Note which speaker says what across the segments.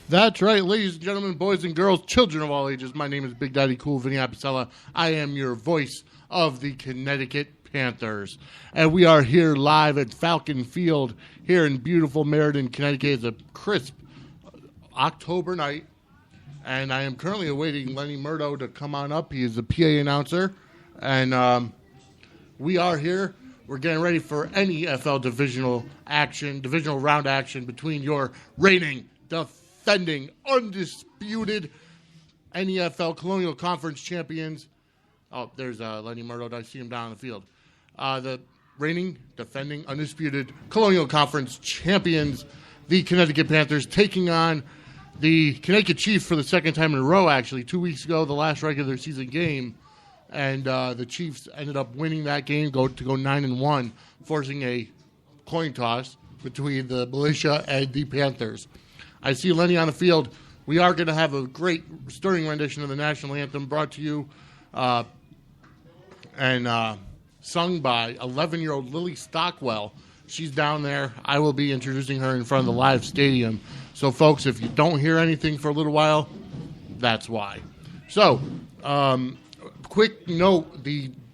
Speaker 1: That's right, ladies and gentlemen, boys and girls, children of all ages. My name is Big Daddy Cool Vinny Apicella. I am your voice of the Connecticut Panthers. And we are here live at Falcon Field here in beautiful Meriden, Connecticut. It's a crisp October night. And I am currently awaiting Lenny Murdo to come on up. He is the PA announcer. And we are here. We're getting ready for NEFL divisional round action between your reigning, defending, undisputed NEFL Colonial Conference champions. Oh, there's Lenny Murdo. I see him down on the field. The reigning, defending, undisputed Colonial Conference champions, the Connecticut Panthers, taking on the Connecticut Chiefs for the second time in a row, actually. 2 weeks ago, the last regular season game. And the Chiefs ended up winning that game, go 9-1, forcing a coin toss between the Militia and the Panthers. I see Lenny on the field. We are going to have a great stirring rendition of the national anthem brought to you and sung by 11-year-old Lily Stockwell. She's down there. I will be introducing her in front of the live stadium. So, folks, if you don't hear anything for a little while, that's why. So, quick note,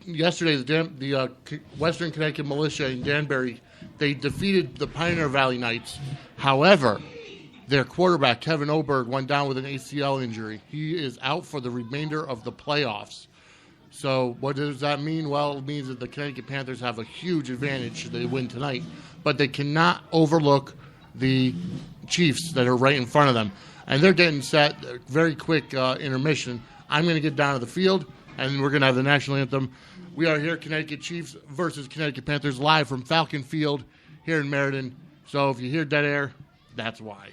Speaker 1: yesterday the Western Connecticut Militia in Danbury, they defeated the Pioneer Valley Knights. However, their quarterback, Kevin Oberg, went down with an ACL injury. He is out for the remainder of the playoffs. So what does that mean? Well, it means that the Connecticut Panthers have a huge advantage should they win tonight. But they cannot overlook the Chiefs that are right in front of them. And they're getting set, very quick intermission. I'm going to get down to the field, and we're going to have the national anthem. We are here, Connecticut Chiefs versus Connecticut Panthers, live from Falcon Field here in Meriden. So if you hear dead air, that's why.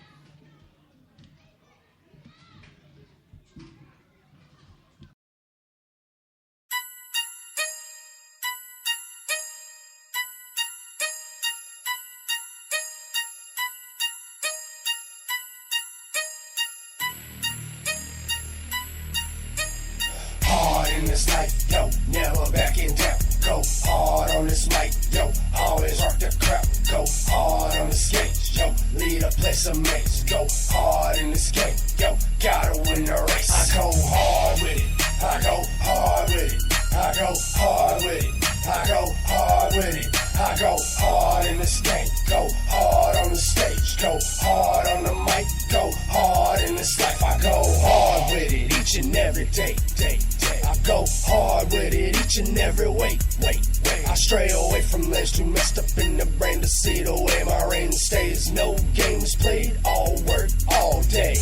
Speaker 2: In this life, yo, never backing down. Go hard on this mic, yo, always rock the crowd. Go hard on the stage, yo, lead a place of mates. Go hard in this game, yo, gotta win the race. I go hard with it, I go hard with it, I go hard with it, I go hard with it, I go hard in this game. Go hard on the stage, go hard on the mic, go hard in this life. I go hard with it each and every day. I go hard with it each and every way. I stray away from lanes too messed up in the brain to see the way my reign stays. No games played, all work, all day.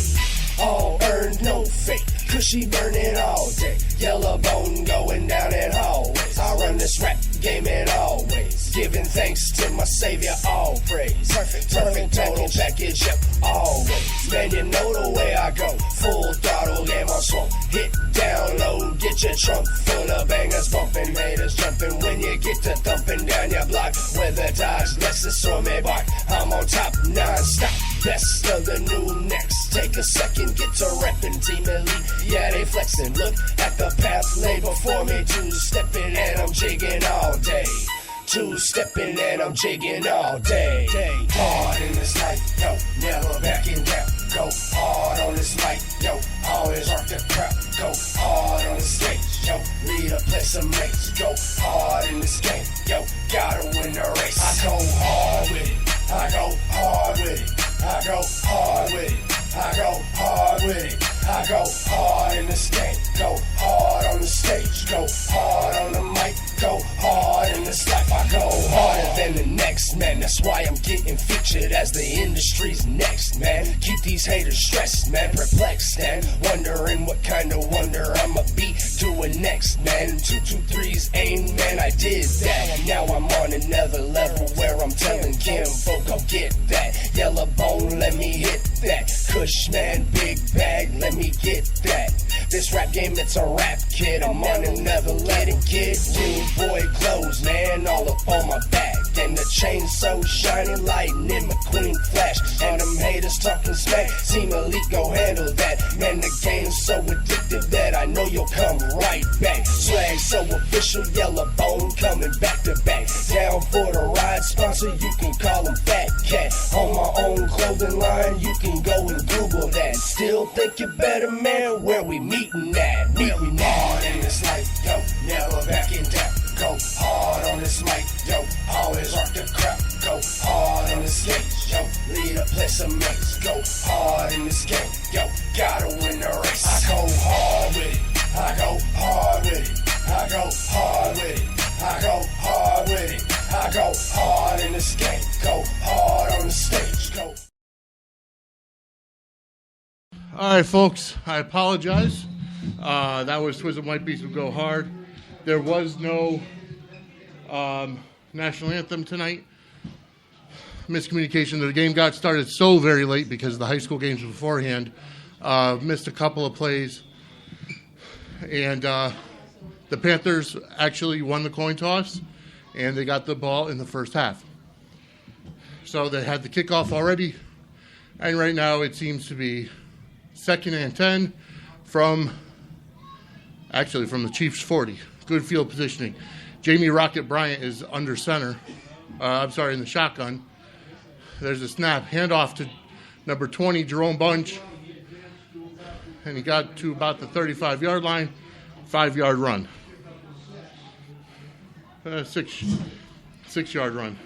Speaker 2: All earned, no fake. Cushy burning all day. Yellow bone going down in hallways. I run this rap game in always. Giving thanks to my savior, all praise. Perfect total package, yep, always. Man, you know the way I go. Full throttle, game on swamp. Hit down low, get your trunk full of bangers, bumping haters, jumping when you get to thumping down your block. Whether Dodge, Lexus, or Maybach, I'm on top non-stop. Best of the new next. Take a second, get to reppin' Team Elite. Yeah, they flexin'. Look at the path laid before me. Two-stepping and I'm jigging all day. Two-stepping and I'm jigging all day. Hard in this life, yo, never backing down. Go hard on this mic, yo, always rock the crowd. Go hard on the stage, yo, lead a place of mates. Go hard in this game, yo, gotta win the race. I go hard with it, I go hard with it, I go hard with it, I go hard with it, I go hard in this game. Go hard on the stage, go hard on the mic, go hard in this life. I go harder than the next man. That's why I'm getting featured as the industry's next man. Keep these haters stressed, man, perplexed and wondering what kind of wonder I'ma be doing next, man. 223's aim, man, I did that. Now I'm on another level where I'm telling Kim, folk, go get that. Yellow bone, let me hit that. Kush, man, big bag, let me get that. This rap game, it's a rap, kid. I'm on another letting kid. New boy clothes, man, all up on my back. And the chain so shiny, lightning McQueen flash. And them haters talking smack. Team Elite, go handle that. Man, the game's so addictive that I know you'll come right back. Swag so official, yellow bone coming back to back. Down for the ride, sponsor, you can call him Fat Cat. On my own clothing line, you can go and Google that. still think you're better, man? Where we meeting at? Meeting hard in this life, yo, never backing down. Go hard on this mic, yo, always arc the crowd. Go hard on the stage, yo, lead a place of mates. Go hard in this game, yo, gotta win the race. I go hard with it, I go hard with it, I go hard with it, I go hard with it, I go hard in this game, go hard on the stage, go.
Speaker 1: All right, folks, I apologize. That was Twisted White Beast with Go Hard. There was no national anthem tonight. Miscommunication. The game got started so very late because of the high school games beforehand. Missed a couple of plays. And the Panthers actually won the coin toss, and they got the ball in the first half. So they had the kickoff already, and right now it seems to be 2nd and 10 from the Chiefs' 40. Good field positioning. Jamie Rocket Bryant is under center. In the shotgun. There's a snap. Handoff to number 20, Jerome Bunch. And he got to about the 35-yard line. 5-yard run. 6-yard run.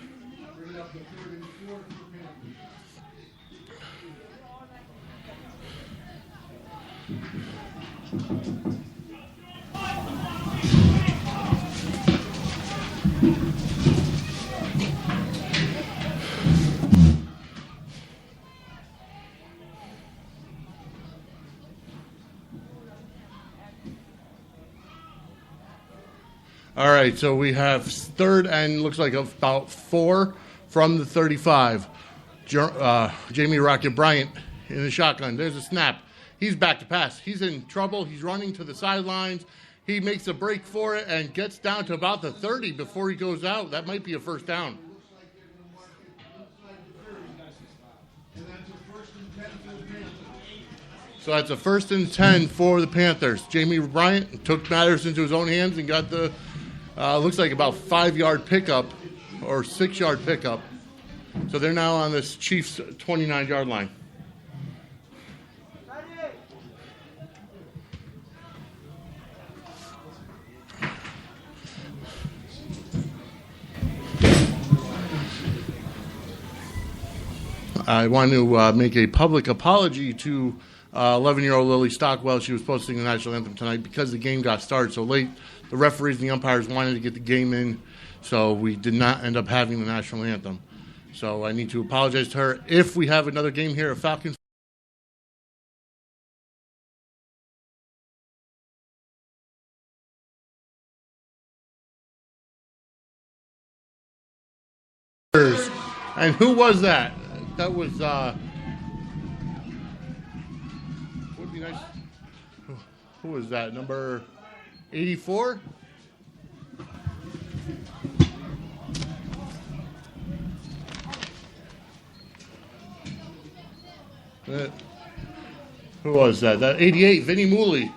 Speaker 1: All right, so we have 3rd and looks like about 4 from the 35. Jamie Rocket Bryant in the shotgun. There's a snap. He's back to pass. He's in trouble. He's running to the sidelines. He makes a break for it and gets down to about the 30 before he goes out. That might be a first down. So that's a 1st and 10 for the Panthers. Jamie Bryant took matters into his own hands and got the, looks like about 5-yard pickup or 6-yard pickup. So they're now on this Chiefs 29-yard line. I want to make a public apology to 11-year-old Lily Stockwell. She was supposed to sing the national anthem tonight because the game got started so late. The referees and the umpires wanted to get the game in, so we did not end up having the national anthem. So I need to apologize to her. If we have another game here at Falcons, and who was that? That was, would be nice. Who was that? Number 84? Who was that? That 88, Vinny Mooley.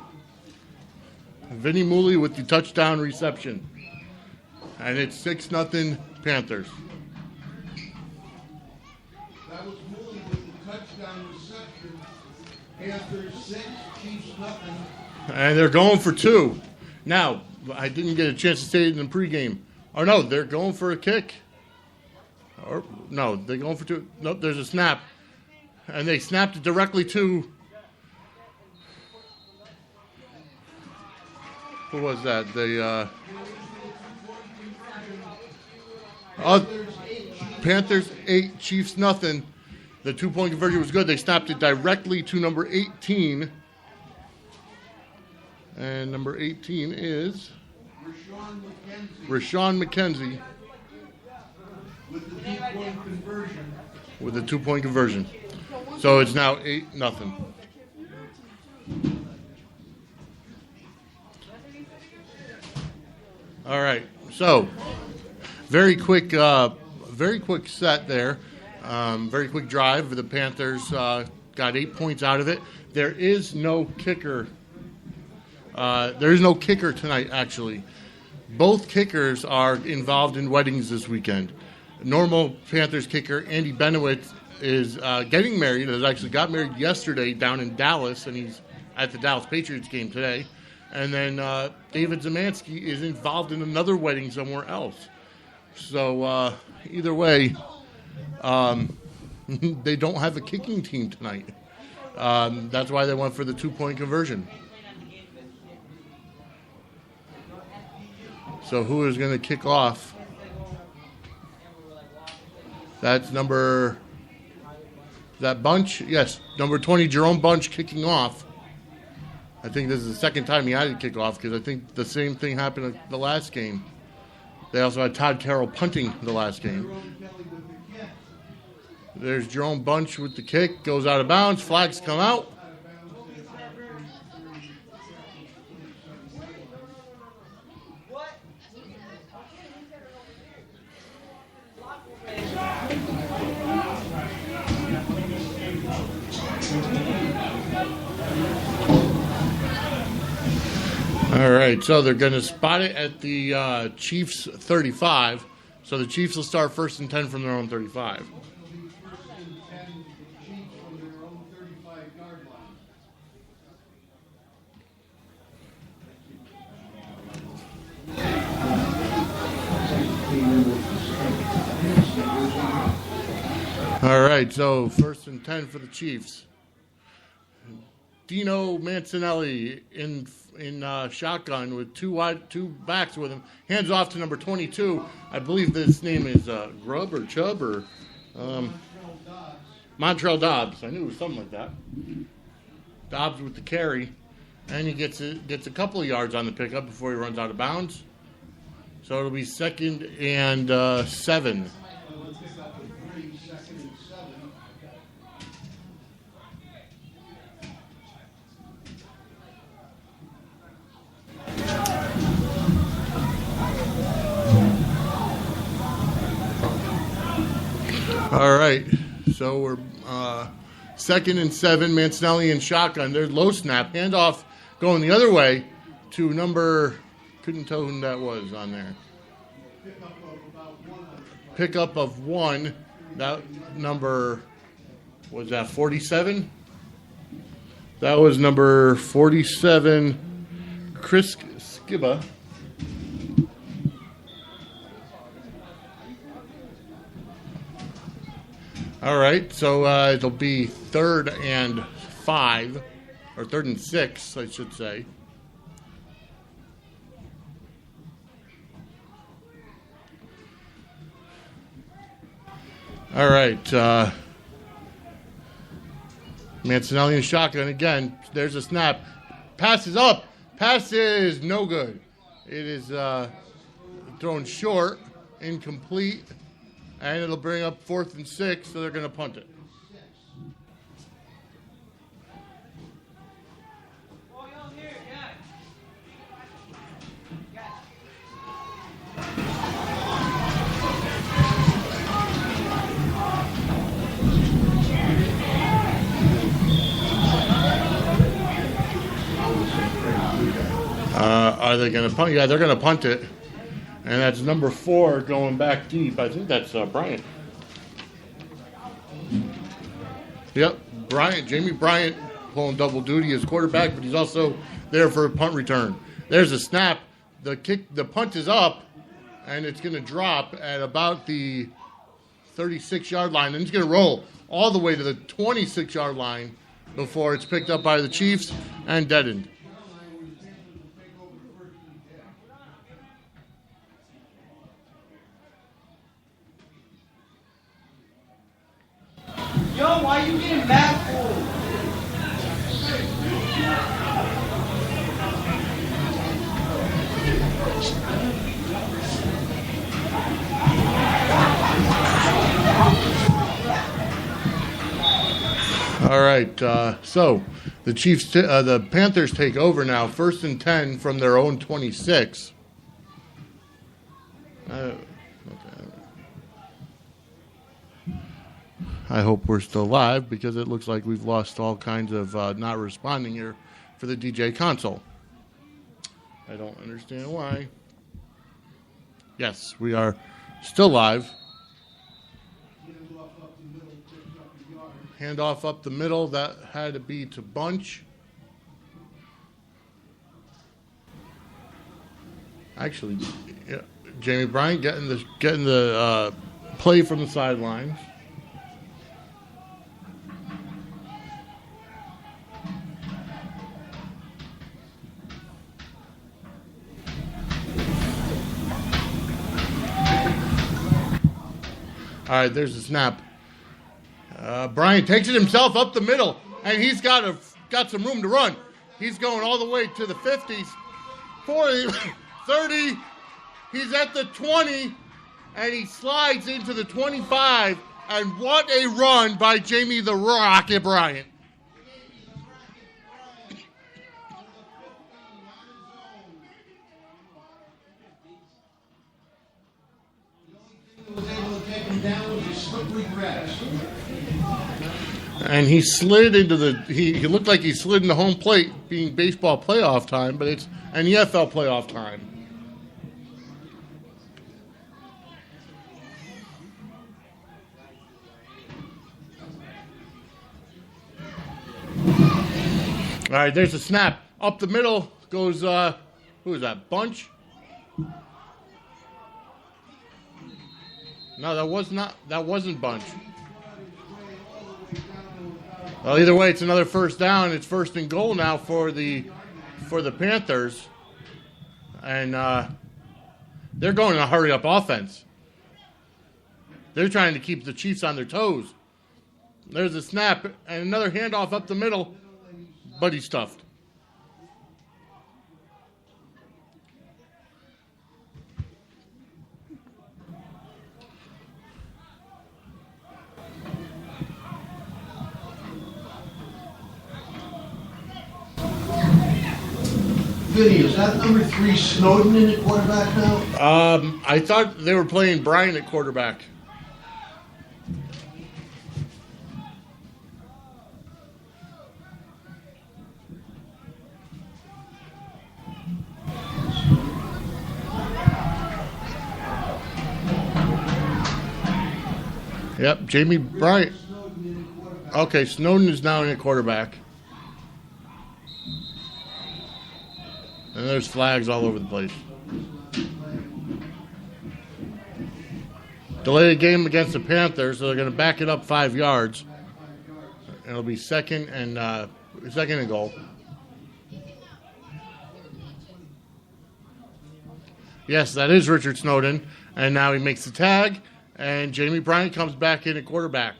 Speaker 1: Vinny Mooley with the touchdown reception. And it's 6-0 Panthers.
Speaker 3: That was Mooley with the touchdown reception. Panthers 6, Chiefs nothing.
Speaker 1: And they're going for 2. Now, I didn't get a chance to say it in the pregame. Or no, they're going for a kick. Or no, they're going for 2. Nope, there's a snap. And they snapped it directly to, who was that? The Panthers 8, Chiefs nothing. The 2-point conversion was good. They snapped it directly to number 18. And number 18 is Rashawn McKenzie
Speaker 3: With the 2-point conversion.
Speaker 1: with the 2-point conversion. So it's now 8-0. All right. So very quick set there. Very quick drive. The Panthers got 8 points out of it. There is no kicker. There is no kicker tonight, actually. Both kickers are involved in weddings this weekend. Normal Panthers kicker Andy Benowitz is getting married. Has actually got married yesterday down in Dallas, and he's at the Dallas Patriots game today. And then David Zemansky is involved in another wedding somewhere else. So either way, they don't have a kicking team tonight. That's why they went for the 2-point conversion. So who is going to kick off? That's number... That Bunch? Yes, number 20, Jerome Bunch, kicking off. I think this is the second time he had to kick off because I think the same thing happened at the last game. They also had Todd Carroll punting the last game. There's Jerome Bunch with the kick. Goes out of bounds. Flags come out. All right, so they're going to spot it at the Chiefs' 35. So the Chiefs will start 1st and 10 from their own 35. All right, so 1st and 10 for the Chiefs. Dino Mancinelli in shotgun with two backs with him. Hands off to number 22. I believe this name is Grubb or Chubb or Montrell Dobbs. I knew it was something like that. Dobbs with the carry, and he gets a couple of yards on the pickup before he runs out of bounds. So it'll be 2nd and 7. All right, so we're 2nd and 7, Mancinelli in shotgun. There's low snap, handoff going the other way to number, couldn't tell who that was on there. Pickup of 1, that number, was that 47? That was number 47, Chris Skiba. All right, so it'll be 3rd and 5, or 3rd and 6, I should say. All right, Mancinelli in shotgun again. There's a snap. Pass is up. Pass is no good. It is thrown short, incomplete. And it'll bring up 4th and 6, so they're going to punt it. Are they going to punt? Yeah, they're going to punt it. And that's number 4 going back deep. I think that's Bryant. Yep, Bryant, Jamie Bryant pulling double duty as quarterback, but he's also there for a punt return. There's a snap. The punt is up, and it's going to drop at about the 36-yard line. And it's going to roll all the way to the 26-yard line before it's picked up by the Chiefs and deadened.
Speaker 4: Yo, why you getting mad for?
Speaker 1: All right, so the Chiefs, the Panthers take over now, 1st and 10 from their own 26. I hope we're still live because it looks like we've lost all kinds of not responding here for the DJ console. I don't understand why. Yes, we are still live. Handoff up the middle. That had to be to Bunch. Actually, yeah, Jamie Bryant getting the play from the sidelines. All right, there's the snap. Bryant takes it himself up the middle, and he's got some room to run. He's going all the way to the 50s, 40, 30. He's at the 20, and he slides into the 25. And what a run by Jamie the Rocket Bryant.
Speaker 3: Was able to take him down with his slippery grass.
Speaker 1: And he slid into he looked like he slid into home plate, being baseball playoff time, but it's an NEFL playoff time. All right, there's a snap. Up the middle goes, who is that, Bunch? No, that wasn't Bunch. Well, either way, it's another first down. It's 1st and goal now for the Panthers. And they're going to hurry up offense. They're trying to keep the Chiefs on their toes. There's a snap and another handoff up the middle, but he's stuffed.
Speaker 3: Vinny, is that number 3 Snowden in the quarterback now?
Speaker 1: I thought they were playing Bryant at quarterback. Yep, Jamie Bryant. Okay, Snowden is now in at quarterback. And there's flags all over the place. Delay the game against the Panthers, so they're going to back it up 5 yards. And it'll be second and goal. Yes, that is Richard Snowden. And now he makes the tag, and Jamie Bryant comes back in at quarterback.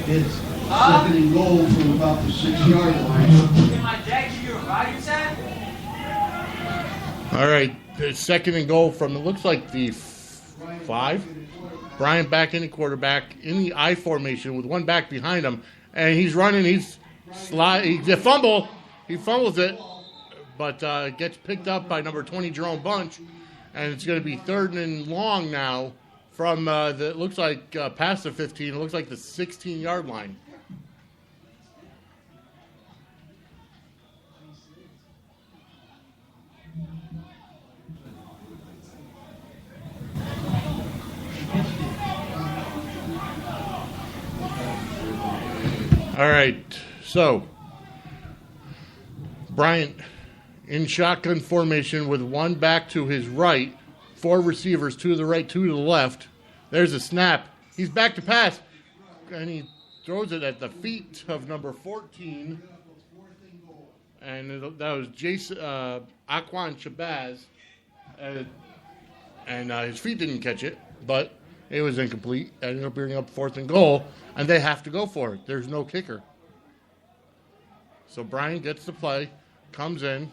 Speaker 3: It's 2nd and goal from about the 6-yard line.
Speaker 4: Can my dad give you a riding set?
Speaker 1: All right, it's 2nd and goal from, it looks like the 5. Bryant back in the quarterback in the I formation with one back behind him. And he's running, he's fumble. He fumbles it, but gets picked up by number 20, Jerome Bunch. And it's going to be 3rd and long now from it looks like past the 15. It looks like the 16-yard line. All right, so Bryant in shotgun formation with one back to his right, 4 receivers, 2 to the right, 2 to the left. There's a snap. He's back to pass, and he throws it at the feet of number 14. And that was Jason Aquan Shabazz. And his feet didn't catch it, but it was incomplete. Ended up bringing up 4th and goal, and they have to go for it. There's no kicker. So Bryant gets the play, comes in.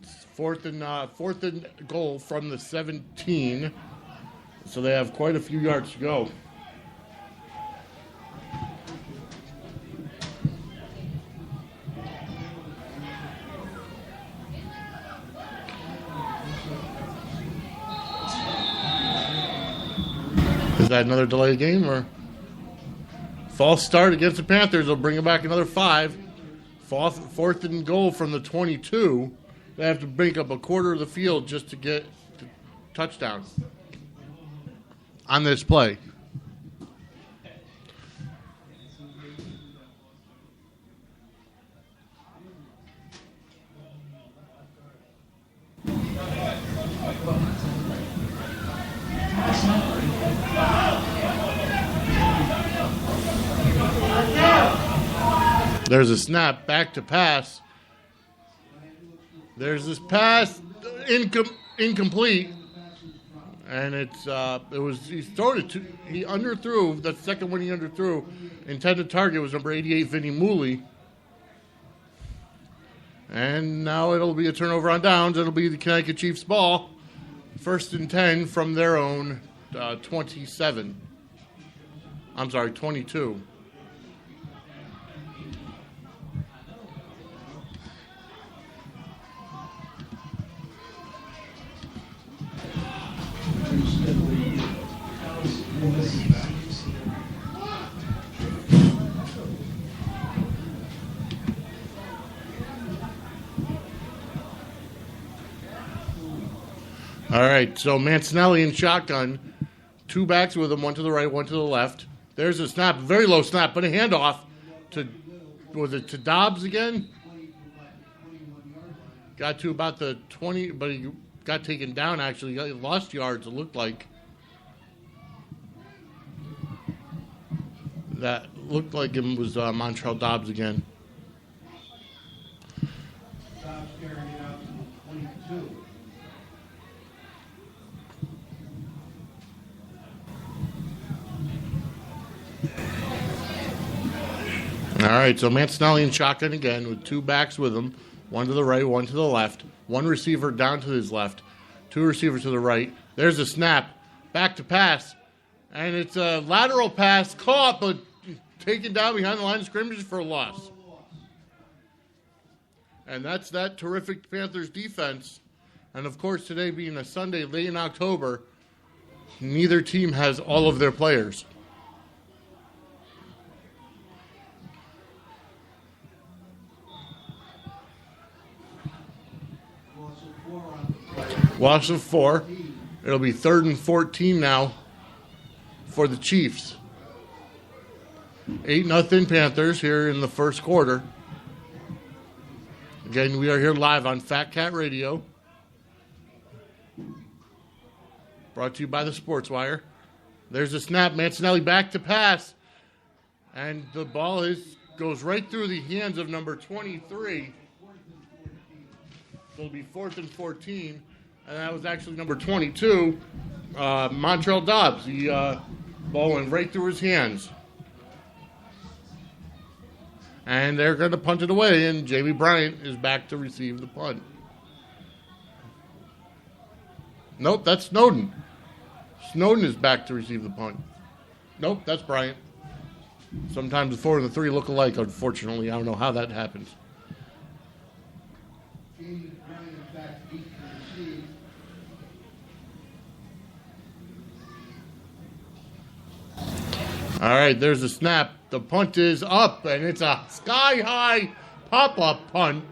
Speaker 1: It's 4th and goal from the 17. So they have quite a few yards to go. Is that another delay game or false start against the Panthers? They'll bring it back another 5. 4th and goal from the 22. They have to break up a quarter of the field just to get the touchdown on this play. There's a snap, back to pass. There's this pass, incomplete, and he underthrew. That second one he underthrew. Intended target was number 88, Vinny Mooley. And now it'll be a turnover on downs. It'll be the Connecticut Chiefs ball. 1st and 10 from their own 27. I'm sorry, 22. All right, so Mancinelli in shotgun. 2 backs with him, 1 to the right, 1 to the left. There's a snap, very low snap, but a handoff to, was it to Dobbs again? Got to about the 20, but he got taken down, actually. He lost yards, it looked like. That looked like it was Montrell Dobbs again.
Speaker 3: Dobbs carrying it out to the 22.
Speaker 1: All right, so Mancinelli in shotgun again with 2 backs with him, 1 to the right, 1 to the left, 1 receiver down to his left, 2 receivers to the right. There's a snap, back to pass, and it's a lateral pass caught, but taken down behind the line of scrimmage for a loss. And that's that terrific Panthers defense. And of course, today being a Sunday late in October, neither team has all of their players. Loss of 4. It'll be 3rd and 14 now for the Chiefs. 8-0 Panthers here in the first quarter. Again, we are here live on Fat Cat Radio. Brought to you by the Sports Wire. There's a snap. Mancinelli back to pass. And the ball goes right through the hands of number 23. It'll be 4th and 14. And that was actually number 22, Montrell Dobbs. The ball went right through his hands. And they're going to punt it away, and Jamie Bryant is back to receive the punt. Nope, that's Snowden. Snowden is back to receive the punt. Nope, that's Bryant. Sometimes the 4 and the 3 look alike, unfortunately. I don't know how that happens. All right, there's a snap. The punt is up, and it's a sky-high pop-up punt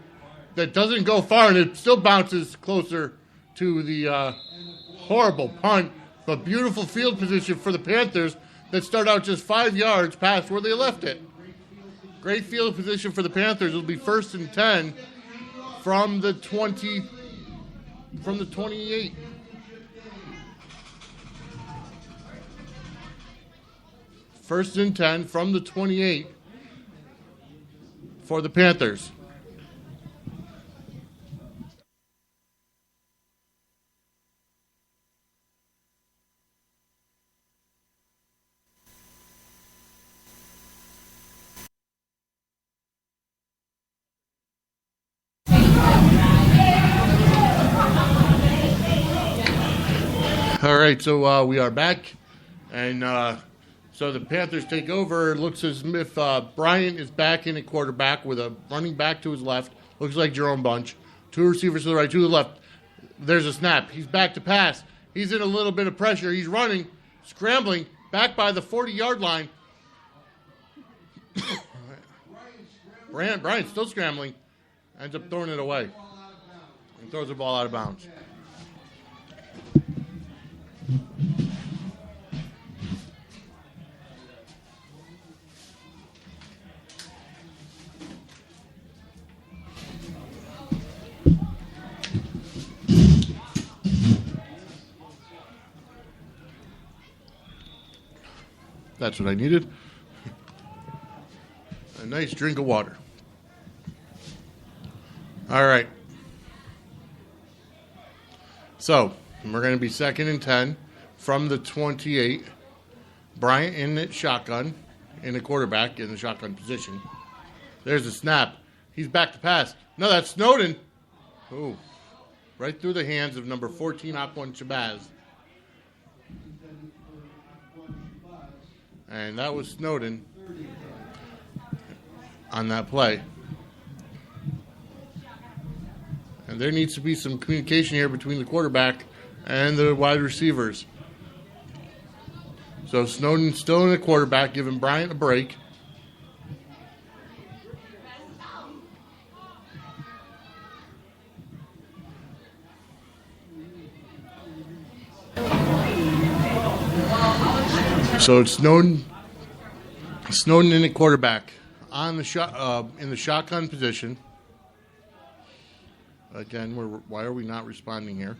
Speaker 1: that doesn't go far, and it still bounces closer to the horrible punt, but beautiful field position for the Panthers that start out just 5 yards past where they left it. Great field position for the Panthers. It'll be 1st and 10 from the 28. First and 10 from the 28 for the Panthers. All right, so we are back, and so the Panthers take over. It looks as if Bryant is back in at quarterback with a running back to his left. Looks like Jerome Bunch. 2 receivers to the right, 2 to the left. There's a snap. He's back to pass. He's in a little bit of pressure. He's running, scrambling, back by the 40-yard line. Bryant's still scrambling. Ends up throwing it away. Throws the ball out of bounds. That's what I needed. A nice drink of water. All right. So, we're going to be 2nd and 10 from the 28. Bryant in at shotgun, in the quarterback, in the shotgun position. There's a snap. He's back to pass. No, that's Snowden. Ooh. Right through the hands of number 14, Aquan Shabazz. And that was Snowden on that play. And there needs to be some communication here between the quarterback and the wide receivers. So Snowden still in the quarterback, giving Bryant a break. So it's Snowden in the quarterback on the in the shotgun position. Again, why are we not responding here?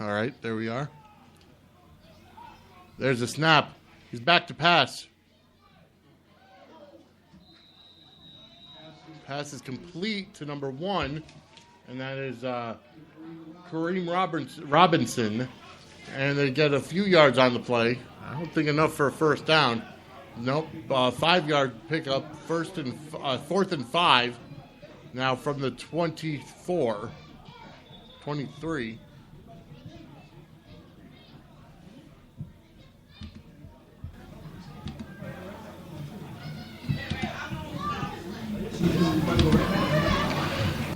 Speaker 1: All right, there we are. There's a snap. He's back to pass. Pass is complete to number 1, and that is Kareem Robinson. And they get a few yards on the play. I don't think enough for a first down. Nope. 5-yard pickup, 4th and 5. Now from the 24, 23.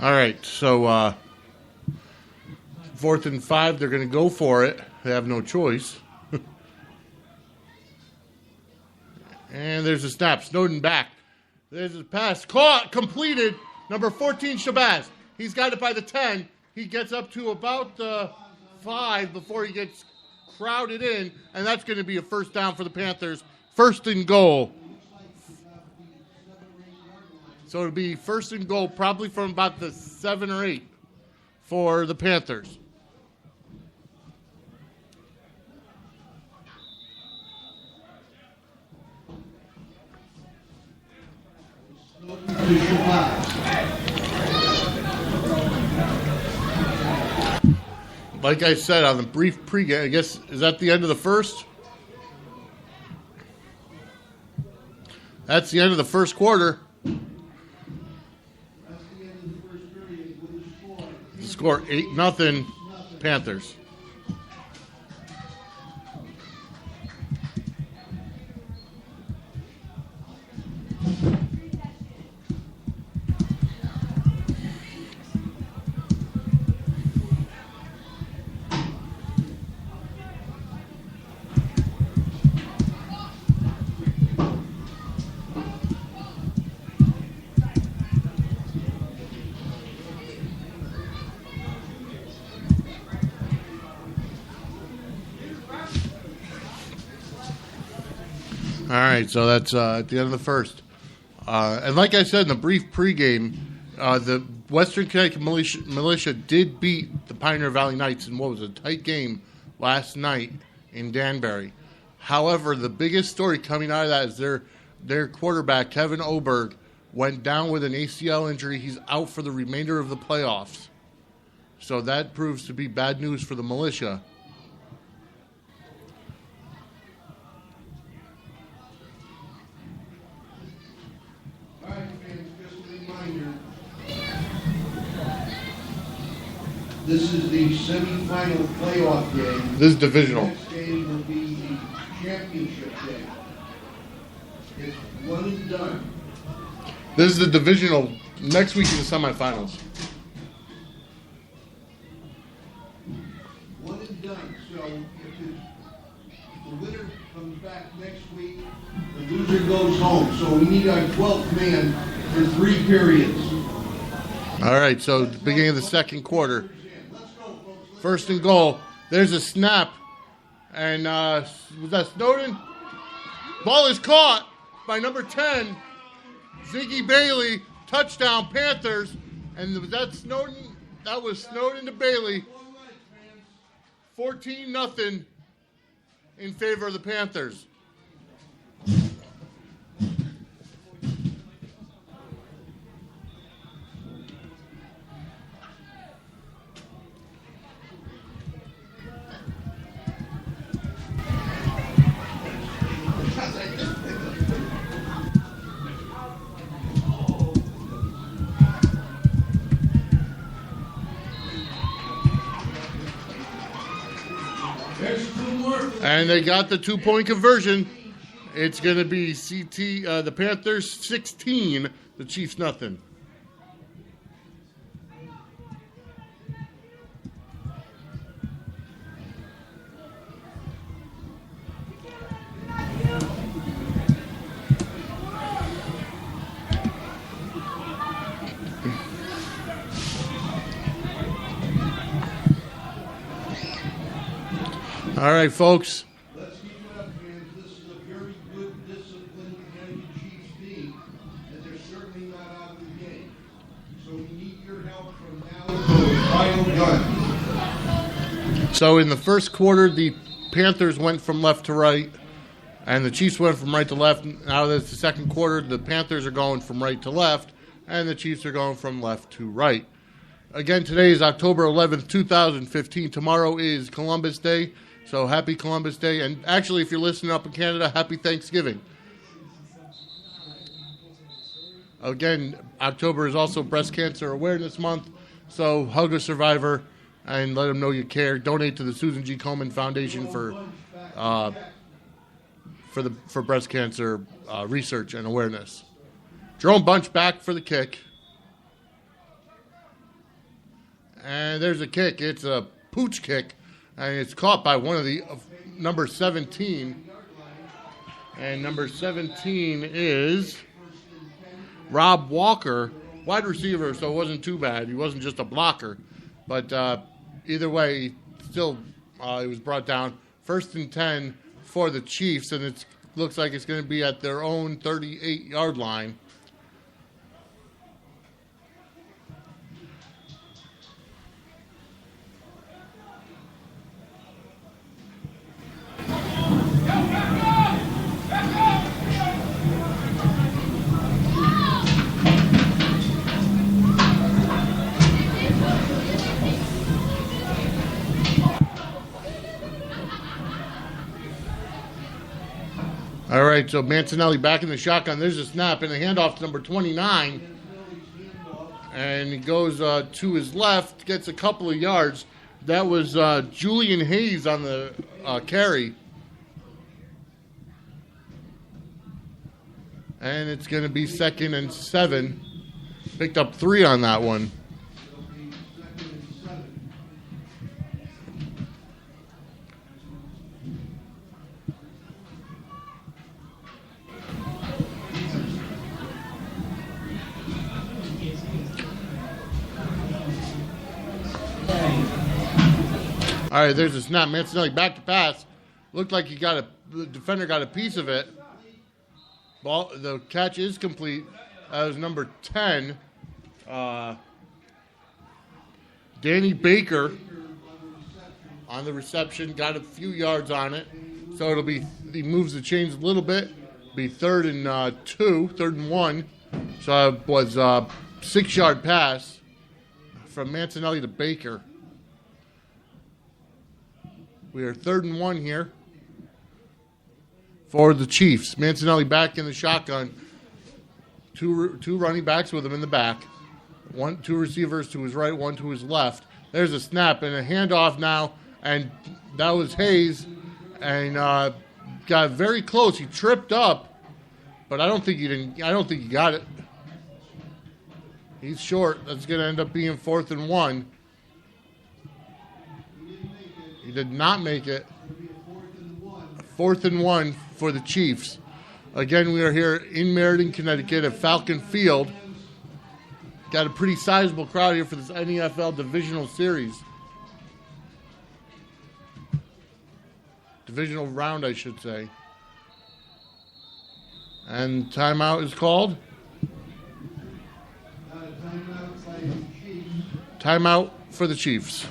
Speaker 1: All right, so 4th and 5, they're going to go for it. They have no choice. And there's a snap. Snowden back. There's a pass. Caught. Completed. Number 14, Shabazz. He's got it by the 10. He gets up to about the 5 before he gets crowded in. And that's going to be a first down for the Panthers. 1st and goal. So it'll be 1st and goal probably from about the 7 or 8 for the Panthers. Like I said on the brief pregame, I guess, is that the end of the first? That's the end of the first quarter. The score 8-0 Panthers. All right, so that's at the end of the first. And like I said in the brief pregame, the Western Connecticut Militia did beat the Pioneer Valley Knights in what was a tight game last night in Danbury. However, the biggest story coming out of that is their quarterback, Kevin Oberg, went down with an ACL injury. He's out for the remainder of the playoffs. So that proves to be bad news for the Militia.
Speaker 3: This is the semifinal playoff game.
Speaker 1: This is divisional.
Speaker 3: The next game will be the championship game. It's one and done.
Speaker 1: This is the divisional. Next week is the semifinals.
Speaker 3: One and done. So if the winner comes back next week, the loser goes home. So we need our 12th man for 3 periods.
Speaker 1: All right, so the beginning of the second quarter. First and goal. There's a snap. And was that Snowden? Ball is caught by number 10, Ziggy Bailey. Touchdown, Panthers. And was that Snowden? That was Snowden to Bailey. 14-0 in favor of the Panthers. And they got the 2-point conversion. It's going to be the Panthers 16, the Chiefs nothing. All right, folks.
Speaker 3: Let's keep it up, fans. This is a very good, disciplined Connecticut Chiefs team, and they're certainly not out of the game. So we need your help from now until the final gun.
Speaker 1: So in the first quarter, the Panthers went from left to right, and the Chiefs went from right to left. Now that's the second quarter. The Panthers are going from right to left, and the Chiefs are going from left to right. Again, today is October 11th, 2015. Tomorrow is Columbus Day. So happy Columbus Day. And actually, if you're listening up in Canada, happy Thanksgiving. Again, October is also Breast Cancer Awareness Month. So hug a survivor and let them know you care. Donate to the Susan G. Komen Foundation for breast cancer research and awareness. Jerome Bunch back for the kick. And there's a kick. It's a pooch kick. And it's caught by one of the number 17. And number 17 is Rob Walker, wide receiver, so it wasn't too bad. He wasn't just a blocker. But either way, still it was brought down. 1st and 10 for the Chiefs, and it looks like it's going to be at their own 38-yard line. All right, so Mancinelli back in the shotgun. There's a snap and a handoff to number 29. And he goes to his left, gets a couple of yards. That was Julian Hayes on the carry. And it's going to be 2nd and 7. Picked up 3 on that one. All right, there's a snap. Mancinelli back to pass. Looked like the defender got a piece of it. Ball. The catch is complete. That was number 10, Danny Baker on the reception. Got a few yards on it, so he moves the chains a little bit. Be 3rd and 2, 3rd and 1. So it was a 6-yard pass from Mancinelli to Baker. We are 3rd and 1 here for the Chiefs. Mancinelli back in the shotgun. Two running backs with him in the back. 2 receivers to his right, 1 to his left. There's a snap and a handoff now, and that was Hayes, and got very close. He tripped up, but I don't think he got it. He's short. That's going to end up being 4th and 1. He did not make it. 4th and 1 for the Chiefs. Again, we are here in Meriden, Connecticut at Falcon Field. Got a pretty sizable crowd here for this NEFL divisional series. Divisional round, I should say. And timeout is called. Timeout for the Chiefs.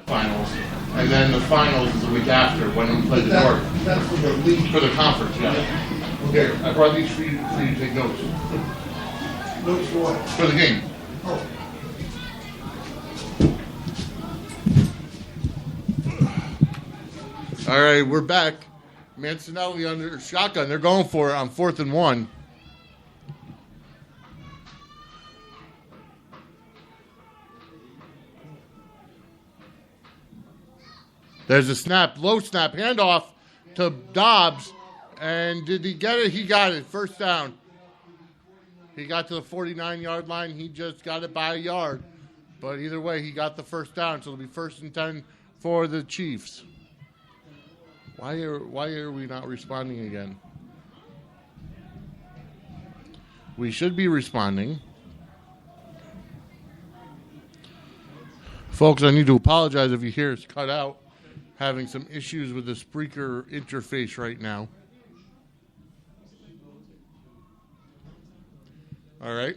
Speaker 1: Finals, and then the finals is the week after when we play the North.
Speaker 3: That's for the league.
Speaker 1: For the conference, yeah. Here, I brought these for you to take notes.
Speaker 3: Notes for what?
Speaker 1: For the game.
Speaker 3: Oh.
Speaker 1: All right, we're back. Mancinelli under shotgun. They're going for it on 4th and 1. There's a snap, low snap, handoff to Dobbs. And did he get it? He got it. First down. He got to the 49-yard line. He just got it by a yard. But either way, he got the first down. So it'll be 1st and 10 for the Chiefs. Why are we not responding again? We should be responding. Folks, I need to apologize if you hear it's cut out. Having some issues with the Spreaker interface right now. All right.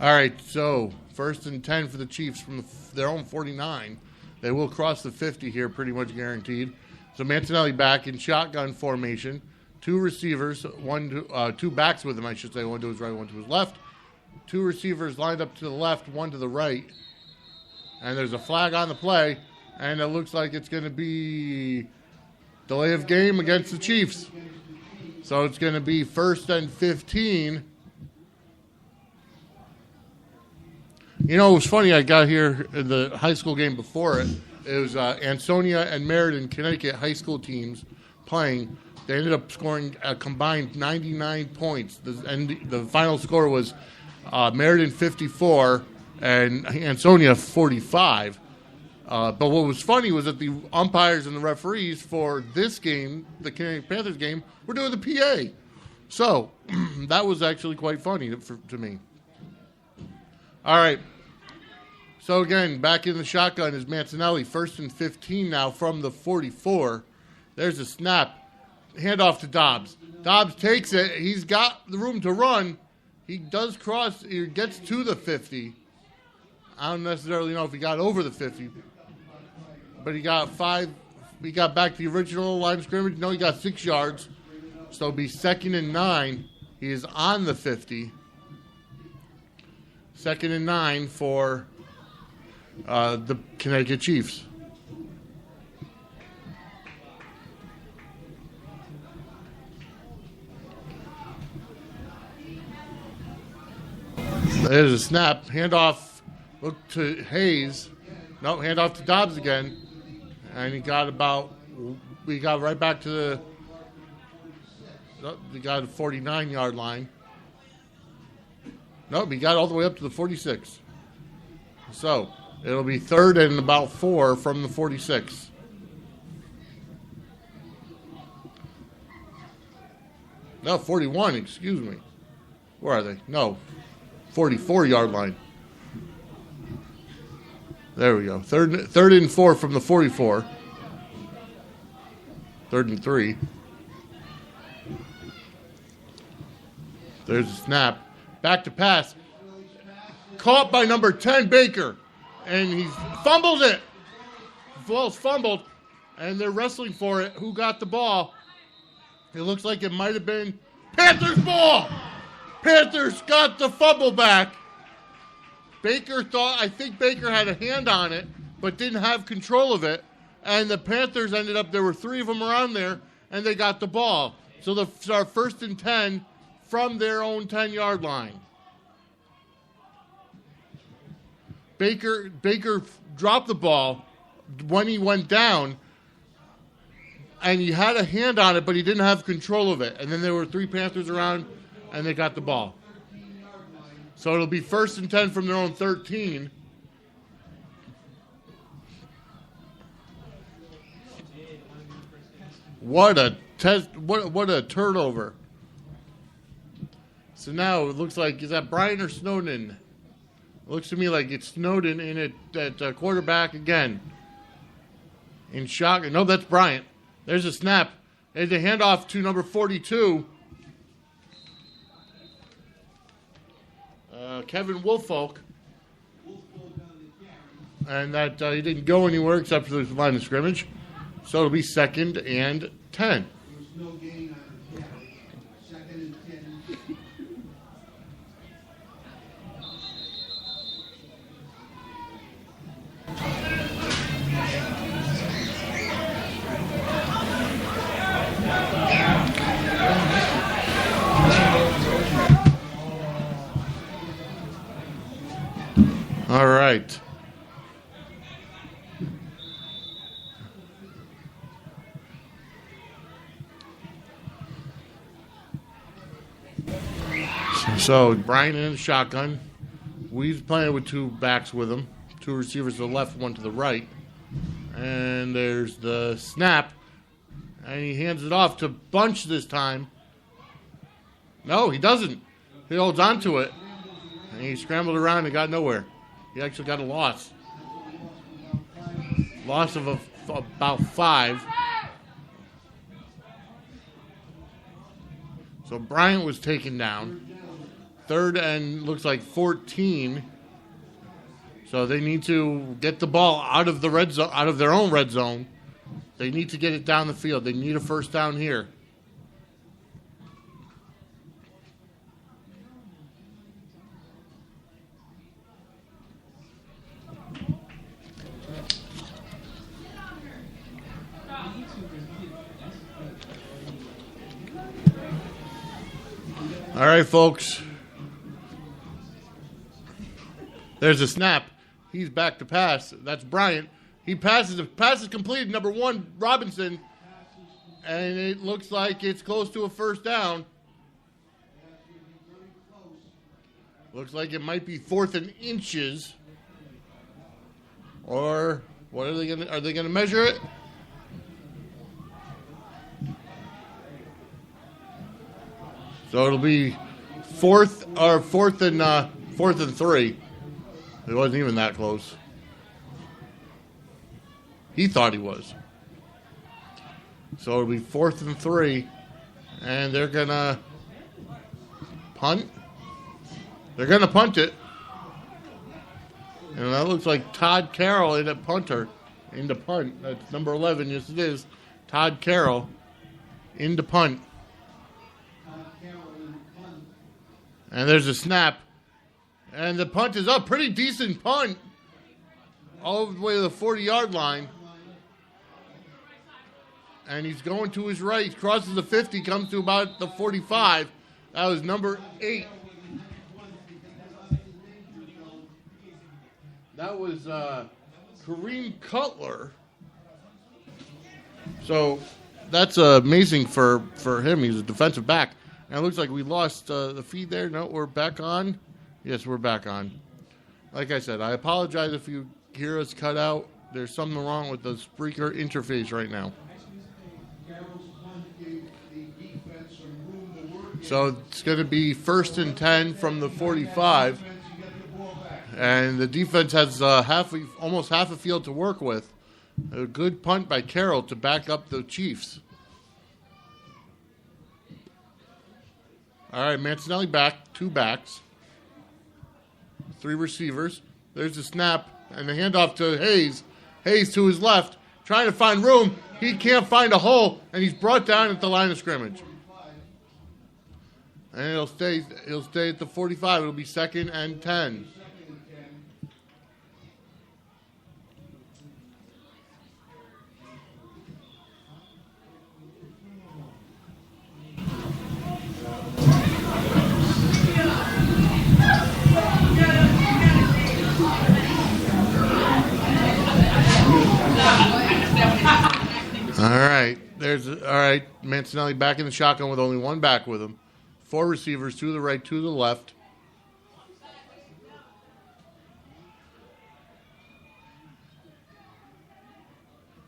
Speaker 1: All right, so 1st and 10 for the Chiefs from their own 49. They will cross the 50 here, pretty much guaranteed. So Mancinelli back in shotgun formation. 2 receivers, two backs with him, I should say. One to his right, one to his left. 2 receivers lined up to the left, one to the right. And there's a flag on the play, and it looks like it's going to be delay of game against the Chiefs. So it's going to be 1st and 15. You know, it was funny. I got here in the high school game before it. It was Ansonia and Meriden, Connecticut high school teams playing. They ended up scoring a combined 99 points. The final score was Meriden 54 and Ansonia 45. But what was funny was that the umpires and the referees for this game, the Canadian Panthers game, were doing the PA. So that was actually quite funny to me. All right. So again, back in the shotgun is Mancinelli. 1st and 15 now from the 44. There's a snap. Handoff to Dobbs. Dobbs takes it. He's got the room to run. He does cross. He gets to the 50. I don't necessarily know if he got over the 50. But he got 5. He got back to the original line of scrimmage. No, he got 6 yards. So it'll be 2nd and 9. He is on the 50. 2nd and 9 for the Connecticut Chiefs. There's a snap. Handoff. Look to Hayes. No, handoff to Dobbs again. And he got right back to the he got a 49-yard line. Nope, he got all the way up to the 46. So it'll be 3rd and about 4 from the 46. No, 41, excuse me. Where are they? No, 44-yard line. There we go. 3rd and 4 from the 44. 3rd and 3. There's a snap. Back to pass. Caught by number 10, Baker. And he fumbles it. Ball's fumbled. And they're wrestling for it. Who got the ball? It looks like it might have been Panthers' ball. Panthers got the fumble back. I think Baker had a hand on it, but didn't have control of it. And the Panthers there were 3 of them around there, and they got the ball. So our 1st and 10 from their own 10-yard line. Baker dropped the ball when he went down, and he had a hand on it, but he didn't have control of it. And then there were 3 Panthers around, and they got the ball. So it'll be 1st and 10 from their own 13. What a what a turnover. So now it looks like, is that Bryant or Snowden? It looks to me like it's Snowden in it at quarterback again. In shock. No, that's Bryant. There's a snap. There's a handoff to number 42. Kevin Woolfolk. And that he didn't go anywhere except for the line of scrimmage. So it'll be 2nd and 10.
Speaker 3: There was no gain on the carry. 2nd and 10.
Speaker 1: All right. So Brian in the shotgun. We's playing with 2 backs with him. 2 receivers to the left, 1 to the right. And there's the snap. And he hands it off to Bunch this time. No, he doesn't. He holds on to it. And he scrambled around and got nowhere. He actually got a loss. Loss of about 5. So Bryant was taken down. 3rd and looks like 14. So they need to get the ball out of the red zone, out of their own red zone. They need to get it down the field. They need a 1st down here. All right, folks. There's a snap. He's back to pass. That's Bryant. He passes. The pass is completed. Number 1, Robinson. And it looks like it's close to a 1st down. Looks like it might be 4th and inches. Or what are they gonna measure it? So it'll be 4th and 3. It wasn't even that close. He thought he was. So it'll be 4th and 3, and they're gonna punt. They're gonna punt it, and that looks like Todd Carroll in a punter, in the punt. That's number 11. Yes, it is. Todd Carroll in the punt. And there's a snap. And the punt is up. Pretty decent punt. All the way to the 40-yard line. And he's going to his right. He crosses the 50, comes to about the 45. That was number 8. That was Kareem Cutler. So that's amazing for him. He's a defensive back. And it looks like we lost the feed there. No, we're back on. Yes, we're back on. Like I said, I apologize if you hear us cut out. There's something wrong with the Spreaker interface right now. So it's going to be 1st and 10 from the 45. And the defense has almost half a field to work with. A good punt by Carroll to back up the Chiefs. All right, Mancinelli back, 2 backs, 3 receivers. There's the snap and the handoff to Hayes. Hayes to his left, trying to find room. He can't find a hole, and he's brought down at the line of scrimmage. And he'll stay at the 45. It'll be 2nd and 10. All right, Mancinelli back in the shotgun with only one back with him. 4 receivers, 2 to the right, 2 to the left.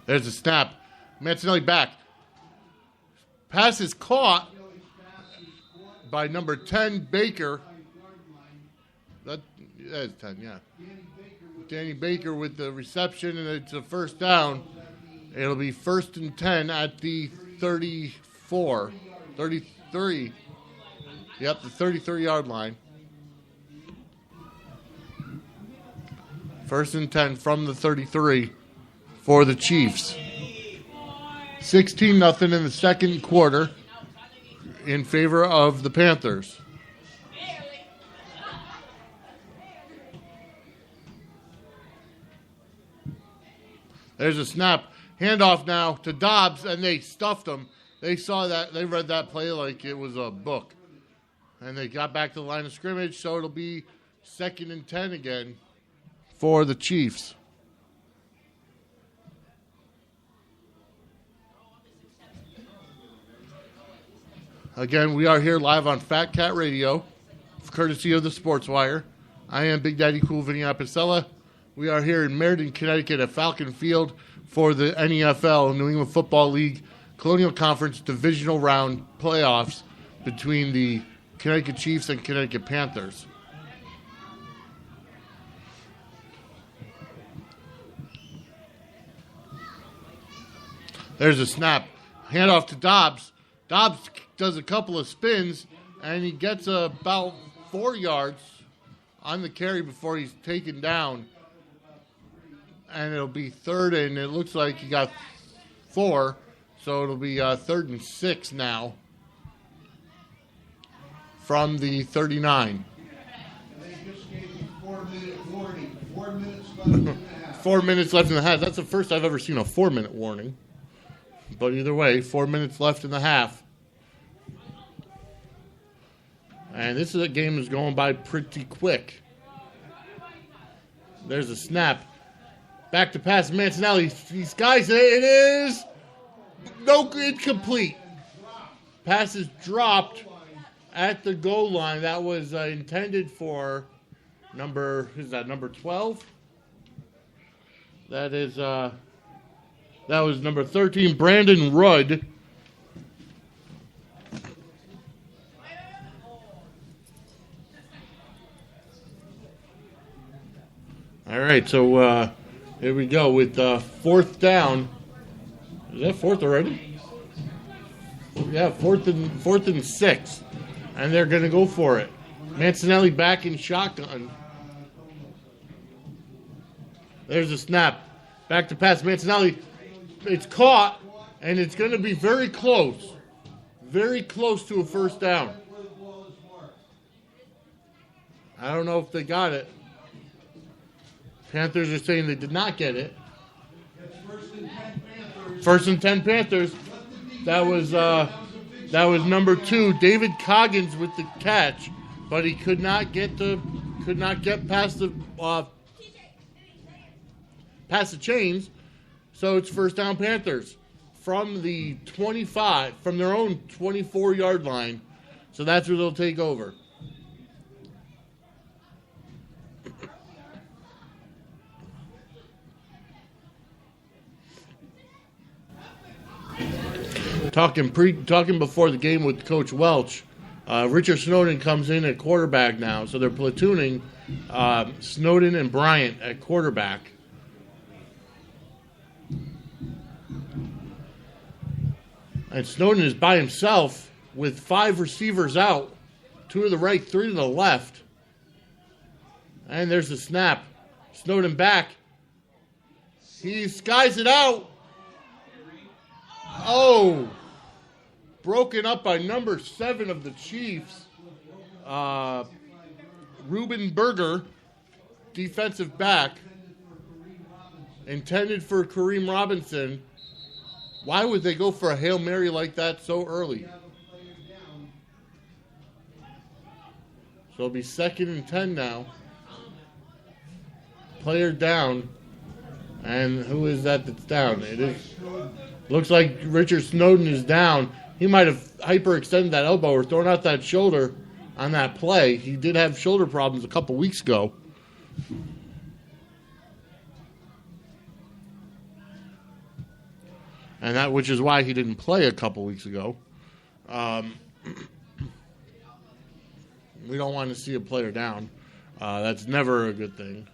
Speaker 1: There's a snap. Mancinelli back. Pass is caught by number 10, Baker. That is 10, yeah. Danny Baker with the reception, and it's a first down. It'll be 1st and 10 at the 33. Yep, the 33-yard line. 1st and 10 from the 33 for the Chiefs. 16-0 in the second quarter in favor of the Panthers. There's a snap. Handoff now to Dobbs, and they stuffed him. They saw that. They read that play like it was a book. And they got back to the line of scrimmage, so it'll be 2nd and 10 again for the Chiefs. Again, we are here live on Fat Cat Radio, courtesy of the Sports Wire. I am Big Daddy Cool Vinny Apicella. We are here in Meriden, Connecticut at Falcon Field for the NEFL, New England Football League Colonial Conference Divisional Round playoffs between the Connecticut Chiefs and Connecticut Panthers. There's a snap. Handoff to Dobbs. Dobbs does a couple of spins, and he gets about 4 yards on the carry before he's taken down. And it'll be 3rd, and it looks like he got 4, so it'll be 3rd and 6 now from the 39.
Speaker 3: They just gave you 4-minute warning. 4 minutes left in the half.
Speaker 1: 4 minutes left in the half. That's the first I've ever seen a 4-minute warning. But either way, 4 minutes left in the half. And this is a game that's going by pretty quick. There's a snap. Back to pass, Mancinelli. These guys, it is incomplete. Pass is dropped at the goal line. That was intended for number 12? That was number 13, Brandon Rudd. All right, so here we go with 4th down. Is that 4th already? Yeah, 4th and 6. And they're going to go for it. Mancinelli back in shotgun. There's a snap. Back to pass. Mancinelli. It's caught, and it's going to be very close. Very close to a first down. I don't know if they got it. Panthers are saying they did not get it. First and 10 Panthers. That was number 2, David Coggins with the catch, but he could not get past the chains. So it's first down Panthers from the 25, from their own 24-yard line. So that's where they'll take over. Talking before the game with Coach Welch, Richard Snowden comes in at quarterback now. So they're platooning Snowden and Bryant at quarterback. And Snowden is by himself with 5 receivers out, 2 to the right, 3 to the left. And there's the snap. Snowden back. He skies it out. Oh, broken up by number 7 of the Chiefs, Reuben Berger, defensive back, intended for Kareem Robinson. Why would they go for a Hail Mary like that so early? So it'll be 2nd and 10 now. Player down. And who is that that's down? It is Looks like Richard Snowden is down. He might have hyperextended that elbow or thrown out that shoulder on that play. He did have shoulder problems a couple weeks ago. And that, which is why he didn't play a couple weeks ago. We don't want to see a player down. That's never a good thing.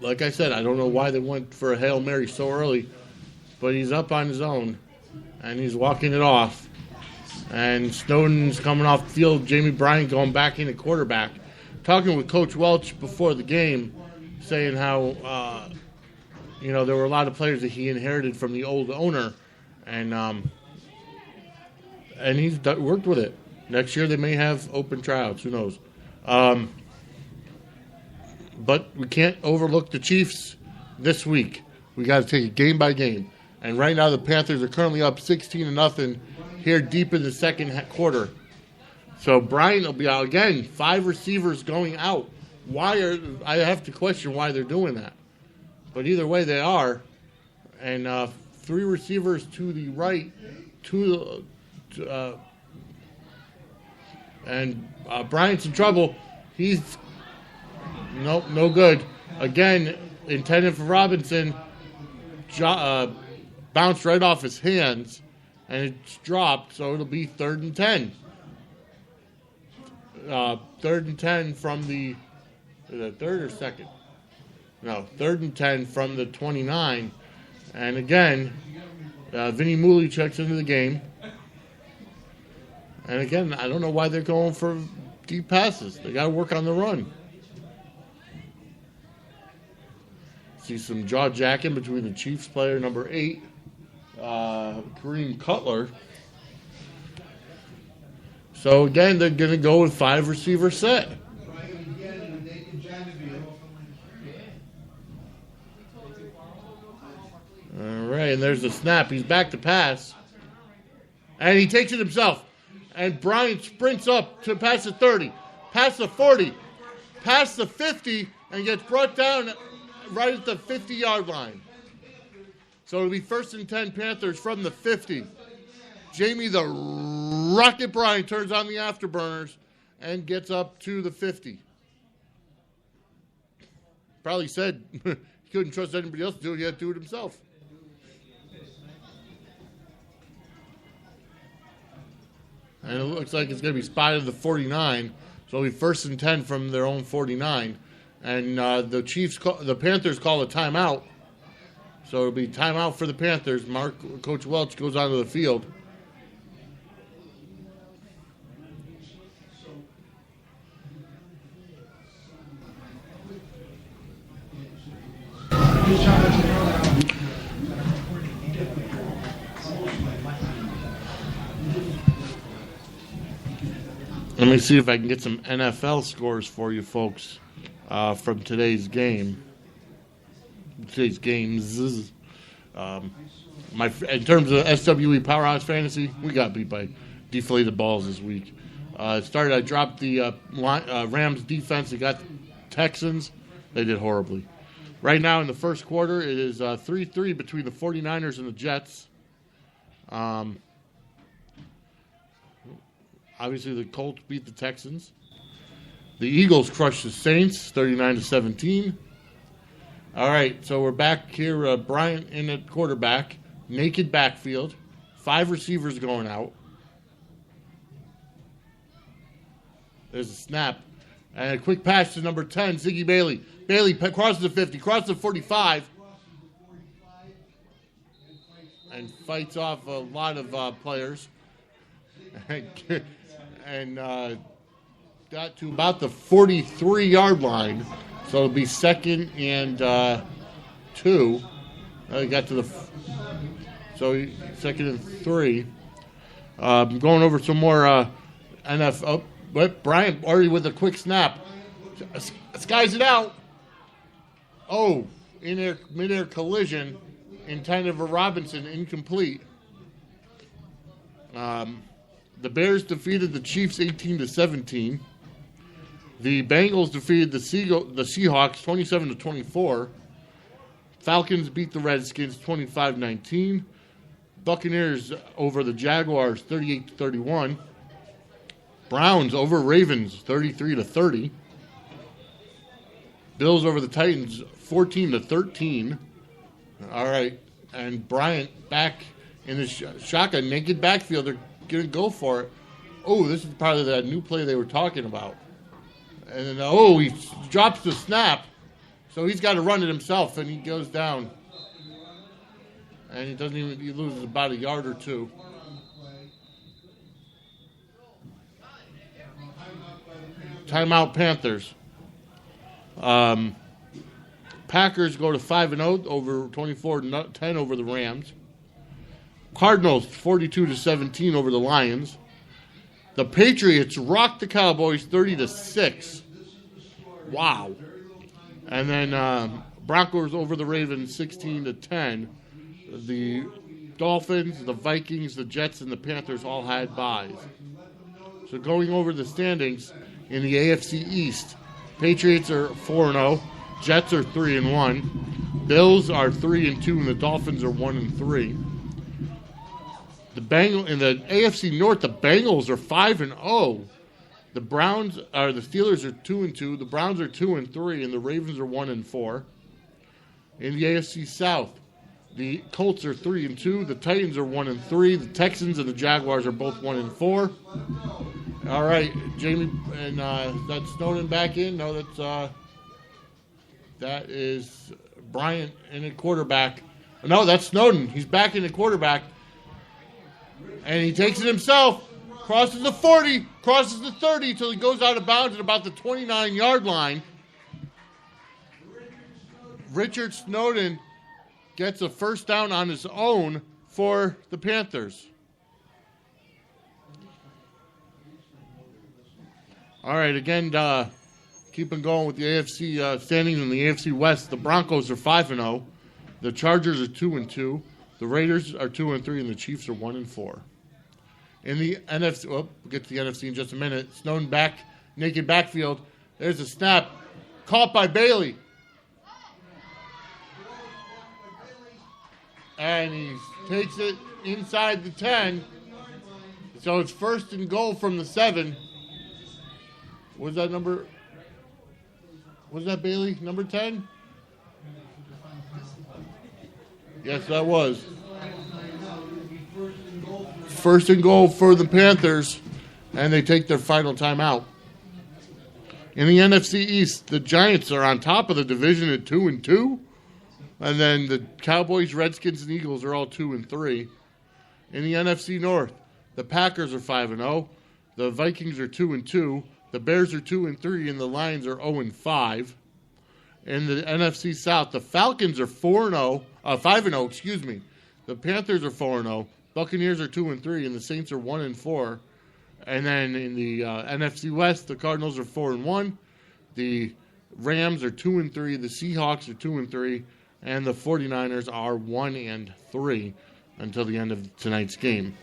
Speaker 1: Like I said, I don't know why they went for a Hail Mary so early, but he's up on his own, and he's walking it off. And Snowden's coming off the field. Jamie Bryant going back in at quarterback. Talking with Coach Welch before the game, saying how, there were a lot of players that he inherited from the old owner, and he's worked with it. Next year they may have open tryouts. Who knows? But we can't overlook the Chiefs this week. We got to take it game by game. And right now the Panthers are currently up 16-0 here deep in the second quarter. So Bryant will be out again. 5 receivers going out. I have to question why they're doing that. But either way they are. And 3 receivers to the right, and Bryant's in trouble. He's no good. Again, intended for Robinson, bounced right off his hands, and it's dropped, so it'll be 3rd and 10. 3rd and 10 from the third or second? No, 3rd and 10 from the 29. And again, Vinny Mooley checks into the game. And again, I don't know why they're going for deep passes. They got to work on the run. See some jaw jacking between the Chiefs player number 8, Kareem Cutler. So again, they're going to go with 5 receiver set. All right, and there's the snap. He's back to pass. And he takes it himself. And Bryant sprints up to past the 30, past the 40, past the 50, and gets brought down right at the 50-yard line. So it'll be 1st and 10 Panthers from the 50. Jamie the Rocket Bryant turns on the afterburners and gets up to the 50. Probably said he couldn't trust anybody else to do it. He had to do it himself. And it looks like it's going to be spotted at the 49. So it'll be 1st and 10 from their own 49. And the Panthers call a timeout. So it'll be timeout for the Panthers. Coach Welch goes onto the field. Let me see if I can get some NFL scores for you folks from today's game. Today's games. In terms of SWE Powerhouse Fantasy, we got beat by deflated balls this week. I dropped the Rams defense. They got Texans. They did horribly. Right now in the first quarter, it is 3-3 between the 49ers and the Jets. Obviously, the Colts beat the Texans. The Eagles crushed the Saints, 39-17. All right, so we're back here. Bryant in at quarterback, naked backfield, 5 receivers going out. There's a snap. And a quick pass to number 10, Ziggy Bailey. Bailey crosses the 50, crosses the 45, and fights off a lot of players. And got to about the 43-yard line. So it'll be 2nd and 2. He got to the... So 2nd and 3. Going over some more NFL... But Bryant already with a quick snap. Skies it out. Oh, mid-air collision. Intended for Robinson, incomplete. The Bears defeated the Chiefs 18-17. The Bengals defeated the Seahawks 27-24. Falcons beat the Redskins 25-19. Buccaneers over the Jaguars 38-31. Browns over Ravens 33-30. Bills over the Titans 14-13. All right, and Bryant back in the shotgun, naked backfield. They're going to go for it. Oh, this is part of that new play they were talking about. And then, he drops the snap. So he's got to run it himself, and he goes down. And he loses about a yard or two. Timeout Panthers. Packers go to 5-0 over 24-10 over the Rams. Cardinals 42-17 over the Lions. The Patriots rock the Cowboys 30-6. Wow. And then Broncos over the Ravens 16-10. The Dolphins, the Vikings, the Jets, and the Panthers all had byes. So going over the standings in the AFC East, Patriots are 4-0, Jets are 3-1, Bills are 3-2, and the Dolphins are 1-3. In the AFC North, the Bengals are 5-0. The Steelers are 2-2, the Browns are 2-3, and the Ravens are 1-4. In the AFC South, the Colts are 3-2, the Titans are 1-3, the Texans and the Jaguars are both 1-4. All right, Jamie, and that's Snowden back in. No, that is Bryant in at quarterback. No, that's Snowden. He's back in at quarterback, and he takes it himself. Crosses the 40, crosses the 30 until he goes out of bounds at about the 29-yard line. Richard Snowden gets a first down on his own for the Panthers. All right, again, keeping going with the AFC standings in the AFC West. The Broncos are 5-0. The Chargers are 2-2. The Raiders are 2-3, and the Chiefs are 1-4. In the NFC, we'll get to the NFC in just a minute. Snowden back, naked backfield. There's a snap, caught by Bailey. And he takes it inside the 10. So it's first and goal from the 7. Was that number? Was that Bailey, number 10? Yes, that was. First and goal for the Panthers, and they take their final timeout. In the NFC East, the Giants are on top of the division at 2-2. And then the Cowboys, Redskins, and Eagles are all 2-3. In the NFC North, the Packers are 5-0. The Vikings are 2-2. The Bears are 2-3, and the Lions are 0-5. In the NFC South, the Falcons are 5-0. Excuse me. The Panthers are 4-0. Buccaneers are 2-3, and the Saints are 1-4. And then in the NFC West, the Cardinals are 4-1. The Rams are 2-3. The Seahawks are 2-3. And the 49ers are 1-3 until the end of tonight's game.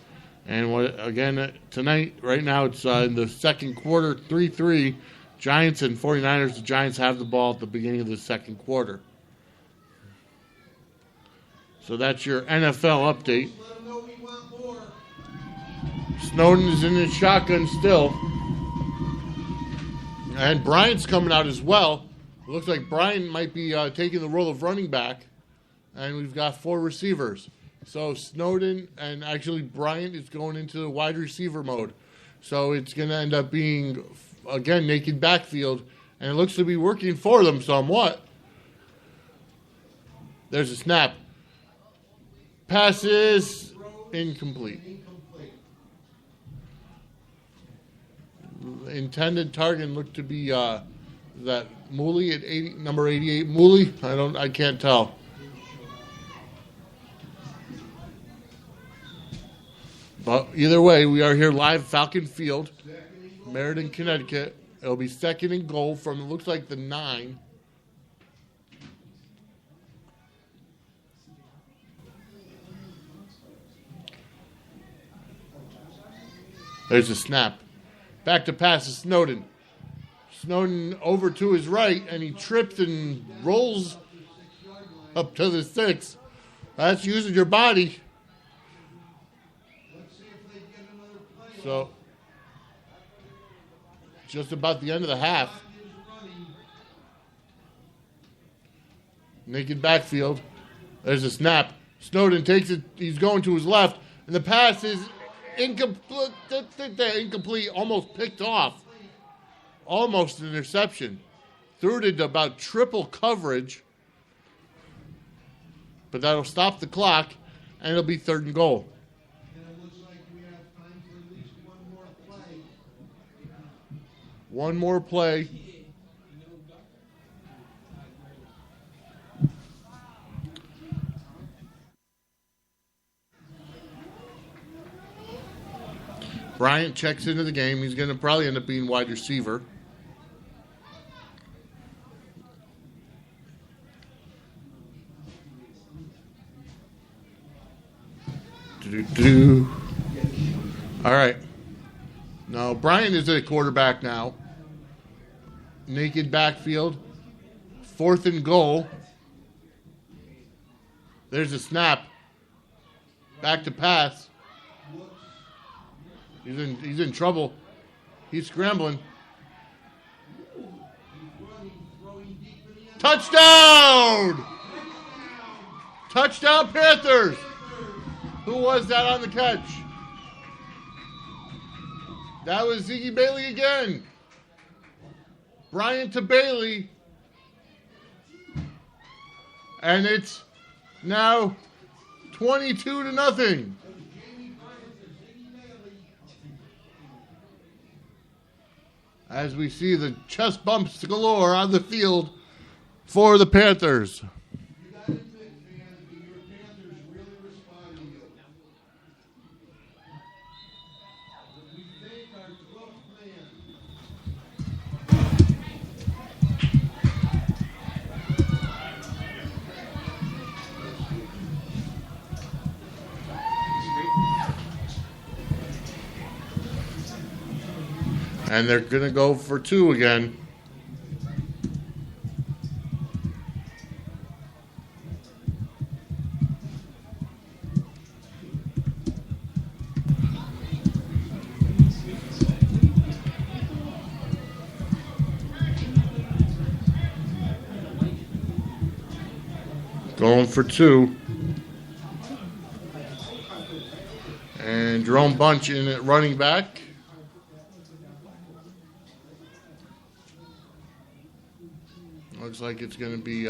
Speaker 1: And tonight, right now, it's in the second quarter, 3-3. Giants and 49ers. The Giants have the ball at the beginning of the second quarter. So that's your NFL update. Snowden is in his shotgun still. And Bryant's coming out as well. It looks like Bryant might be taking the role of running back. And we've got 4 receivers. So Snowden and actually Bryant is going into the wide receiver mode. So it's going to end up being, again, naked backfield. And it looks to be working for them somewhat. There's a snap. Pass is incomplete. Intended target looked to be that Mooley at number 88. Mooley? I can't tell. But either way, we are here live, Falcon Field, Meriden, Connecticut. It'll be second and goal from, it looks like, the 9. There's a snap. Back to pass to Snowden. Snowden over to his right, and he trips and rolls up to the 6. That's using your body.
Speaker 3: Let's see if they get another play.
Speaker 1: So, just about the end of the half.
Speaker 3: Clock is running.
Speaker 1: Naked backfield. There's a snap. Snowden takes it. He's going to his left. And the pass is incomplete. Incomplete. Almost picked off. Almost an interception. Threw it into about triple coverage. But that'll stop the clock. And it'll be 3rd and goal.
Speaker 3: And it looks like we have time for at least one more play.
Speaker 1: One more play. Bryant checks into the game. He's going to probably end up being wide receiver. Do-do-do. All right. No, Bryant is a quarterback now. Naked backfield. 4th and goal. There's a snap. Back to pass. He's in trouble. He's scrambling. Touchdown! Touchdown Panthers! Who was that on the catch? That was Ziggy Bailey again. Bryant to Bailey. And it's now 22-0. As we see the chest bumps galore on the field for the Panthers.
Speaker 3: You got to admit, fans, that your Panthers really respond to you. But we thank our 12th man.
Speaker 1: And they're going to go for 2 again. Going for 2. And Jerome Bunch in at running back. Looks like it's going to be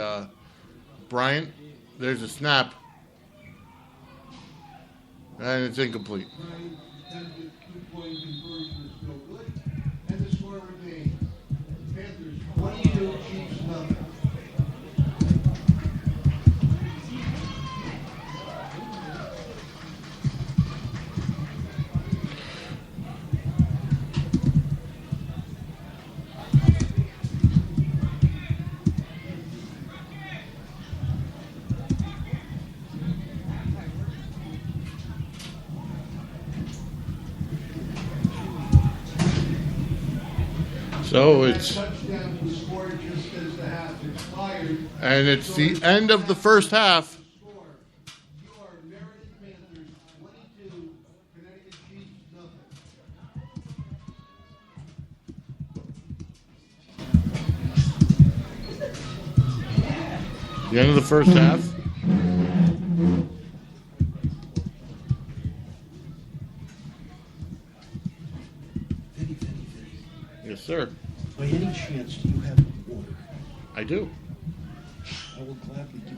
Speaker 1: Bryant. There's a snap. And it's incomplete.
Speaker 3: Ryan, that two-point conversion is no good. And the score remains Panthers 22, Chiefs nothing.
Speaker 1: So it's,
Speaker 3: Touchdown was scored just as the half expired.
Speaker 1: and it's the end of the first half.
Speaker 3: Score. You are Meredith Panthers 22, Connecticut Chiefs nothing.
Speaker 1: The end of the first half. Yes, sir.
Speaker 5: By any chance, do you have water?
Speaker 1: I do.
Speaker 5: I will gladly give you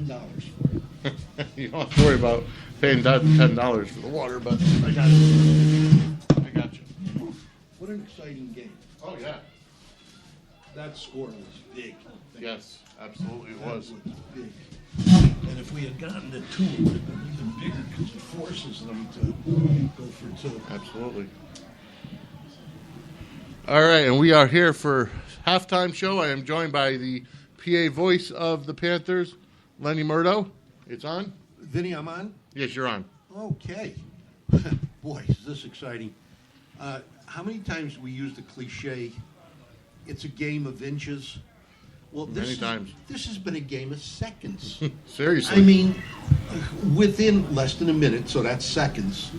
Speaker 5: $10 for it.
Speaker 1: You don't have to worry about paying $10 for the water, but I got you. I got you.
Speaker 5: What an exciting game.
Speaker 1: Oh, yeah.
Speaker 5: That score was big.
Speaker 1: Yes, absolutely it
Speaker 5: That
Speaker 1: was.
Speaker 5: big. And if we had gotten to 2, it would have been even bigger because it forces them to go for 2.
Speaker 1: Absolutely. All right, and we are here for halftime show. I am joined by the PA voice of the Panthers, Lenny Murdo. It's on?
Speaker 5: Vinny, I'm on?
Speaker 1: Yes, you're on.
Speaker 5: Okay. Boy, is this exciting. How many times we use the cliche, it's a game of inches?
Speaker 3: Well,
Speaker 1: many times.
Speaker 3: This has been a game of seconds.
Speaker 1: Seriously.
Speaker 3: I mean, within less than a minute, so that's seconds,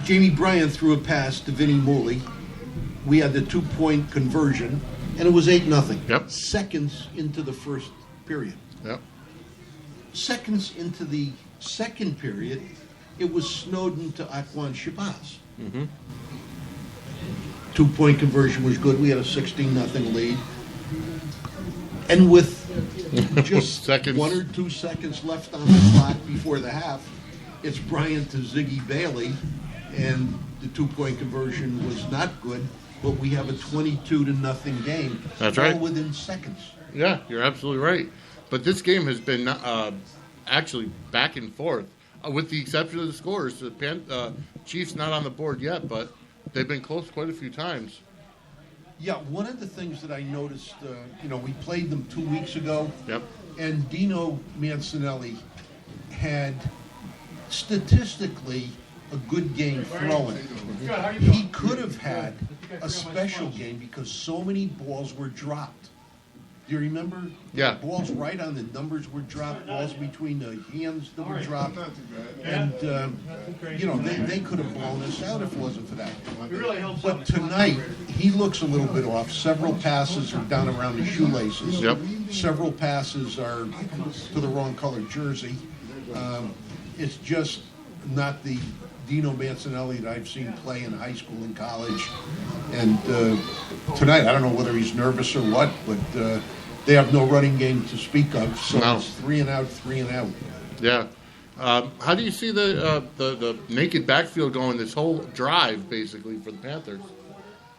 Speaker 3: Jamie Bryan threw a pass to Vinny Mooley. We had the 2-point conversion, and it was 8-0.
Speaker 1: Yep.
Speaker 3: Seconds into the first period.
Speaker 1: Yep.
Speaker 3: Seconds into the second period, it was Snowden to Aquan Shabazz.
Speaker 1: Mm-hmm.
Speaker 3: 2-point conversion was good. We had a 16-0 lead. And with just
Speaker 1: Seconds.
Speaker 3: 1 or 2 seconds left on the clock before the half, it's Bryant to Ziggy Bailey, and the 2-point conversion was not good, but we have a 22-0 game.
Speaker 1: That's
Speaker 3: all
Speaker 1: right.
Speaker 3: within seconds.
Speaker 1: Yeah, you're absolutely right. But this game has been actually back and forth, with the exception of the scores. The Chiefs not on the board yet, but they've been close quite a few times.
Speaker 3: Yeah, one of the things that I noticed, we played them 2 weeks ago.
Speaker 1: Yep.
Speaker 3: And Dino Mancinelli had statistically a good game throwing. He could have had a special game because so many balls were dropped. Do you remember?
Speaker 1: Yeah.
Speaker 3: Balls right on the numbers were dropped, balls between the hands that were dropped. And, they could have blown us out if it wasn't for that. But tonight, he looks a little bit off. Several passes are down around his shoelaces.
Speaker 1: Yep.
Speaker 3: Several passes are to the wrong color jersey. It's just not the Dino Mancinelli that I've seen play in high school and college. And tonight, I don't know whether he's nervous or what, but they have no running game to speak of. So
Speaker 1: No.
Speaker 3: it's 3 and out, 3 and out.
Speaker 1: Yeah. How do you see the naked backfield going this whole drive, basically, for the Panthers?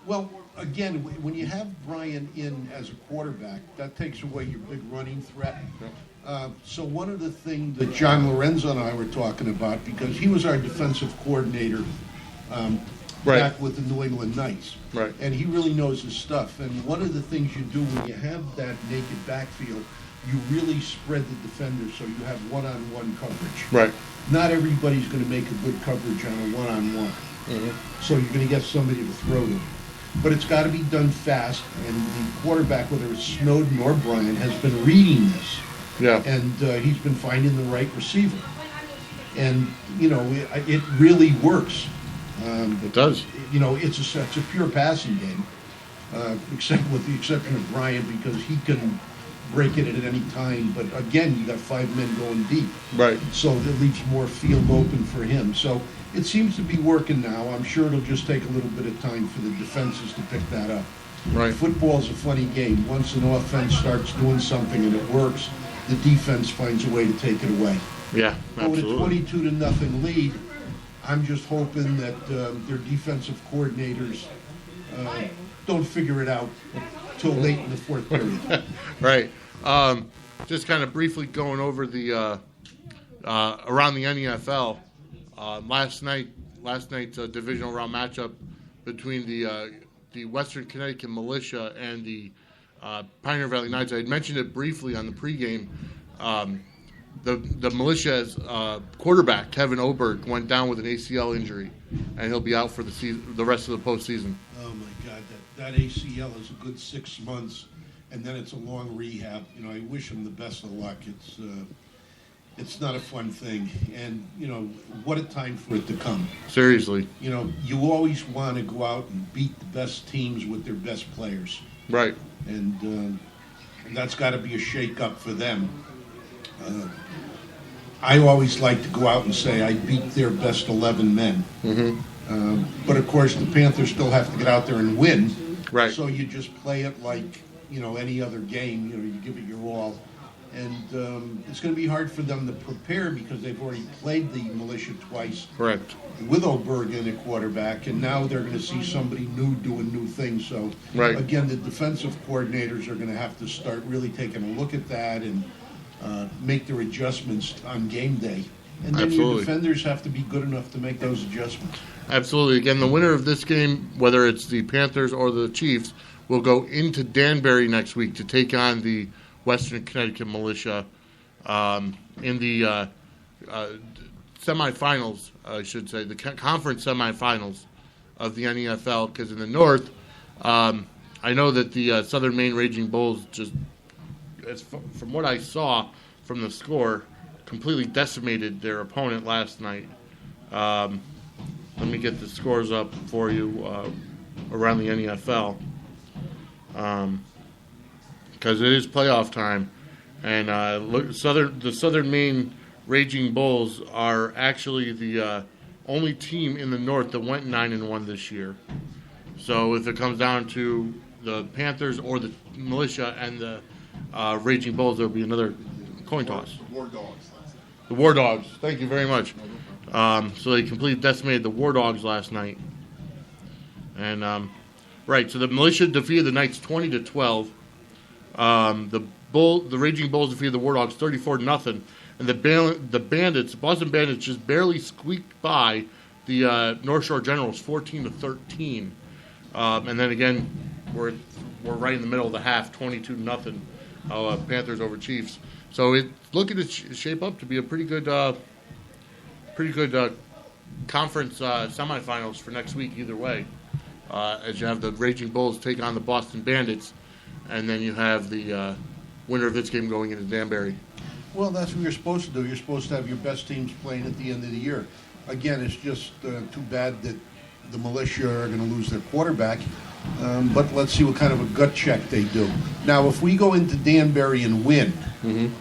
Speaker 3: Well, again, when you have Brian in as a quarterback, that takes away your big running threat. So one of the things that John Lorenzo and I were talking about, because he was our defensive coordinator
Speaker 1: Right.
Speaker 3: back with the New England Knights.
Speaker 1: Right.
Speaker 3: And he really knows his stuff. And one of the things you do when you have that naked backfield, you really spread the defenders so you have one-on-one coverage.
Speaker 1: Right.
Speaker 3: Not everybody's going to make a good coverage on a one-on-one. So you're going to get somebody to throw to. But it's got to be done fast, and the quarterback, whether it's Snowden or Bryan, has been reading this.
Speaker 1: Yeah.
Speaker 3: And he's been finding the right receiver. And, it really works.
Speaker 1: It does.
Speaker 3: It's a pure passing game, except with the exception of Bryan, because he can break it at any time. But again, you got 5 men going deep.
Speaker 1: Right.
Speaker 3: So that leaves more field open for him. So it seems to be working now. I'm sure it'll just take a little bit of time for the defenses to pick that up.
Speaker 1: Right.
Speaker 3: Football's a funny game. Once an offense starts doing something and it works, the defense finds a way to take it away.
Speaker 1: Yeah,
Speaker 3: But with a
Speaker 1: absolutely.
Speaker 3: 22-0 lead, I'm just hoping that their defensive coordinators don't figure it out till late in the fourth period.
Speaker 1: Right. Just kind of briefly going over the around the NEFL. Last night's divisional round matchup between the Western Connecticut Militia and the Pioneer Valley Knights. I had mentioned it briefly on the pregame. The Militia's quarterback Kevin Oberg went down with an ACL injury, and he'll be out for the season, the rest of the postseason.
Speaker 3: Oh my God, that ACL is a good 6 months, and then it's a long rehab. I wish him the best of luck. It's not a fun thing, and what a time for it to come.
Speaker 1: Seriously.
Speaker 3: You always want to go out and beat the best teams with their best players,
Speaker 1: Right.
Speaker 3: and that's got to be a shake-up for them. I always like to go out and say I beat their best 11 men. Mm-hmm. But of course, the Panthers still have to get out there and win.
Speaker 1: Right.
Speaker 3: So you just play it like any other game. You give it your all, and it's going to be hard for them to prepare because they've already played the Militia twice.
Speaker 1: Correct.
Speaker 3: With Oberg in at quarterback, and now they're going to see somebody new doing new things. So
Speaker 1: Right.
Speaker 3: again, the defensive coordinators are going to have to start really taking a look at that and make their adjustments on game day. And then your
Speaker 1: Absolutely.
Speaker 3: defenders have to be good enough to make those adjustments.
Speaker 1: Absolutely. Again, the winner of this game, whether it's the Panthers or the Chiefs, will go into Danbury next week to take on the Western Connecticut Militia in the semifinals, I should say, the conference semifinals of the NEFL, because in the North, I know that the Southern Maine Raging Bulls just, from what I saw from the score, completely decimated their opponent last night. Let me get the scores up for you around the NEFL, because it is playoff time, and the Southern Maine Raging Bulls are actually the only team in the North that went 9-1 this year. So if it comes down to the Panthers or the Militia and the Raging Bulls, there'll be another coin toss.
Speaker 6: War Dogs.
Speaker 1: The War Dogs. Thank you very much. So they completely decimated the War Dogs last night. And right, so the Militia defeated the Knights 20-12. The Raging Bulls defeated the War Dogs 34-0. And the Bandits, Boston Bandits, just barely squeaked by the North Shore Generals 14-13. And then again, we're right in the middle of the half, 22-0. Panthers over Chiefs. So it's looking to shape up to be a pretty good conference semifinals for next week. Either way, as you have the Raging Bulls take on the Boston Bandits, and then you have the winner of this game going into Danbury.
Speaker 3: Well, that's what you're supposed to do. You're supposed to have your best teams playing at the end of the year. Again, it's just too bad that the Militia are going to lose their quarterback. But let's see what kind of a gut check they do. Now, if we go into Danbury and win, do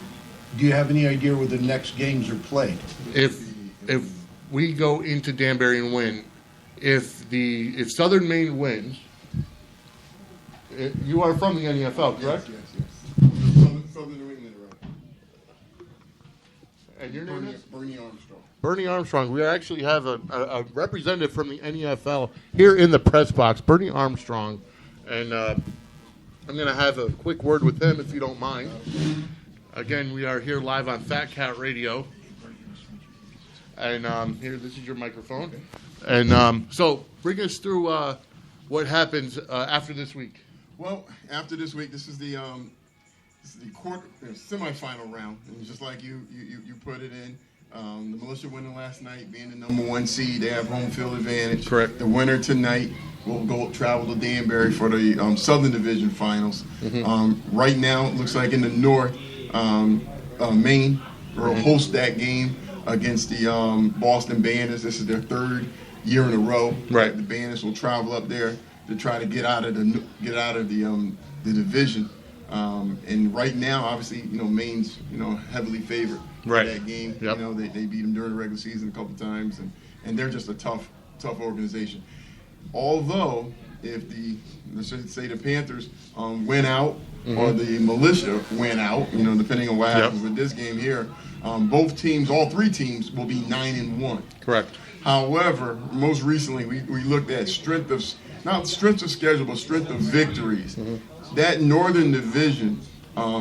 Speaker 3: you have any idea where the next games are played?
Speaker 1: If we go into Danbury and win, if Southern Maine wins, you are from the NEFL, correct?
Speaker 6: Yes. Southern New England, right?
Speaker 1: And your name is?
Speaker 6: Bernie Armstrong.
Speaker 1: Bernie Armstrong. We actually have a representative from the NEFL here in the press box, Bernie Armstrong. And I'm going to have a quick word with him, if you don't mind. Again, we are here live on Fat Cat Radio. And here, this is your microphone. And so bring us through what happens after this week.
Speaker 6: Well, after this week, this is the semifinal round, and just like you put it in, the Militia winning last night, being the number 1 seed, they have home field advantage.
Speaker 1: Correct.
Speaker 6: The winner tonight will travel to Danbury for the Southern Division Finals. Right now, it looks like in the North, Maine will host that game against the Boston Bandits. This is their 3rd year in a row.
Speaker 1: Right.
Speaker 6: The Bandits will travel up there to try to get out of the division. And right now, obviously, Maine's heavily favored
Speaker 1: Right.
Speaker 6: for that game.
Speaker 1: Yep.
Speaker 6: They beat them during the regular season a couple times, and they're just a tough organization. Although, if let's just say the Panthers win out or the Militia win out, depending on what happens with this game here, both teams, all 3 teams, will be 9-1.
Speaker 1: Correct.
Speaker 6: However, most recently we looked at not strength of schedule, but strength of victories. That Northern Division,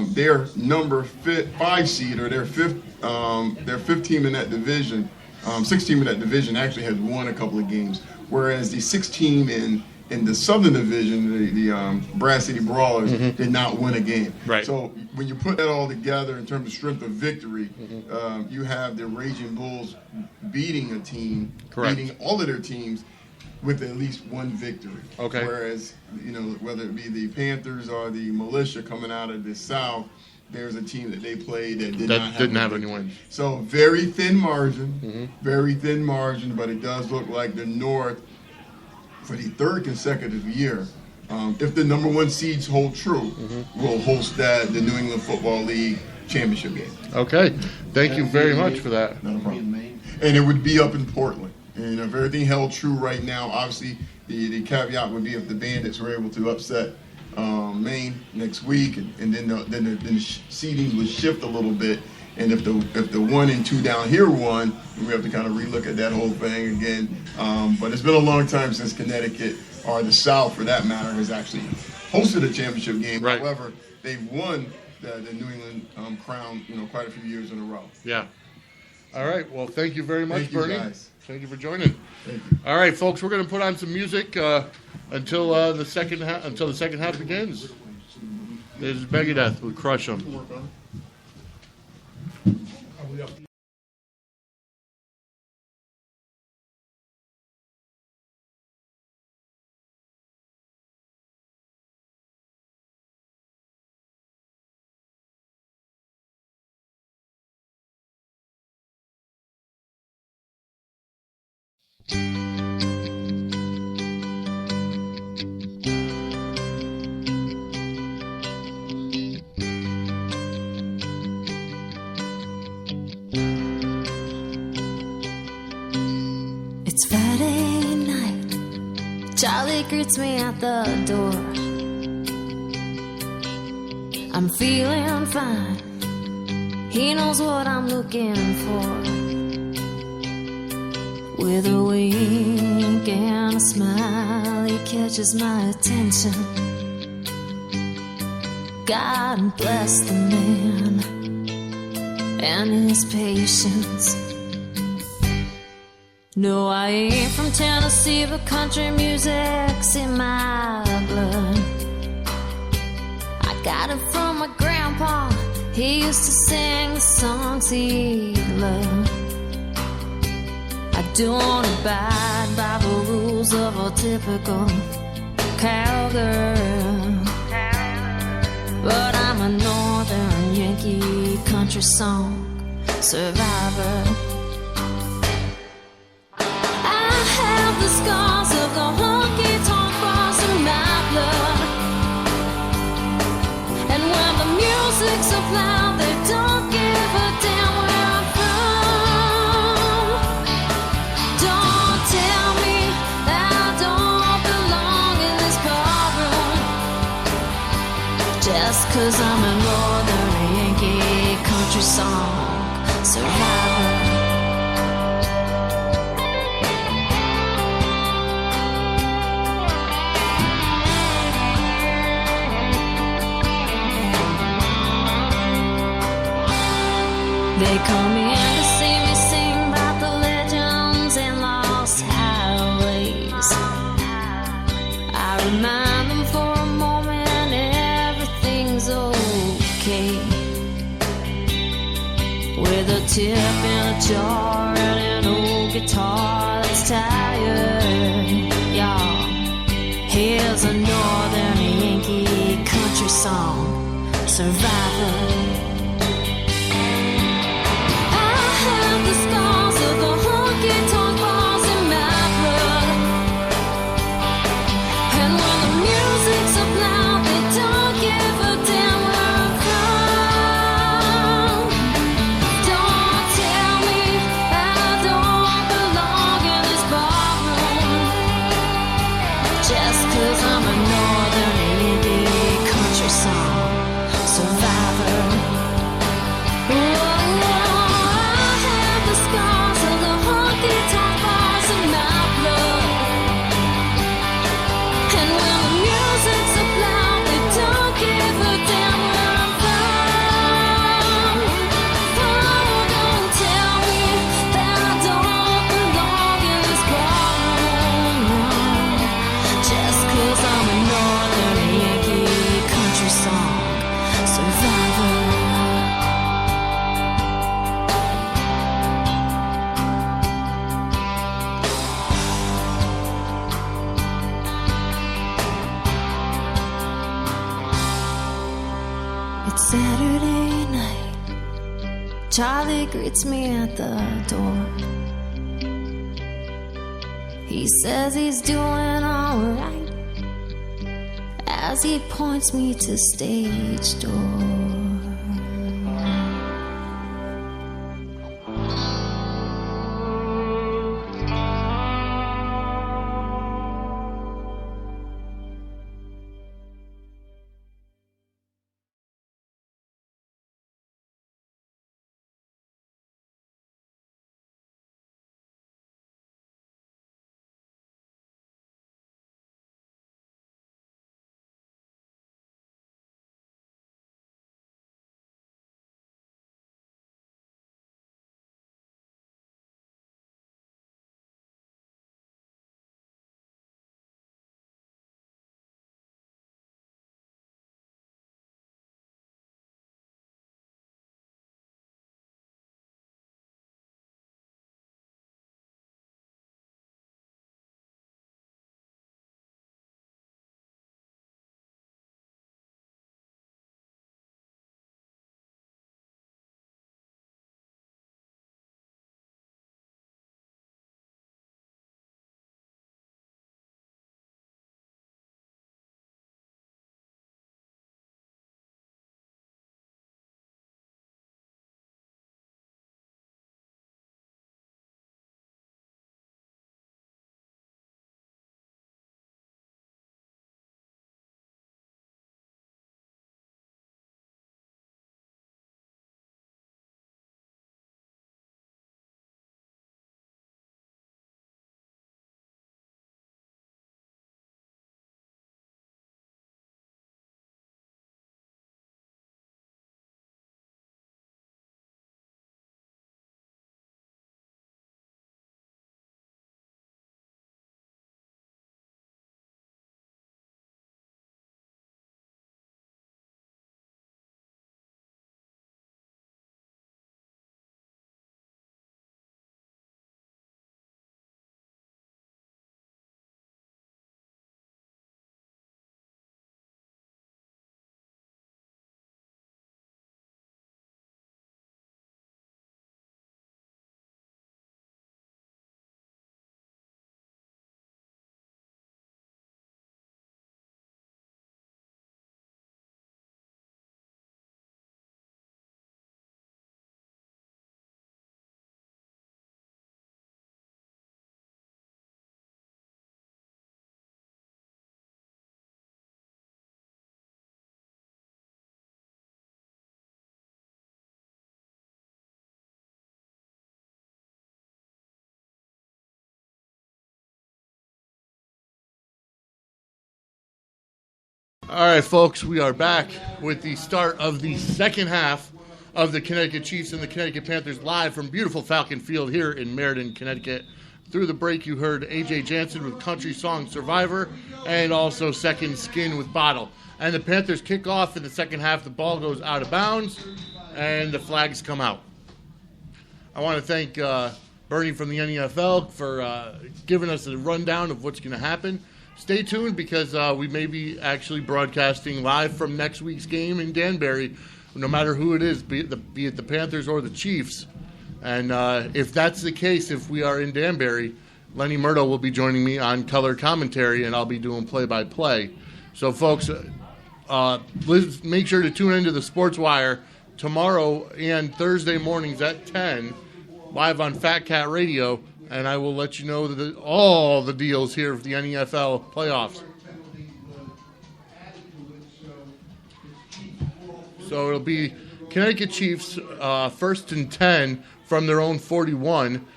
Speaker 6: their number 5 seed, or their 5th team in that division, 6th team in that division actually has won a couple of games, whereas the 6th team in the Southern Division, the Brass City Brawlers, did not win a game.
Speaker 1: Right.
Speaker 6: So when you put that all together in terms of strength of victory, you have the Raging Bulls beating a team,
Speaker 1: Correct.
Speaker 6: beating all of their teams with at least 1 victory.
Speaker 1: Okay.
Speaker 6: Whereas, whether it be the Panthers or the Militia coming out of the South, there's a team that they played that didn't have any wins. So very thin margin, but it does look like the North, for the 3rd consecutive year, if the number 1 seeds hold true, will host the New England Football League championship game.
Speaker 1: Okay. Thank you very much for that.
Speaker 6: Not a problem. And it would be up in Portland. And if everything held true right now, obviously the caveat would be if the Bandits were able to upset Maine next week, and then the seeding would shift a little bit. And if the 1 and 2 down here won, we have to kind of relook at that whole thing again. But it's been a long time since Connecticut, or the South for that matter, has actually hosted a championship game.
Speaker 1: Right.
Speaker 6: However, they've won the New England crown, quite a few years in a row.
Speaker 1: Yeah. All right. Well, thank you very much,
Speaker 6: Thank you,
Speaker 1: Bernie.
Speaker 6: guys.
Speaker 1: Thank you for joining.
Speaker 6: Thank you.
Speaker 1: All right, folks. We're going to put on some music until the second half begins. This is Megadeth with Crush 'Em.
Speaker 7: It's Friday night. Charlie greets me at the door. I'm feeling fine. He knows what I'm looking for. With a wink and a smile, he catches my attention. God bless the man and his patience. No, I ain't from Tennessee, but country music's in my blood. I got it from my grandpa. He used to sing the songs he loved. I don't abide by the rules of a typical cowgirl, but I'm a northern Yankee country song survivor. The scars of the honky-tonk bars in my blood. And when the music's so loud, they don't give a damn where I'm from. Don't tell me that I don't belong in this ballroom, just 'cause I'm a northern Yankee country song survivor. They come in to see me sing about the legends and lost highways. I remind them for a moment everything's okay. With a tip in a jar and an old guitar that's tired, y'all. Here's a northern Yankee country song survivor. The scars of the honky-tonk bars in my blood. And when the music's so loud, they don't give a damn where I'm from. Don't tell me I don't belong in this ballroom, just 'cause I'm a northern Yankee country song survivor. It's Saturday night. Charlie greets me at the door. He says he's doing alright as he points me to stage door.
Speaker 1: All right, folks, we are back with the start of the second half of the Connecticut Chiefs and the Connecticut Panthers live from beautiful Falcon Field here in Meriden, Connecticut. Through the break, you heard A.J. Jansen with Country Song Survivor and also Second Skin with Bottle. And the Panthers kick off in the second half. The ball goes out of bounds, and the flags come out. I want to thank Bernie from the NEFL for giving us a rundown of what's going to happen. Stay tuned because we may be actually broadcasting live from next week's game in Danbury, no matter who it is, be it the Panthers or the Chiefs. And if that's the case, if we are in Danbury, Lenny Murdo will be joining me on color commentary, and I'll be doing play-by-play. So, folks, make sure to tune into the Sports Wire tomorrow and Thursday mornings at 10, live on Fat Cat Radio, and I will let you know all the deals here for the NEFL playoffs. So it'll be Connecticut Chiefs first and 10 from their own 41,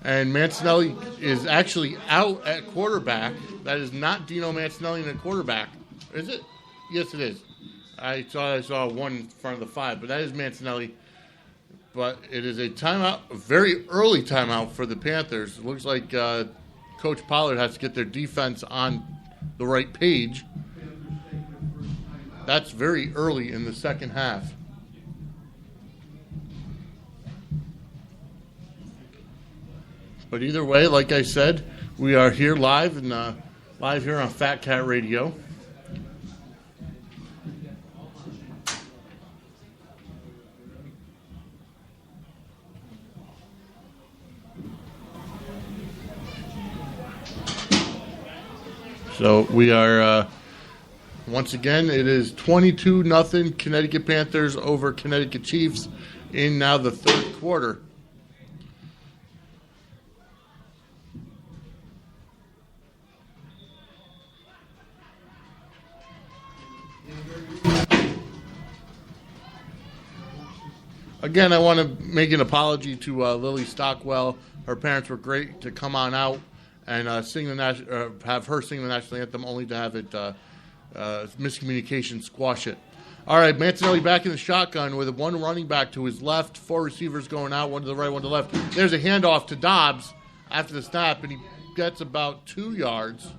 Speaker 1: and Mancinelli is actually out at quarterback. That is not Dino Mancinelli in a quarterback, is it? Yes, it is. I saw one in front of the 5, but that is Mancinelli. But it is a timeout, a very early timeout for the Panthers. It looks like Coach Pollard has to get their defense on the right page. That's very early in the second half. But either way, like I said, we are here live and live here on Fat Cat Radio. So we are, once again, it is 22-0 Connecticut Panthers over Connecticut Chiefs in now the third quarter. Again, I want to make an apology to Lily Stockwell. Her parents were great to come on out and have her sing the national anthem, only to have it miscommunication squash it. All right, Mancinelli back in the shotgun with one running back to his left, 4 receivers going out, one to the right, one to the left. There's a handoff to Dobbs after the snap, and he gets about 2 yards.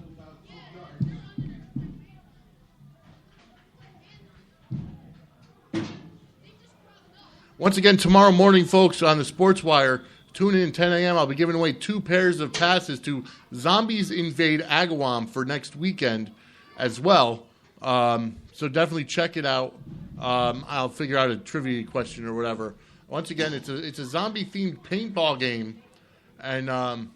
Speaker 1: Once again, tomorrow morning, folks, on the Sports Wire, tune in 10 a.m. I'll be giving away 2 pairs of passes to Zombies Invade Agawam for next weekend as well. So definitely check it out. I'll figure out a trivia question or whatever. Once again, it's a zombie-themed paintball game. And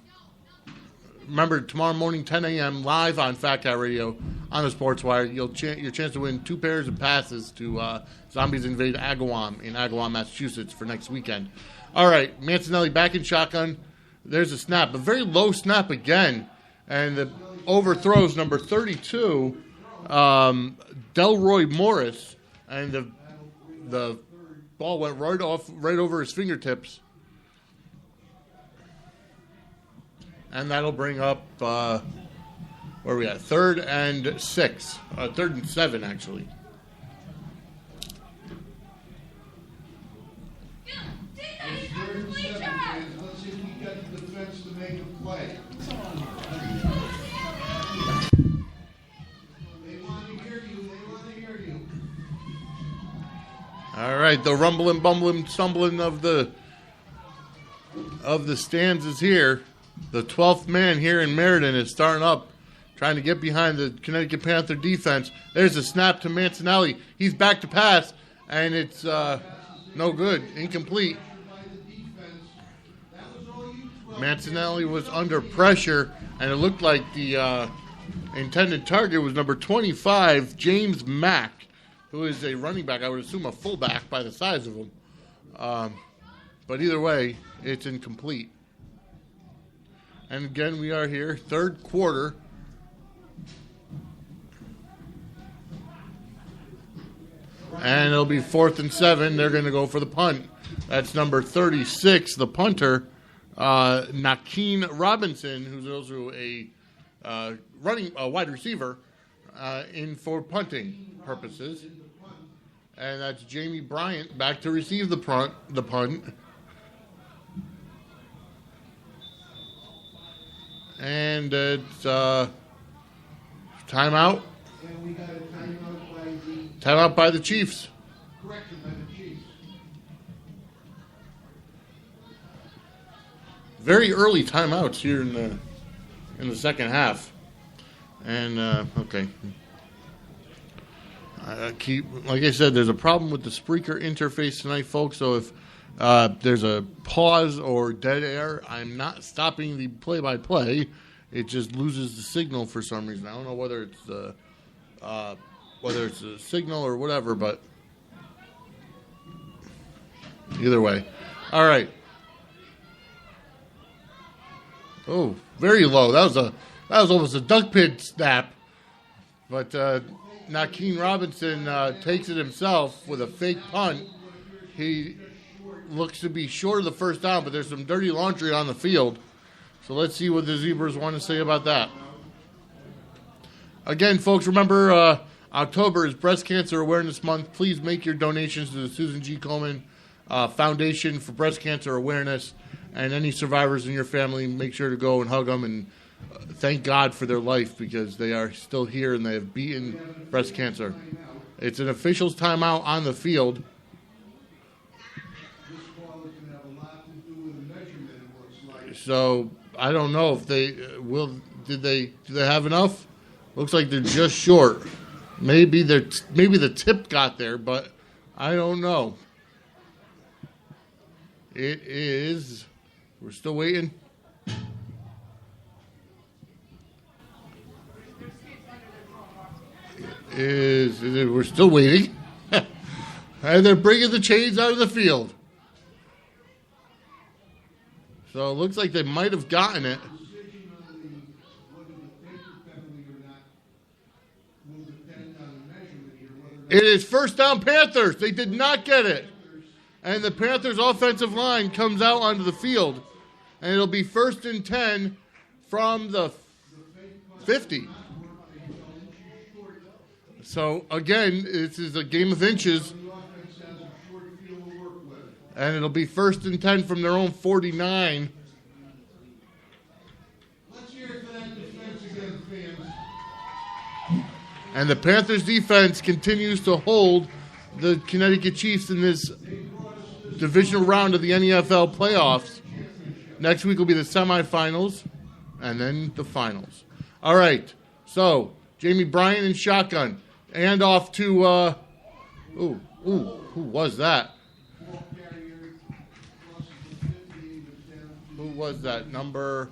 Speaker 1: remember, tomorrow morning, 10 a.m., live on Fat Cat Radio on the Sports Wire, your chance to win 2 pairs of passes to Zombies Invade Agawam in Agawam, Massachusetts for next weekend. All right, Mancinelli back in shotgun. There's a snap, a very low snap again. And the overthrows number 32, Delroy Morris. And the ball went right over his fingertips. And that'll bring up, where are we at? 3rd and 6. 3rd and 7, actually.
Speaker 3: Let's see if we get the defense to make a play. They want to hear you.
Speaker 1: All right, the rumbling, bumbling, stumbling of the stands is here. The 12th man here in Meriden is starting up, trying to get behind the Connecticut Panther defense. There's a snap to Mancinelli. He's back to pass, and it's no good, incomplete. Mancinelli was under pressure, and it looked like the intended target was number 25, James Mack, who is a running back. I would assume a fullback by the size of him. But either way, it's incomplete. And again, we are here, third quarter. And it'll be 4th and 7. They're going to go for the punt. That's number 36, the punter, Nakeen Robinson, who's also a wide receiver. in for punting purposes. And that's Jamie Bryant back to receive the punt. And it's timeout.
Speaker 3: And we got a
Speaker 1: Timeout by the Chiefs.
Speaker 3: correction by the Chiefs.
Speaker 1: Very early timeouts here in the second half. And okay. Like I said, there's a problem with the Spreaker interface tonight, folks. So if there's a pause or dead air, I'm not stopping the play-by-play. It just loses the signal for some reason. I don't know whether it's the signal or whatever, but either way. All right. Oh, very low. That was almost a duck pin snap, but Nakeem Robinson takes it himself with a fake punt. He looks to be short of the first down, but there's some dirty laundry on the field. So let's see what the Zebras want to say about that. Again, folks, remember October is Breast Cancer Awareness Month. Please make your donations to the Susan G. Komen Foundation for Breast Cancer Awareness. And any survivors in your family, make sure to go and hug them and thank God for their life, because they are still here and they have beaten breast cancer. It's an official's timeout on the field.
Speaker 3: This call is going to have a lot to do with the measurement, it looks like.
Speaker 1: So I don't know if they will. Do they have enough? Looks like they're just short. Maybe the tip got there, but I don't know. It is. We're still waiting. We're still waiting. And they're bringing the chains out of the field. So it looks like they might have gotten it. It is first down Panthers. They did not get it. And the Panthers offensive line comes out onto the field. And it'll be 1st and 10 from the 50. So, again, this is a game of inches. And it'll be 1st and 10 from their own 49.
Speaker 3: Let's hear it for that defense again, fans.
Speaker 1: And the Panthers defense continues to hold the Connecticut Chiefs in this divisional round of the NEFL playoffs. Next week will be the semifinals and then the finals. All right. So, Jamie Bryant in shotgun. And off to, who was that? Who was that? Number,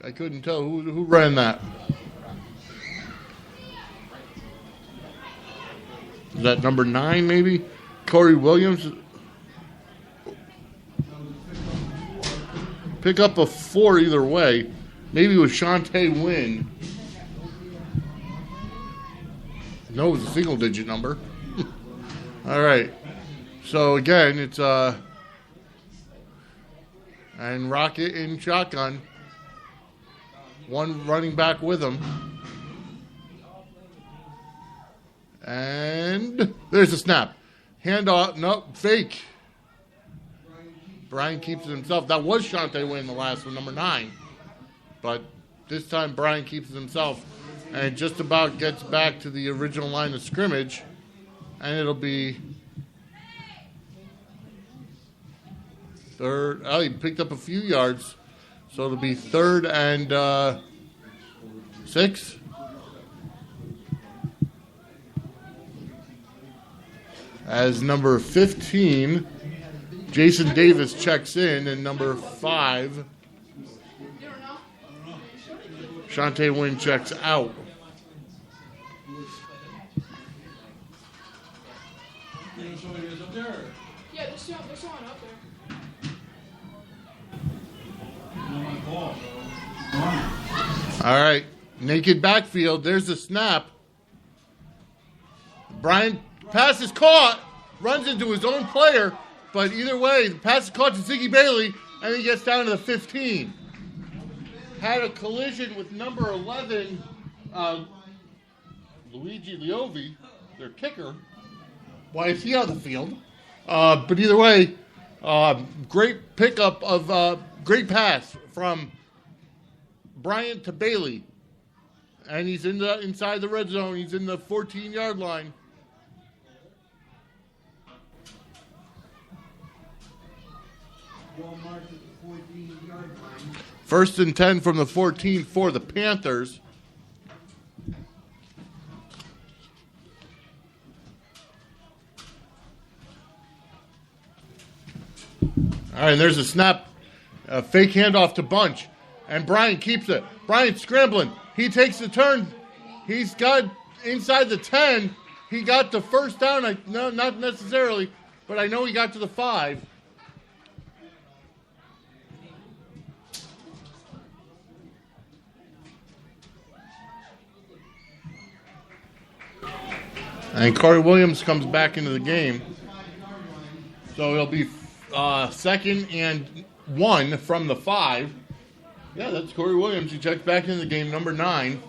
Speaker 1: I couldn't tell. Who ran that? Is that number 9, maybe? Corey Williams? Pick up a 4 either way. Maybe with Shantae Wynn. No, it was a single-digit number. All right. So, again, it's and Rocket in shotgun. One running back with him. And there's a snap. Handoff. No, fake. Brian keeps it himself. That was Shantae Wynn, the last one, number 9. But this time Brian keeps it himself and just about gets back to the original line of scrimmage. And it'll be third. Oh, he picked up a few yards. So it'll be 3rd and 6. As number 15, Jason Davis checks in, and number 5, Shantae Wynn checks out.
Speaker 8: Yeah, there's someone up there.
Speaker 1: All right, naked backfield. There's the snap. Brian, pass is caught, runs into his own player, but either way, the pass is caught to Ziggy Bailey, and he gets down to the 15. had a collision with number 11, Luigi Liovi, their kicker. Why is he on the field? But either way, great pickup of great pass from Bryant to Bailey. And he's inside the red zone. He's in the 14-yard line. First and 10 from the 14 for the Panthers. All right, and there's a snap. A fake handoff to Bunch. And Bryant keeps it. Bryant's scrambling. He takes the turn. He's got inside the 10. He got the first down. No, not necessarily, but I know he got to the 5. And Corey Williams comes back into the game. So it'll be second and 1 from the 5. Yeah, that's Corey Williams. He checks back into the game, number 9.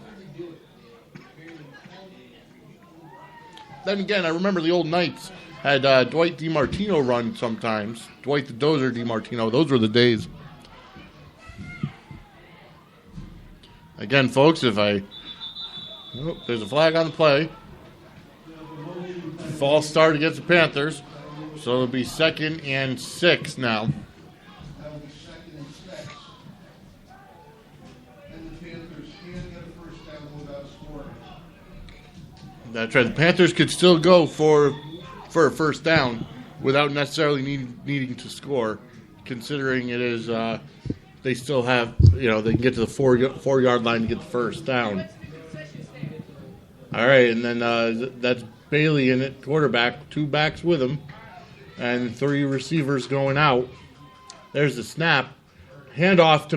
Speaker 1: Then again, I remember the old Knights had Dwight DiMartino run sometimes. Dwight the Dozer DiMartino. Those were the days. Again, folks, there's a flag on the play. False start against the Panthers. So it'll be second and 6 now.
Speaker 3: That'll be second and 6. And the Panthers can't get a first down without scoring.
Speaker 1: That's right. The Panthers could still go for a first down without necessarily needing to score, considering it is they still have, they can get to the 4-yard line to get the first down. All right, and then that's Bailey in it, quarterback, 2 backs with him, and 3 receivers going out. There's the snap. Handoff to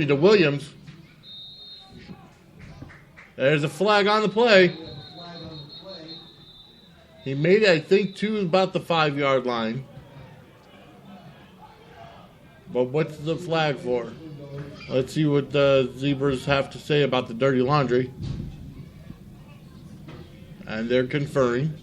Speaker 1: to Williams. There's a flag on the play. He made it, I think, to about the 5-yard line. But what's the flag for? Let's see what the Zebras have to say about the dirty laundry. And they're conferring.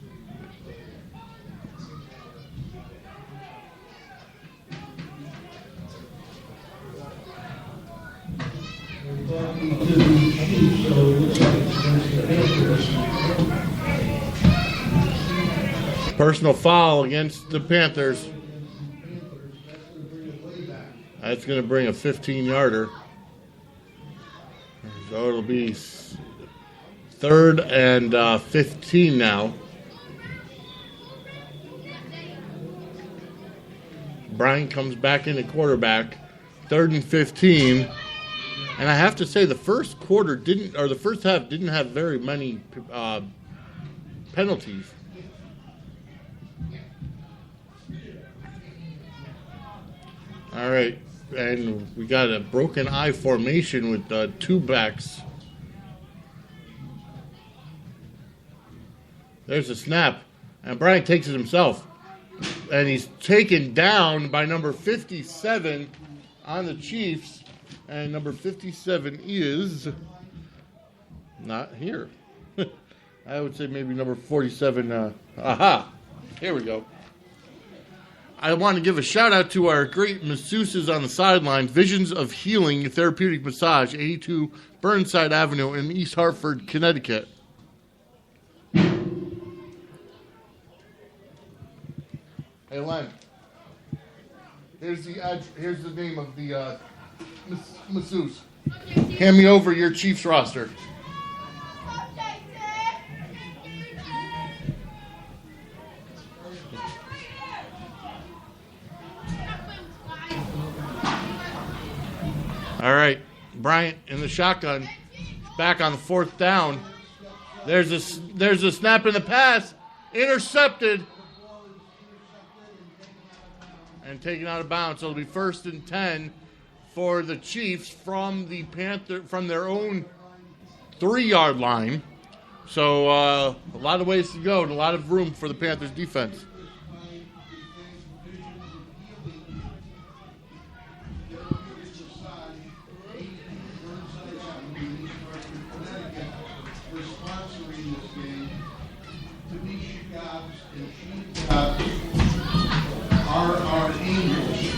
Speaker 1: Personal foul against the Panthers. That's going to bring a 15-yarder. So it'll be 3rd and 15 now. Bryant comes back into quarterback. 3rd and 15. And I have to say the first half didn't have very many penalties. All right, and we got a broken I formation with 2 backs. There's a snap, and Bryant takes it himself. And he's taken down by number 57 on the Chiefs. And number 57 is not here. I would say maybe number 47. Here we go. I want to give a shout out to our great masseuses on the sideline, Visions of Healing Therapeutic Massage, 82 Burnside Avenue in East Hartford, Connecticut. Hey, Len. Here's the name of the masseuse. Hand me over your Chiefs roster. All right, Bryant in the shotgun, back on the 4th down. There's a snap in the pass, intercepted, and taken out of bounds. So it'll be 1st and 10 for the Chiefs from their own 3-yard line. So a lot of ways to go and a lot of room for the Panthers defense.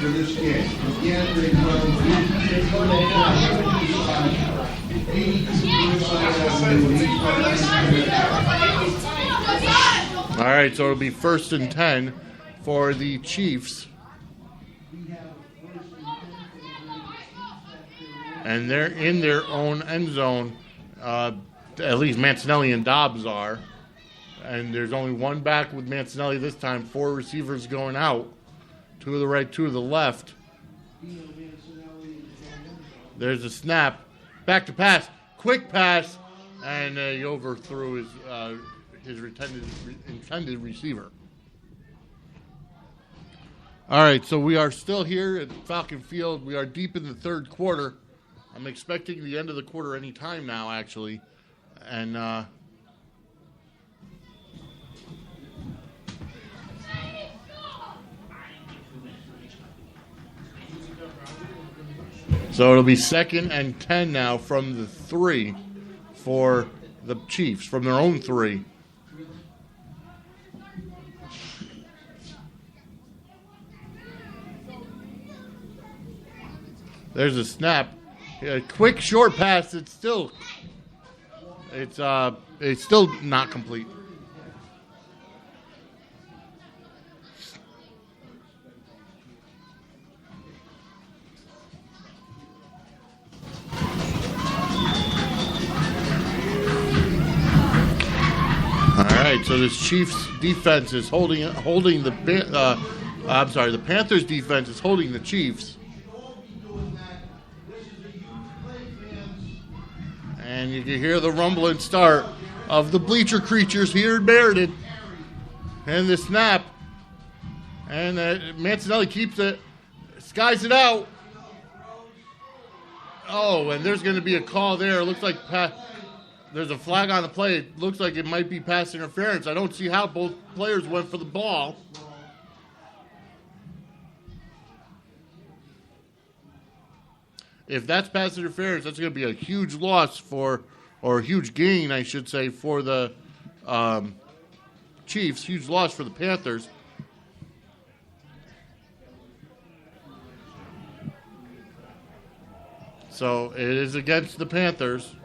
Speaker 3: for this game. DeAndre Brown, 82
Speaker 1: All right, so it'll be 1st and 10 for the Chiefs. And they're in their own end zone. At least Mancinelli and Dobbs are. And there's only one back with Mancinelli this time. 4 receivers going out. 2 to the right, 2 to the left. There's a snap. Back to pass. Quick pass. And he overthrew his intended receiver. All right, so we are still here at Falcon Field. We are deep in the 3rd quarter. I'm expecting the end of the quarter any time now, actually. And so it'll be 2nd and 10 now from the 3 for the Chiefs, from their own 3. There's a snap. A quick short pass. It's still not complete. All right, so this Chiefs defense is holding the Panthers defense is holding the Chiefs. And you can hear the rumbling start of the bleacher creatures here in Meriden. And the snap. And Mancinelli keeps it. Skies it out. Oh, and there's going to be a call there. It looks like there's a flag on the play. It looks like it might be pass interference. I don't see how both players went for the ball. If that's pass interference, that's going to be a huge loss or a huge gain, I should say, for the Chiefs. Huge loss for the Panthers. So it is against the Panthers.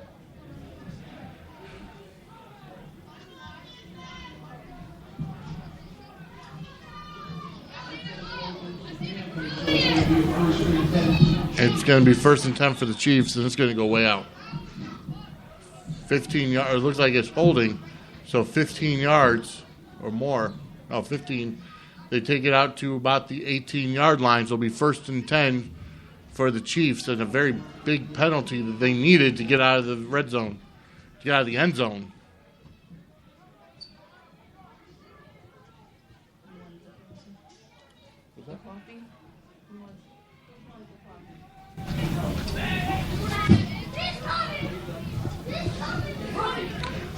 Speaker 1: It's going to be 1st and 10 for the Chiefs, and it's going to go way out. 15 yards. It looks like it's holding, so 15 yards or more. No, 15. They take it out to about the 18-yard line, so it'll be 1st and 10 for the Chiefs, and a very big penalty that they needed to get out of the red zone, to get out of the end zone.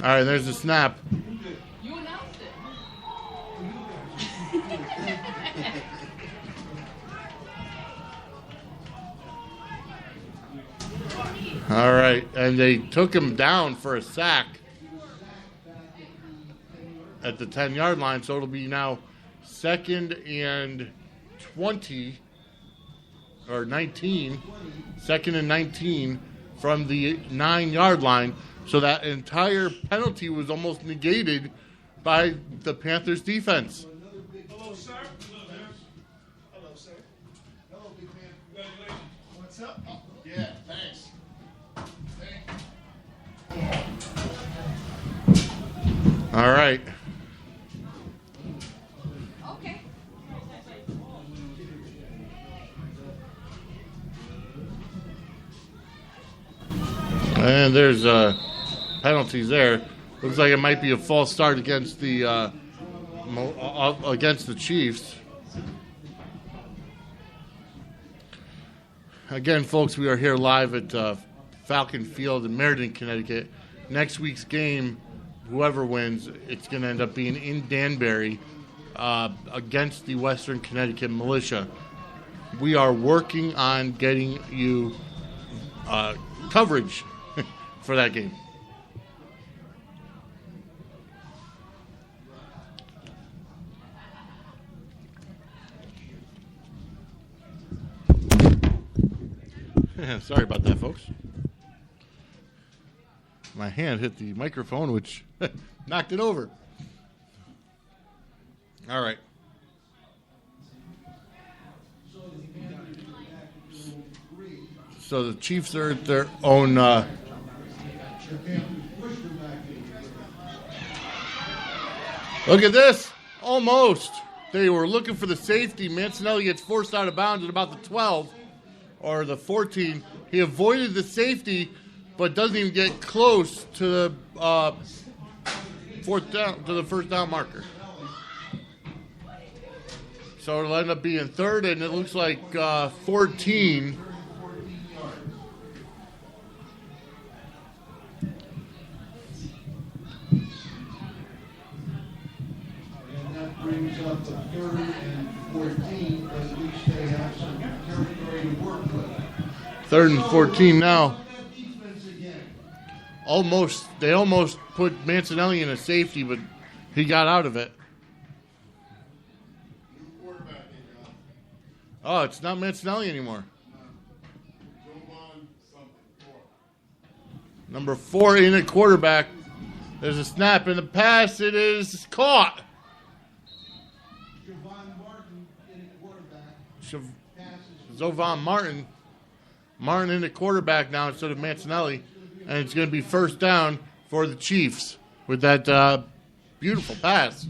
Speaker 1: All right, there's the snap.
Speaker 8: You announced it.
Speaker 1: All right, and they took him down for a sack at the 10-yard line, so it'll be now 2nd and 20 or 19, 2nd and 19 from the 9-yard line. So that entire penalty was almost negated by the Panthers defense.
Speaker 5: Hello, sir. Hello, sir. Hello, big man. Congratulations. What's up?
Speaker 3: Yeah, thanks.
Speaker 1: All right.
Speaker 8: Okay.
Speaker 1: And there's penalties there. Looks like it might be a false start against the Chiefs. Again, folks, we are here live at Falcon Field in Meriden, Connecticut. Next week's game, whoever wins, it's going to end up being in Danbury against the Western Connecticut Militia. We are working on getting you coverage for that game. Sorry about that, folks. My hand hit the microphone, which knocked it over. All right. So the Chiefs are at their own. Look at this. Almost. They were looking for the safety. Mancinelli gets forced out of bounds at about the 12 or the 14. He avoided the safety, but doesn't even get close to the first down marker. So it'll end up being third, and it looks like 14.
Speaker 3: Brings up the 3rd and 14, but at least they have some territory to work with.
Speaker 1: 3rd and 14 now. They almost put Mancinelli in a safety, but he got out of it. Oh, it's not Mancinelli anymore. Number 4 in at quarterback. There's a snap in the pass. It is caught. Zovan Martin. Martin in the quarterback now instead of Mancinelli. And it's going to be first down for the Chiefs with that beautiful pass.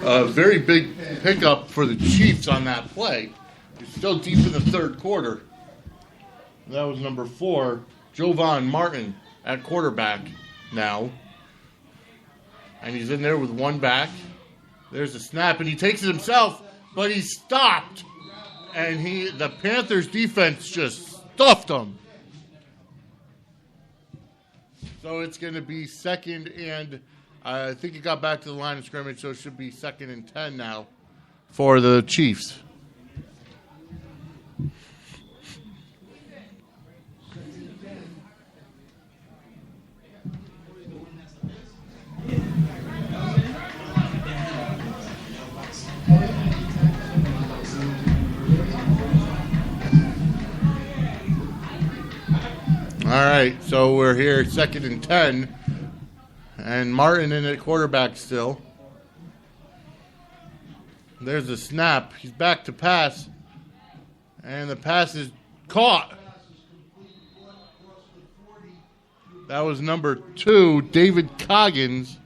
Speaker 1: A very big pickup for the Chiefs on that play. It's still deep in the third quarter. That was number 4, Jovan Martin at quarterback now. And he's in there with one back. There's a snap, and he takes it himself, but he's stopped. And the Panthers defense just stuffed him. So it's going to be second and I think it got back to the line of scrimmage, so it should be 2nd and 10 now for the Chiefs. All right, so we're here 2nd and 10. And Martin in at quarterback still. There's a snap. He's back to pass. And the pass is caught. That was number 2, David Coggins.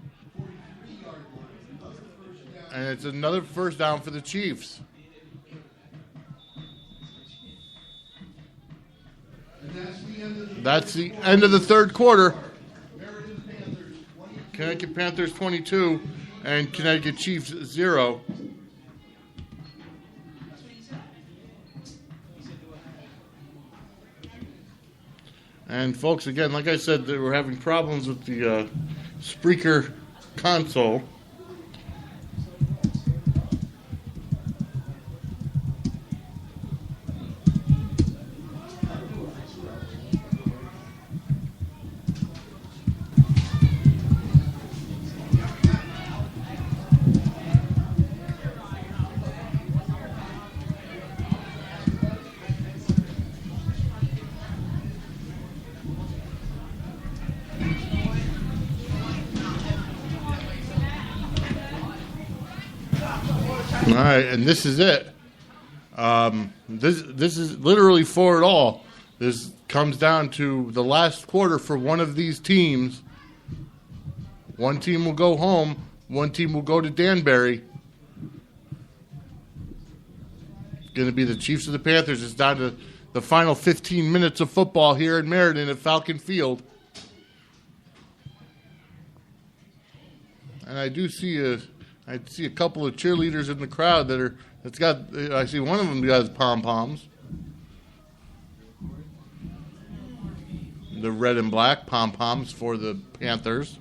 Speaker 1: And it's another first down for the Chiefs. That's the end of the third quarter. Connecticut Panthers 22 and Connecticut Chiefs 0. And folks, again, like I said, they were having problems with the Spreaker console. All right, and this is it. This is literally for it all. This comes down to the last quarter for one of these teams. One team will go home. One team will go to Danbury. It's going to be the Chiefs or the Panthers. It's down to the final 15 minutes of football here in Meriden at Falcon Field. And I do see a couple of cheerleaders in the crowd I see one of them has pom-poms. The red and black pom-poms for the Panthers.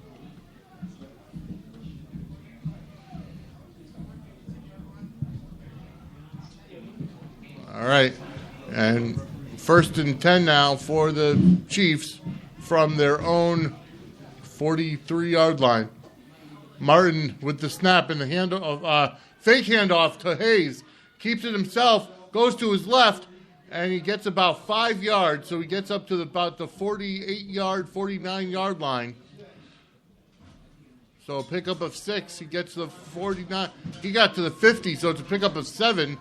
Speaker 1: All right. And 1st and 10 now for the Chiefs from their own 43-yard line. Martin with the snap and the fake handoff to Hayes. Keeps it himself, goes to his left, and he gets about 5 yards. So he gets up to about the 48-yard, 49-yard line. So a pickup of 6. He gets to the 49. He got to the 50, so it's a pickup of 7.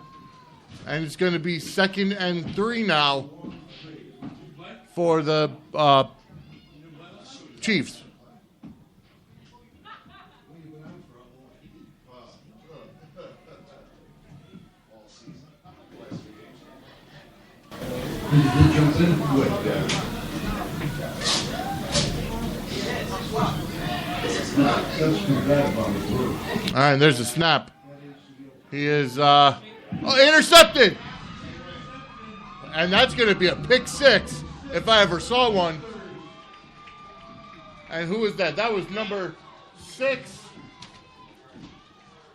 Speaker 1: And it's going to be 2nd and 3 now for the Chiefs. All right, there's a snap. He is intercepted. And that's going to be a pick 6 if I ever saw one. And who was that? That was number 6,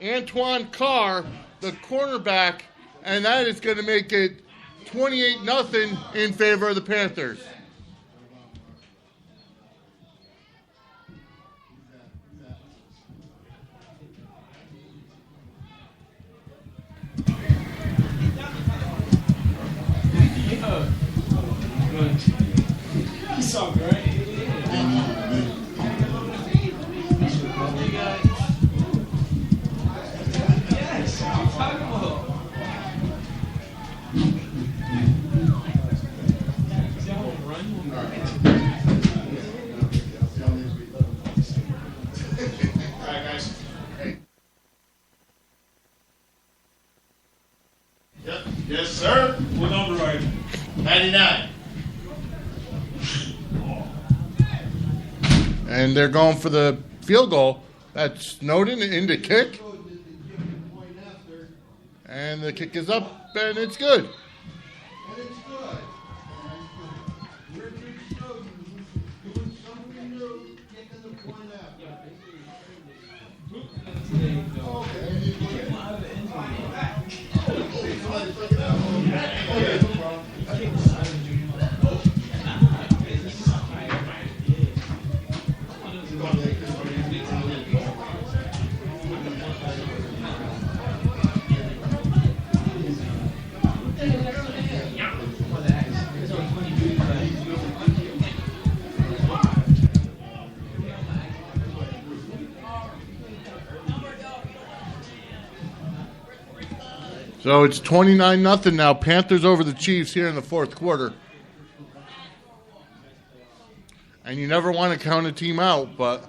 Speaker 1: Antoine Carr, the cornerback. And that is going to make it 28-0 in favor of the Panthers.
Speaker 9: Yes, sir. What number are you? 99.
Speaker 1: And they're going for the field goal. That's Snowden into kick. And the kick is up, and it's good. So it's 29-0 now. Panthers over the Chiefs here in the fourth quarter. And you never want to count a team out, but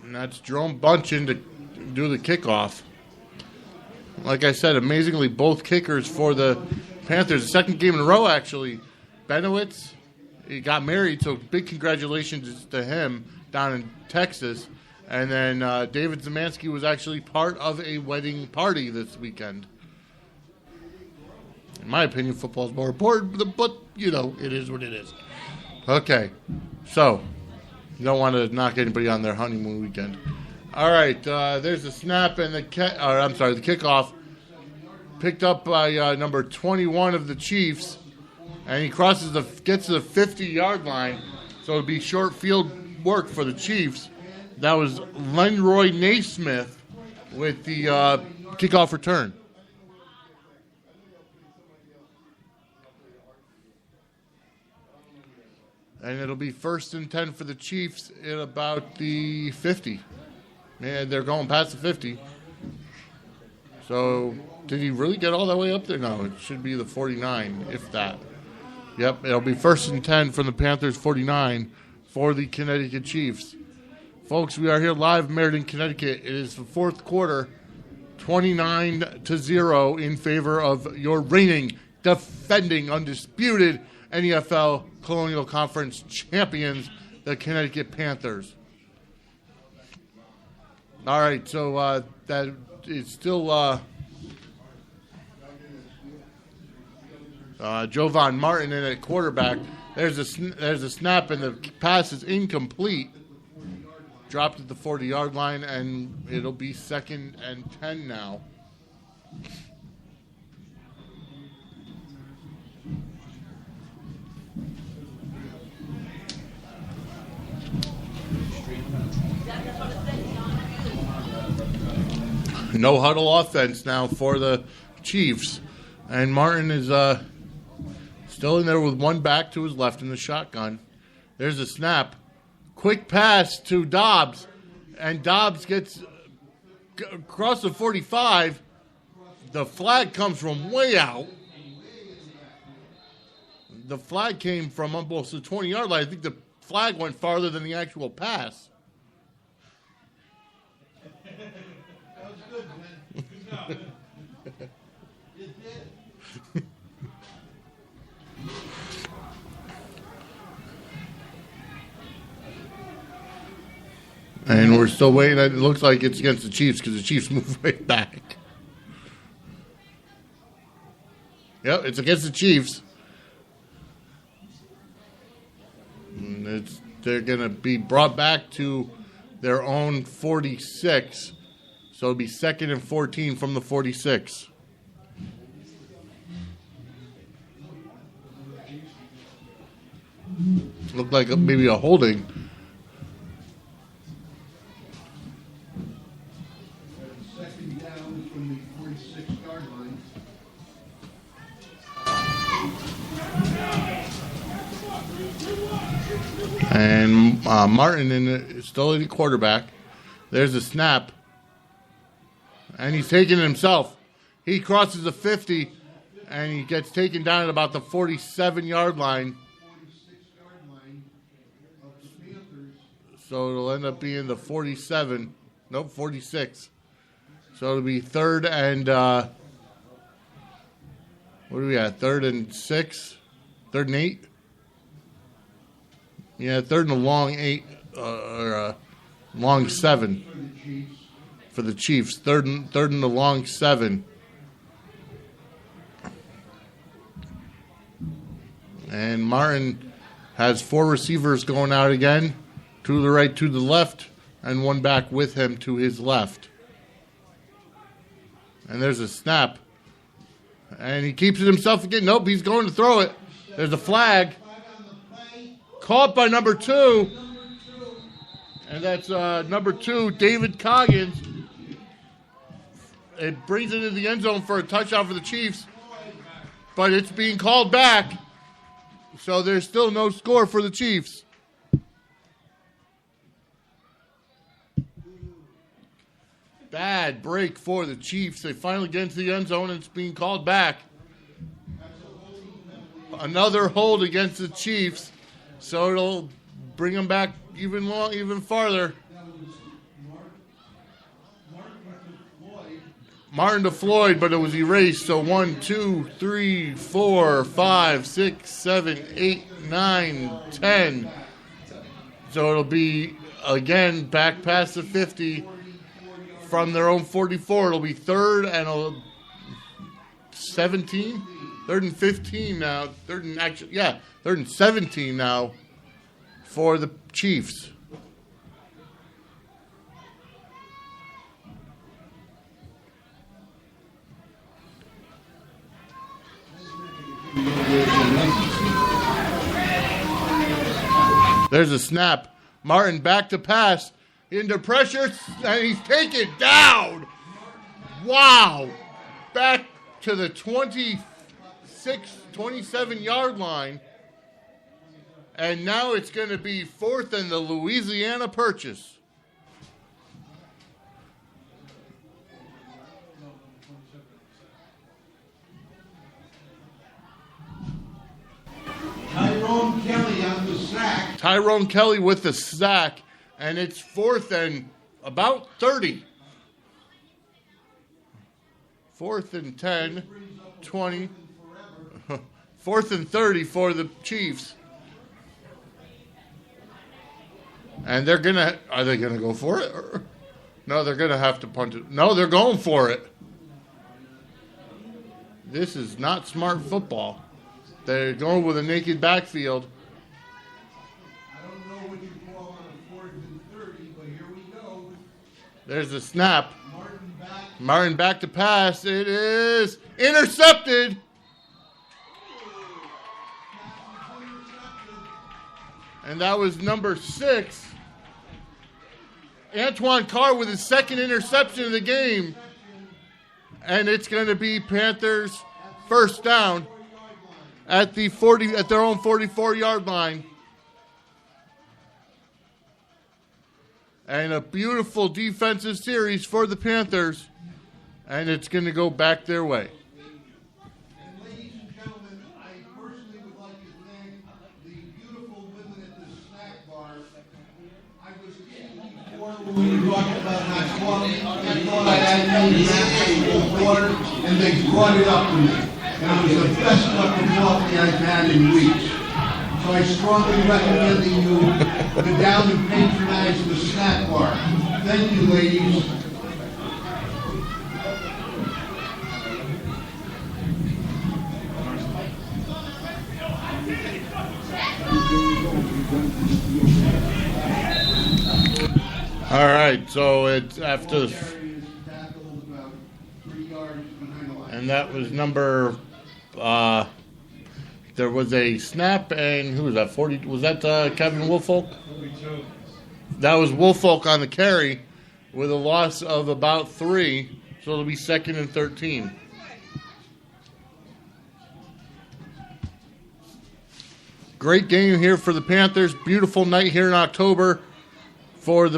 Speaker 1: and that's Jerome Bunchen to do the kickoff. Like I said, amazingly, both kickers for the Panthers. The second game in a row, actually. Benowitz, he got married, so big congratulations to him down in Texas. And then David Zemansky was actually part of a wedding party this weekend. In my opinion, football is more important, but, you know, it is what it is. Okay, so you don't want to knock anybody on their honeymoon weekend. All right, there's a snap and the kickoff picked up by number 21 of the Chiefs, and he gets to the 50-yard line, so it'll be short field work for the Chiefs. That was Lenroy Naismith with the kickoff return. And it'll be 1st and 10 for the Chiefs at about the 50. Man, they're going past the 50. So, did he really get all that way up there? No, it should be the 49, if that. Yep, it'll be 1st and 10 from the Panthers 49 for the Connecticut Chiefs. Folks, we are here live in Meriden, Connecticut. It is the fourth quarter, 29-0 in favor of your reigning, defending, undisputed NEFL Colonial Conference champions, the Connecticut Panthers. All right, so that is still Jovan Martin in at quarterback. There's a snap, and the pass is incomplete. dropped at the 40-yard line, and it'll be 2nd and 10 now. No huddle offense now for the Chiefs. And Martin is still in there with one back to his left in the shotgun. There's a snap. Quick pass to Dobbs. And Dobbs gets across the 45. The flag comes from way out. The flag came from almost the 20-yard line. I think the flag went farther than the actual pass.
Speaker 3: That was good, man. Good job. It did.
Speaker 1: And we're still waiting. It looks like it's against the Chiefs because the Chiefs move right back. Yep, it's against the Chiefs. And they're going to be brought back to their own 46. So it'll be 2nd and 14 from the 46. Looked like maybe a holding.
Speaker 3: Second down from the 46-yard line.
Speaker 1: And Martin is still the quarterback. There's a snap. And he's taking it himself. He crosses the 50, and he gets taken down at about the 47-yard line.
Speaker 3: 46-yard line of the Panthers.
Speaker 1: So it'll end up being the 47. Nope, 46. So it'll be 3rd and, what are we at? 3rd and 6? 3rd and 8? Yeah, 3rd and a long 8, or long 7
Speaker 3: For the Chiefs.
Speaker 1: for the Chiefs. 3rd and a long 7. And Martin has 4 receivers going out again, 2 to the right, 2 to the left, and 1 back with him to his left. And there's a snap. And he keeps it himself again. Nope, he's going to throw it. There's a flag. Caught by number 2. And that's number 2, David Coggins. It brings it into the end zone for a touchdown for the Chiefs. But it's being called back. So there's still no score for the Chiefs. Bad break for the Chiefs. They finally get into the end zone and it's being called back. Another hold against the Chiefs. So it'll bring them back even farther. Martin to Floyd, but it was erased. So 1, 2, 3, 4, 5, 6, 7, 8, 9, 10. So it'll be again back past the 50 from their own 44. It'll be 3rd and 17, 3rd and 15 now. 3rd and 17 now for the Chiefs. There's a snap. Martin back to pass. Into pressure, and he's taken down. Wow. Back to the 27-yard line. And now it's going to be 4th and the Louisiana Purchase.
Speaker 3: Tyrone Kelly on the sack.
Speaker 1: Tyrone Kelly with the sack. And it's 4th and about 30. 4th and 10, 20. 4th and 30 for the Chiefs. And are they going to go for it? No, they're going to have to punt it. No, they're going for it. This is not smart football. They're going with a naked backfield.
Speaker 3: I don't know what you call on a 4th than 30, but here we go.
Speaker 1: There's the snap.
Speaker 3: Martin back.
Speaker 1: Martin back to pass. It is intercepted. And that was number 6. Antoine Carr with his second interception of the game. And it's going to be Panthers first down at their own 44-yard line. And a beautiful defensive series for the Panthers. And it's going to go back their way.
Speaker 3: And ladies and gentlemen, I personally would like to thank the beautiful women at the snack bar. I was kidding before when we were talking about not coffee. I thought I had made natural water, and they brought it up to me. And it was the best cup of coffee I've had in weeks. So I strongly recommend that you go down and patronize the snack bar. Thank you, ladies.
Speaker 1: All right, so it's after, and that was number, there was a snap, and who was that, 40, was that Kevin Woolfolk? That was Woolfolk on the carry with a loss of about 3, so it'll be 2nd and 13. Great game here for the Panthers. Beautiful night here in October for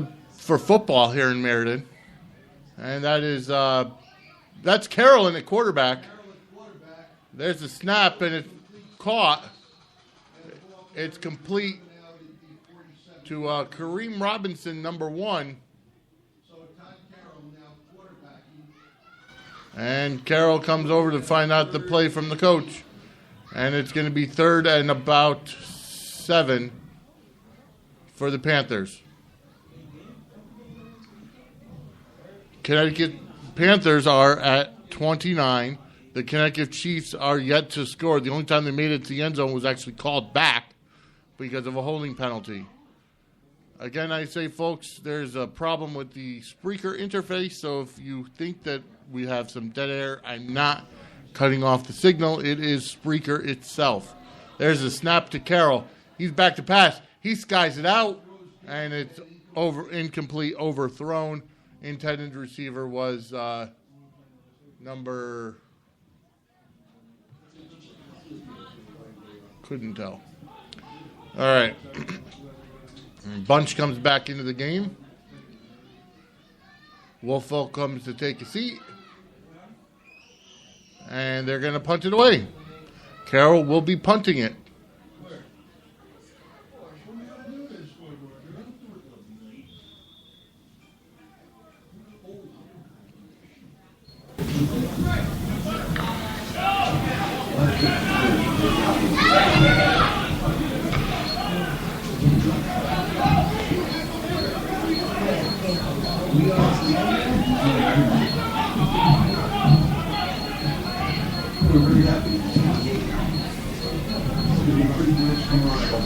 Speaker 1: football here in Meriden. And that is that's Carroll at quarterback. There's the snap, and it's caught. It's complete to Kareem Robinson, number 1. And Carroll comes over to find out the play from the coach. And it's going to be 3rd and about 7 for the Panthers. Connecticut Panthers are at 29. The Connecticut Chiefs are yet to score. The only time they made it to the end zone was actually called back because of a holding penalty. Again, I say, folks, there's a problem with the Spreaker interface, so if you think that we have some dead air, I'm not cutting off the signal. It is Spreaker itself. There's a snap to Carroll. He's back to pass. He skies it out, and it's incomplete, overthrown. Intended receiver was number... Couldn't tell. All right. Bunch comes back into the game. Woolfolk comes to take a seat. And they're going to punt it away. Carroll will be punting it.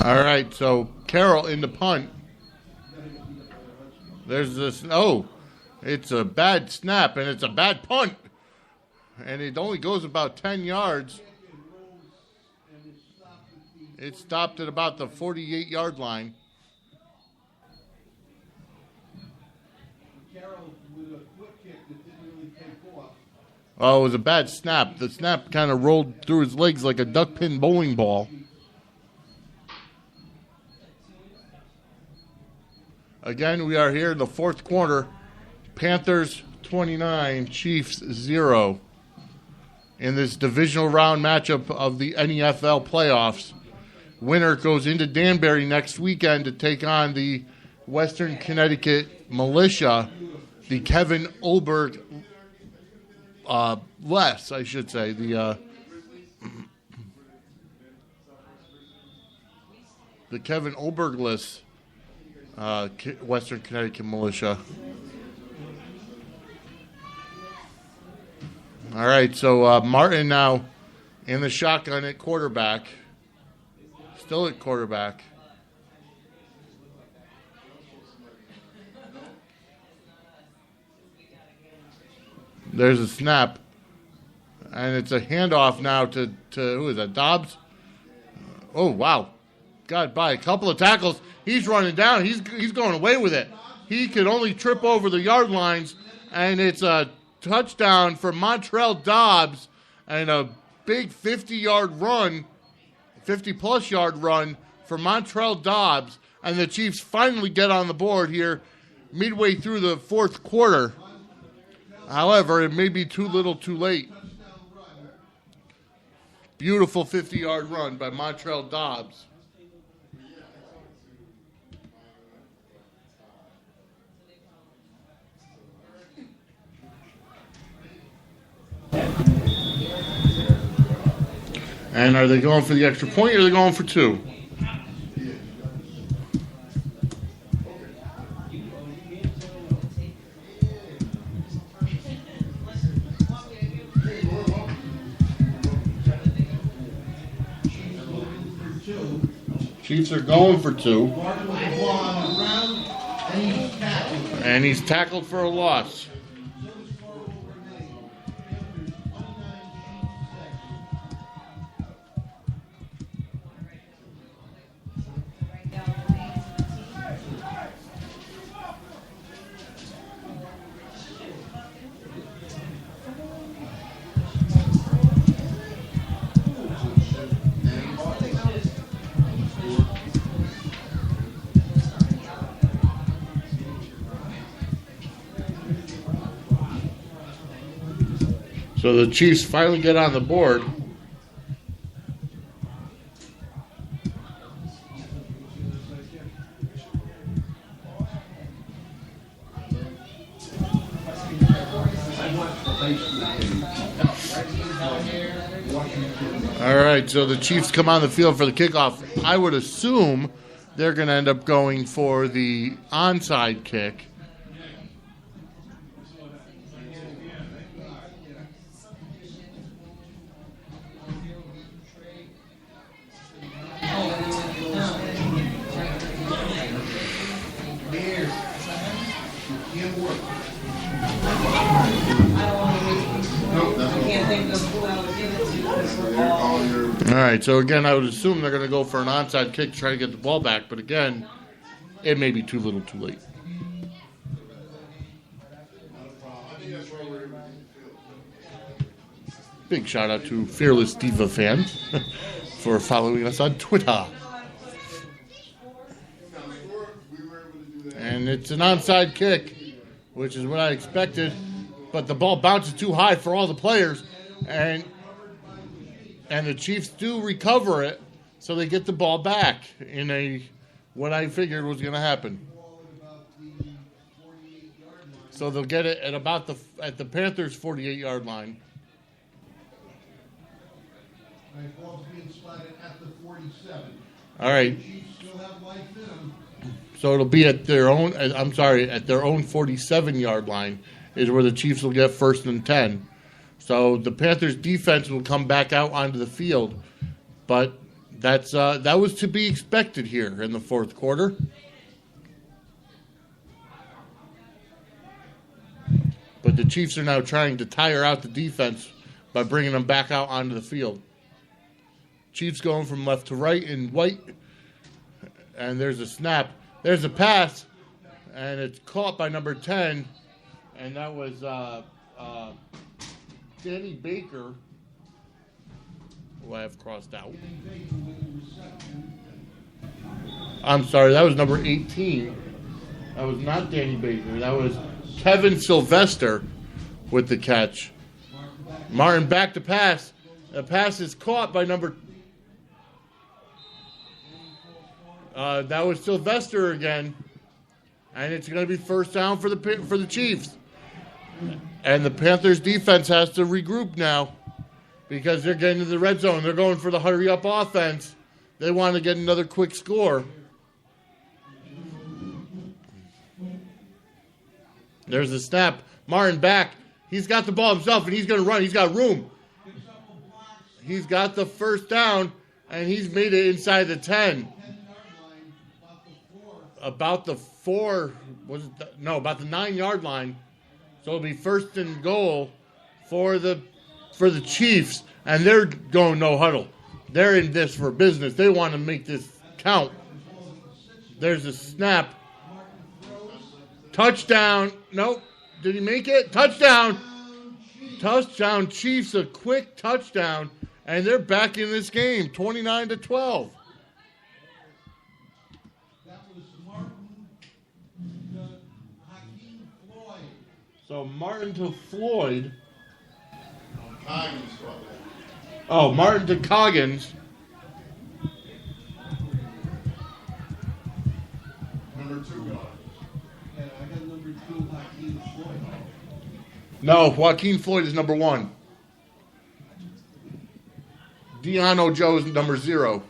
Speaker 1: All right, so Carroll in the punt. There's this. Oh, it's a bad snap, and it's a bad punt. And it only goes about 10 yards. It stopped at about the 48-yard line. Oh, it was a bad snap. The snap kind of rolled through his legs like a duck pin bowling ball. Again, we are here in the fourth quarter. Panthers 29, Chiefs 0. In this divisional round matchup of the NEFL playoffs. Winner goes into Danbury next weekend to take on the Western Connecticut Militia, the Kevin Olberg less, I should say. The Kevin Olbergless Western Connecticut Militia. All right, so Martin now in the shotgun at quarterback. Still at quarterback. There's a snap. And it's a handoff now to who is that, Dobbs? Oh, wow. Got by a couple of tackles. He's running down. He's going away with it. He could only trip over the yard lines, and it's a touchdown for Montreal Dobbs and a big 50-yard run, 50-plus yard run for Montreal Dobbs, and the Chiefs finally get on the board here midway through the fourth quarter. However, it may be too little too late. Beautiful 50-yard run by Montreal Dobbs. And are they going for the extra point or are they going for two? Chiefs are going for two. And he's tackled for a loss. So the Chiefs finally get on the board. All right, so the Chiefs come on the field for the kickoff. I would assume they're going to end up going for the onside kick. All right, so again, I would assume they're going to go for an onside kick to try to get the ball back, but again, it may be too little too late. Big shout out to Fearless Diva fan for following us on Twitter. And it's an onside kick, which is what I expected, but the ball bounces too high for all the players, and the Chiefs do recover it, so they get the ball back in what I figured was going to happen. So they'll get it at the Panthers' 48-yard line. All right. So it'll be at their own 47-yard line is where the Chiefs will get 1st and 10. So the Panthers defense will come back out onto the field, but that was to be expected here in the fourth quarter. But the Chiefs are now trying to tire out the defense by bringing them back out onto the field. Chiefs going from left to right in white, and there's a snap. There's a pass, and it's caught by number 10, and that was Danny Baker, who I have crossed out. I'm sorry, that was number 18. That was not Danny Baker. That was Kevin Sylvester with the catch. Martin back to pass. The pass is caught by number... that was Sylvester again. And it's going to be 1st down for the Chiefs. And the Panthers defense has to regroup now because they're getting to the red zone. They're going for the hurry-up offense. They want to get another quick score. There's the snap. Martin back. He's got the ball himself, and he's going to run. He's got room. He's got the 1st down, and he's made it inside the 10. About the 9-yard line. So it'll be 1st and goal for the Chiefs, and they're going no huddle. They're in this for business. They want to make this count. There's a snap. Touchdown. Nope. Did he make it? Touchdown. Touchdown Chiefs, a quick touchdown, and they're back in this game, 29-12.
Speaker 5: That was Martin Hakeem Floyd.
Speaker 1: So Martin to Floyd.
Speaker 6: Coggins caught that.
Speaker 1: Oh, Martin to Coggins.
Speaker 6: Number 2 guard.
Speaker 5: Yeah, I got number 2, Hakeem Floyd.
Speaker 1: No, Joaquin Floyd is number 1. Deano Joe is number 0.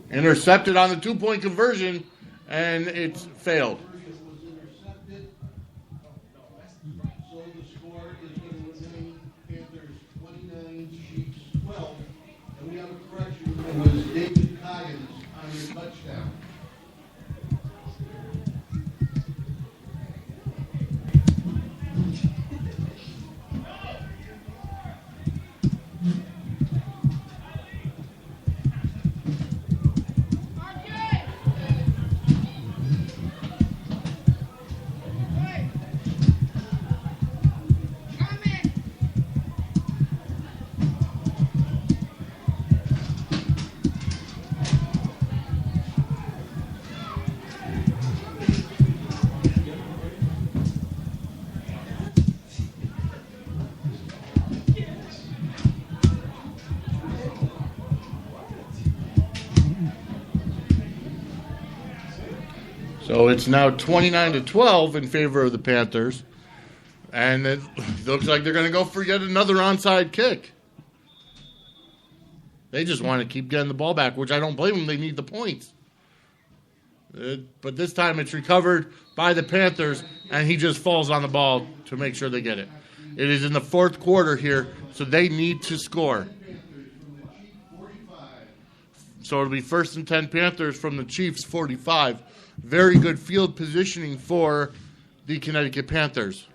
Speaker 1: Intercepted on the 2-point conversion, and it's failed.
Speaker 5: Was intercepted. So the score is going to remain Panthers 29, Chiefs 12. And we have a correction. It was David Coggins on the touchdown.
Speaker 1: So it's now 29-12 in favor of the Panthers. And it looks like they're going to go for yet another onside kick. They just want to keep getting the ball back, which I don't blame them. They need the points. But this time it's recovered by the Panthers, and he just falls on the ball to make sure they get it. It is in the 4th quarter here, so they need to score. So it'll be 1st and 10 Panthers from the Chiefs' 45. Very good field positioning for the Connecticut Panthers.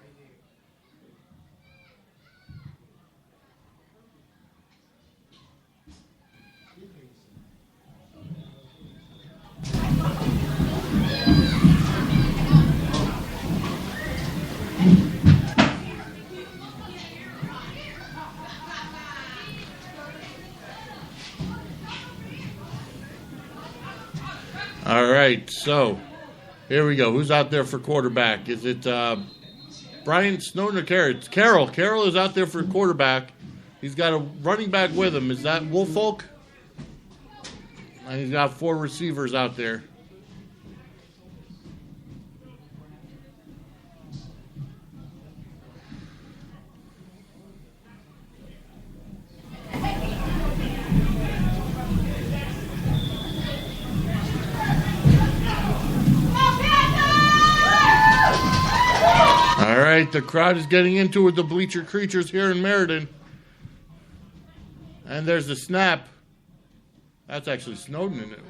Speaker 1: All right, so here we go. Who's out there for quarterback? Is it Brian Snowden or Carroll? It's Carroll. Carroll is out there for quarterback. He's got a running back with him. Is that Woolfolk? And he's got 4 receivers out there. All right, the crowd is getting into it with the bleacher creatures here in Meriden. And there's the snap. That's actually Snowden in it,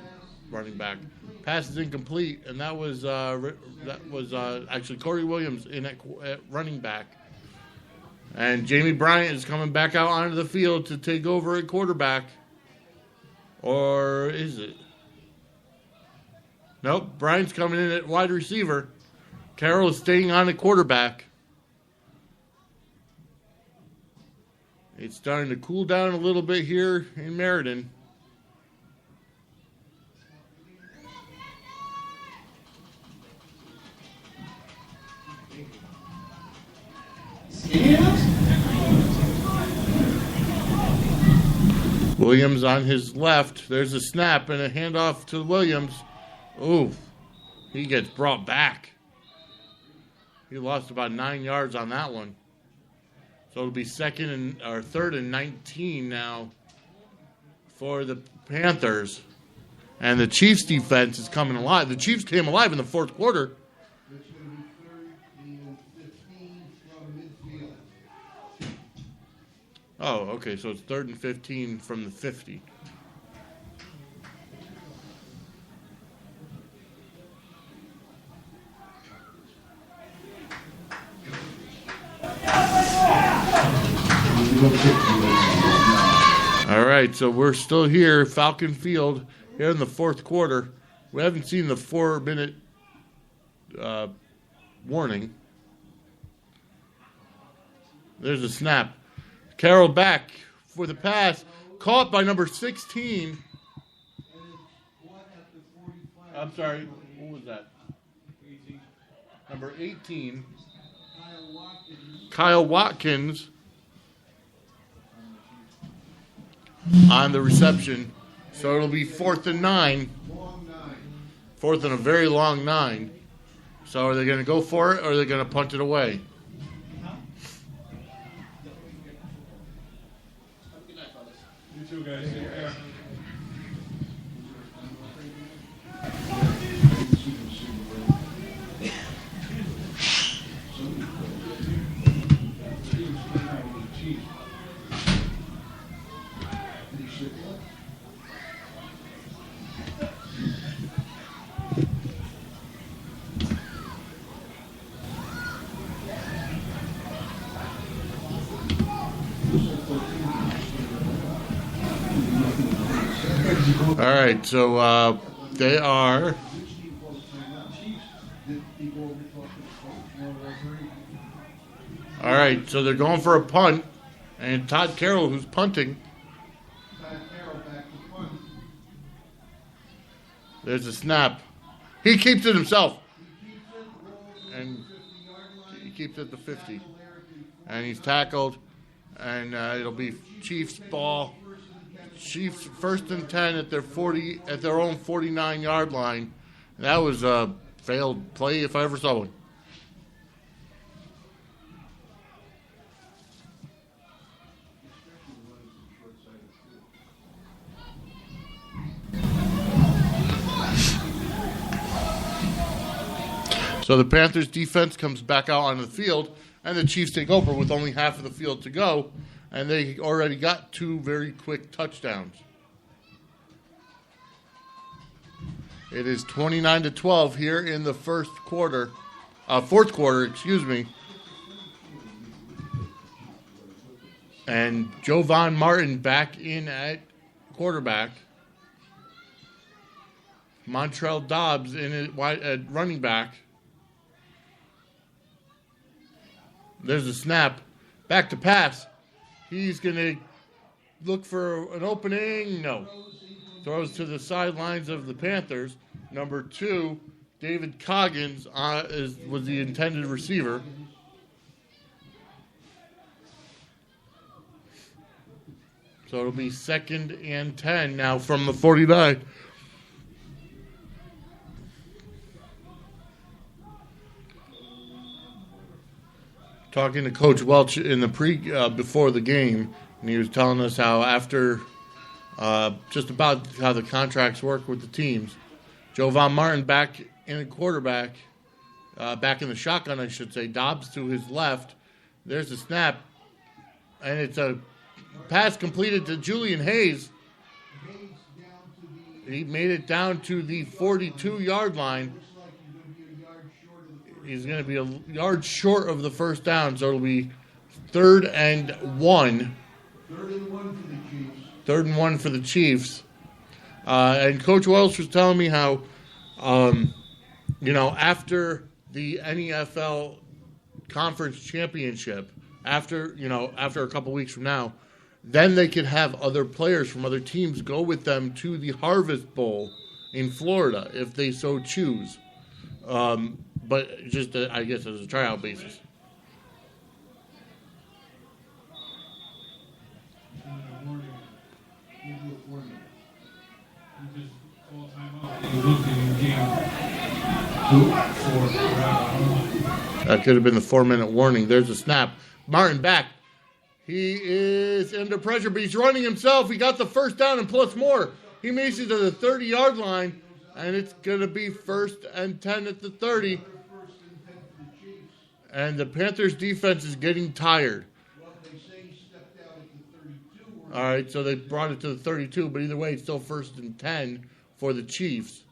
Speaker 1: running back. Pass is incomplete, and that was actually Corey Williams in at running back. And Jamie Bryant is coming back out onto the field to take over at quarterback. Or is it? Nope, Bryant's coming in at wide receiver. Carroll is staying on at quarterback. It's starting to cool down a little bit here in Meriden. Williams on his left. There's a snap and a handoff to Williams. Ooh, he gets brought back. He lost about 9 yards on that one. So it'll be 3rd and 19 now for the Panthers. And the Chiefs defense is coming alive. The Chiefs came alive in the 4th quarter.
Speaker 5: It's going to be 3rd and 15 from midfield.
Speaker 1: Oh, okay. So it's 3rd and 15 from the 50. All right, so we're still here, Falcon Field, here in the fourth quarter. We haven't seen the 4-minute warning. There's a snap. Carroll back for the pass, caught by number 16. I'm sorry, what was that? Number 18, Kyle Watkins on the reception. So it'll be 4th and 9. 4th and a very long 9. So are they going to go for it or are they going to punt it away?
Speaker 10: You too, guys. Take care.
Speaker 1: All right, so they are. All right, so they're going for a punt, and Todd Carroll, who's punting. There's a snap. He keeps it himself, and he keeps it at the 50, and he's tackled, and it'll be Chiefs ball. Chiefs 1st and 10 at their own 49-yard line. That was a failed play if I ever saw one. So the Panthers defense comes back out on the field, and the Chiefs take over with only half of the field to go. And they already got 2 very quick touchdowns. It is 29-12 here in the fourth quarter, excuse me. And Jovan Martin back in at quarterback. Montrell Dobbs in at running back. There's a snap. Back to pass. He's going to look for an opening. No. Throws to the sidelines of the Panthers. Number 2, David Coggins was the intended receiver. So it'll be 2nd and 10 now from the 49. Talking to Coach Welch in the before the game, and he was telling us how after just about how the contracts work with the teams. Jovan Martin back in a quarterback, back in the shotgun, I should say. Dobbs to his left. There's a snap, and it's a pass completed to Julian Hayes. He made it down to the 42-yard line. He's going to be a yard short of the first down, so it'll be 3rd and 1. 3rd and 1 for the Chiefs. And Coach Welch was telling me how, after the NEFL conference championship, after a couple weeks from now, then they could have other players from other teams go with them to the Harvest Bowl in Florida if they so choose. But just, I guess, as a tryout basis. That could have been the 4-minute warning. There's a snap. Martin back. He is under pressure, but he's running himself. He got the first down and plus more. He makes it to the 30-yard line, and it's going to be 1st and 10 at the 30. And the Panthers defense is getting tired. All right, so they brought it to the 32, but either way, it's still 1st and 10 for the Chiefs.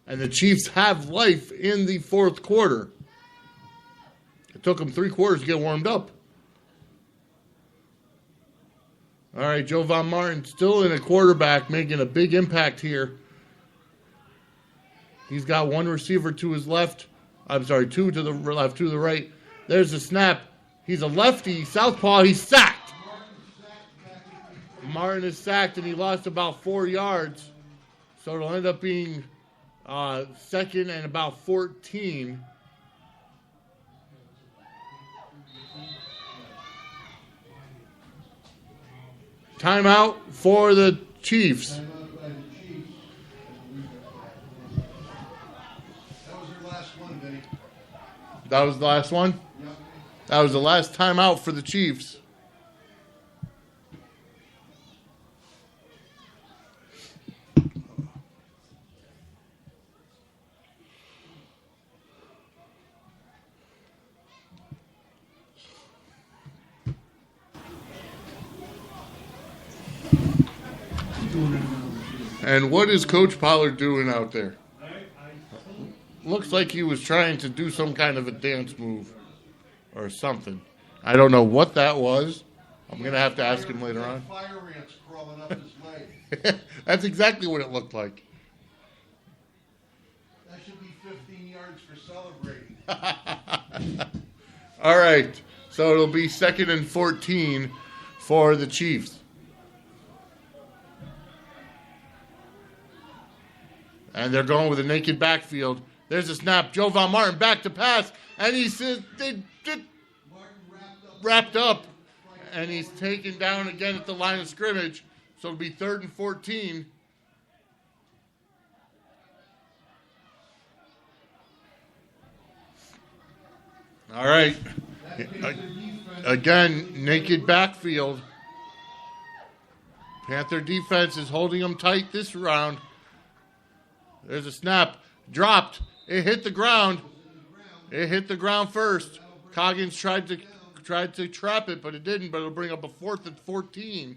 Speaker 1: And the Chiefs have life in the fourth quarter. It took them 3 quarters to get warmed up. All right, Jovan Martin still in a quarterback, making a big impact here. He's got one receiver to his left. I'm sorry, two to the left, two to the right. There's the snap. He's a lefty, southpaw. He's sacked. Martin is sacked, and he lost about 4 yards. So it'll end up being second and about 14. Timeout for the Chiefs.
Speaker 5: Timeout by the Chiefs. That was their last one, Vinny.
Speaker 1: That was the last one?
Speaker 5: Yep.
Speaker 1: That was the last timeout for the Chiefs. And what is Coach Pollard doing out there? Looks like he was trying to do some kind of a dance move or something. I don't know what that was. I'm going to have to ask him later on.
Speaker 5: Fire ants crawling up his leg.
Speaker 1: That's exactly what it looked like.
Speaker 5: That should be 15 yards for celebrating.
Speaker 1: All right. So it'll be second and 14 for the Chiefs. And they're going with a naked backfield. There's a snap. Jovan Martin back to pass. And he says they wrapped up. And he's taken down again at the line of scrimmage. So it'll be third and 14. All right. Again, naked backfield. Panther defense is holding them tight this round. There's a snap. Dropped. It hit the ground. It hit the ground first. Coggins tried to trap it, but it didn't. But it'll bring up a fourth and 14.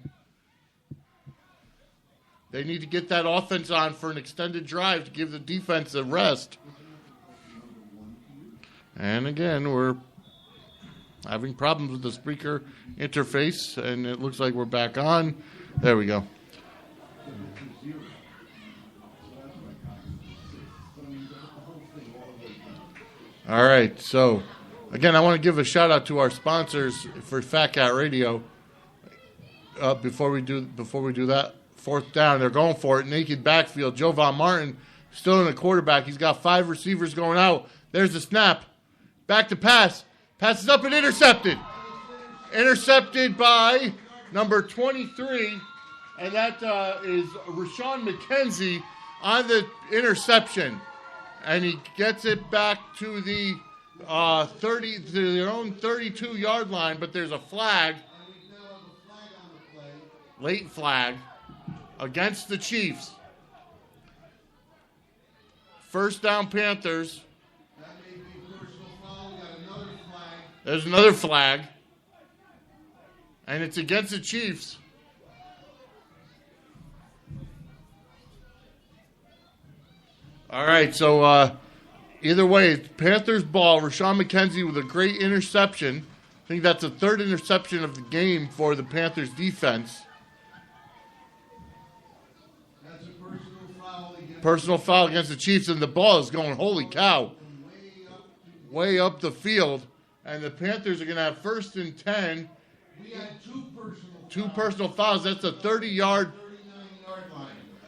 Speaker 1: They need to get that offense on for an extended drive to give the defense a rest. And again, we're having problems with the speaker interface, and it looks like we're back on. There we go. All right, so again, I want to give a shout out to our sponsors for Fat Cat Radio. Before we do that, fourth down, they're going for it. Naked backfield. Jovan Martin still in the quarterback. He's got 5 receivers going out. There's the snap. Back to pass. Passes up and intercepted. Intercepted by number 23, and that is Rashawn McKenzie on the interception. And he gets it back to the 30, to their own 32-yard line, but there's a flag, late flag, against the Chiefs. First down, Panthers. There's another flag, and it's against the Chiefs. All right, so either way, Panthers ball. Rashawn McKenzie with a great interception. I think that's the third interception of the game for the Panthers defense.
Speaker 5: That's a
Speaker 1: personal foul against the Chiefs, and the ball is going, holy cow, way up the field. And the Panthers are going to have first and 10.
Speaker 5: We had
Speaker 1: two personal fouls. That's a 30-yard.
Speaker 5: 39-yard line.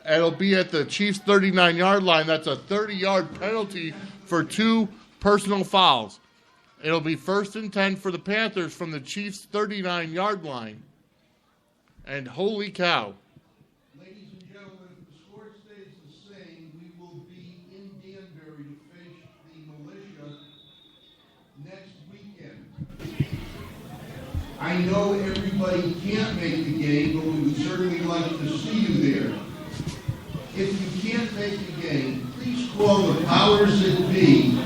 Speaker 1: It'll be at the Chiefs' 39-yard line. That's a 30-yard penalty for 2 personal fouls. It'll be first and 10 for the Panthers from the Chiefs' 39-yard line. And holy cow.
Speaker 5: Ladies and gentlemen, if the score stays the same, we will be in Danbury to face the militia next weekend. I know everybody can't make the game, but we would certainly like to see you there. If you can't make the game, please call the powers that be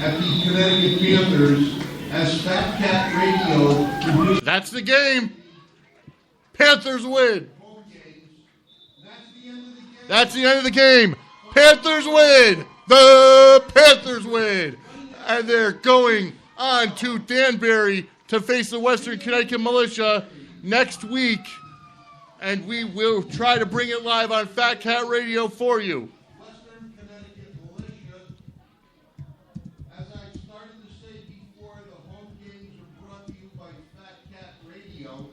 Speaker 5: at the Connecticut Panthers as Fat Cat Radio.
Speaker 1: That's the game. Panthers win. That's the end of the game. Panthers win. The Panthers win. And they're going on to Danbury to face the Western Connecticut Militia next week and we will try to bring it live on Fat Cat Radio for you.
Speaker 5: Western Connecticut Militia. As I started to say before, the home games are brought to you by Fat Cat Radio.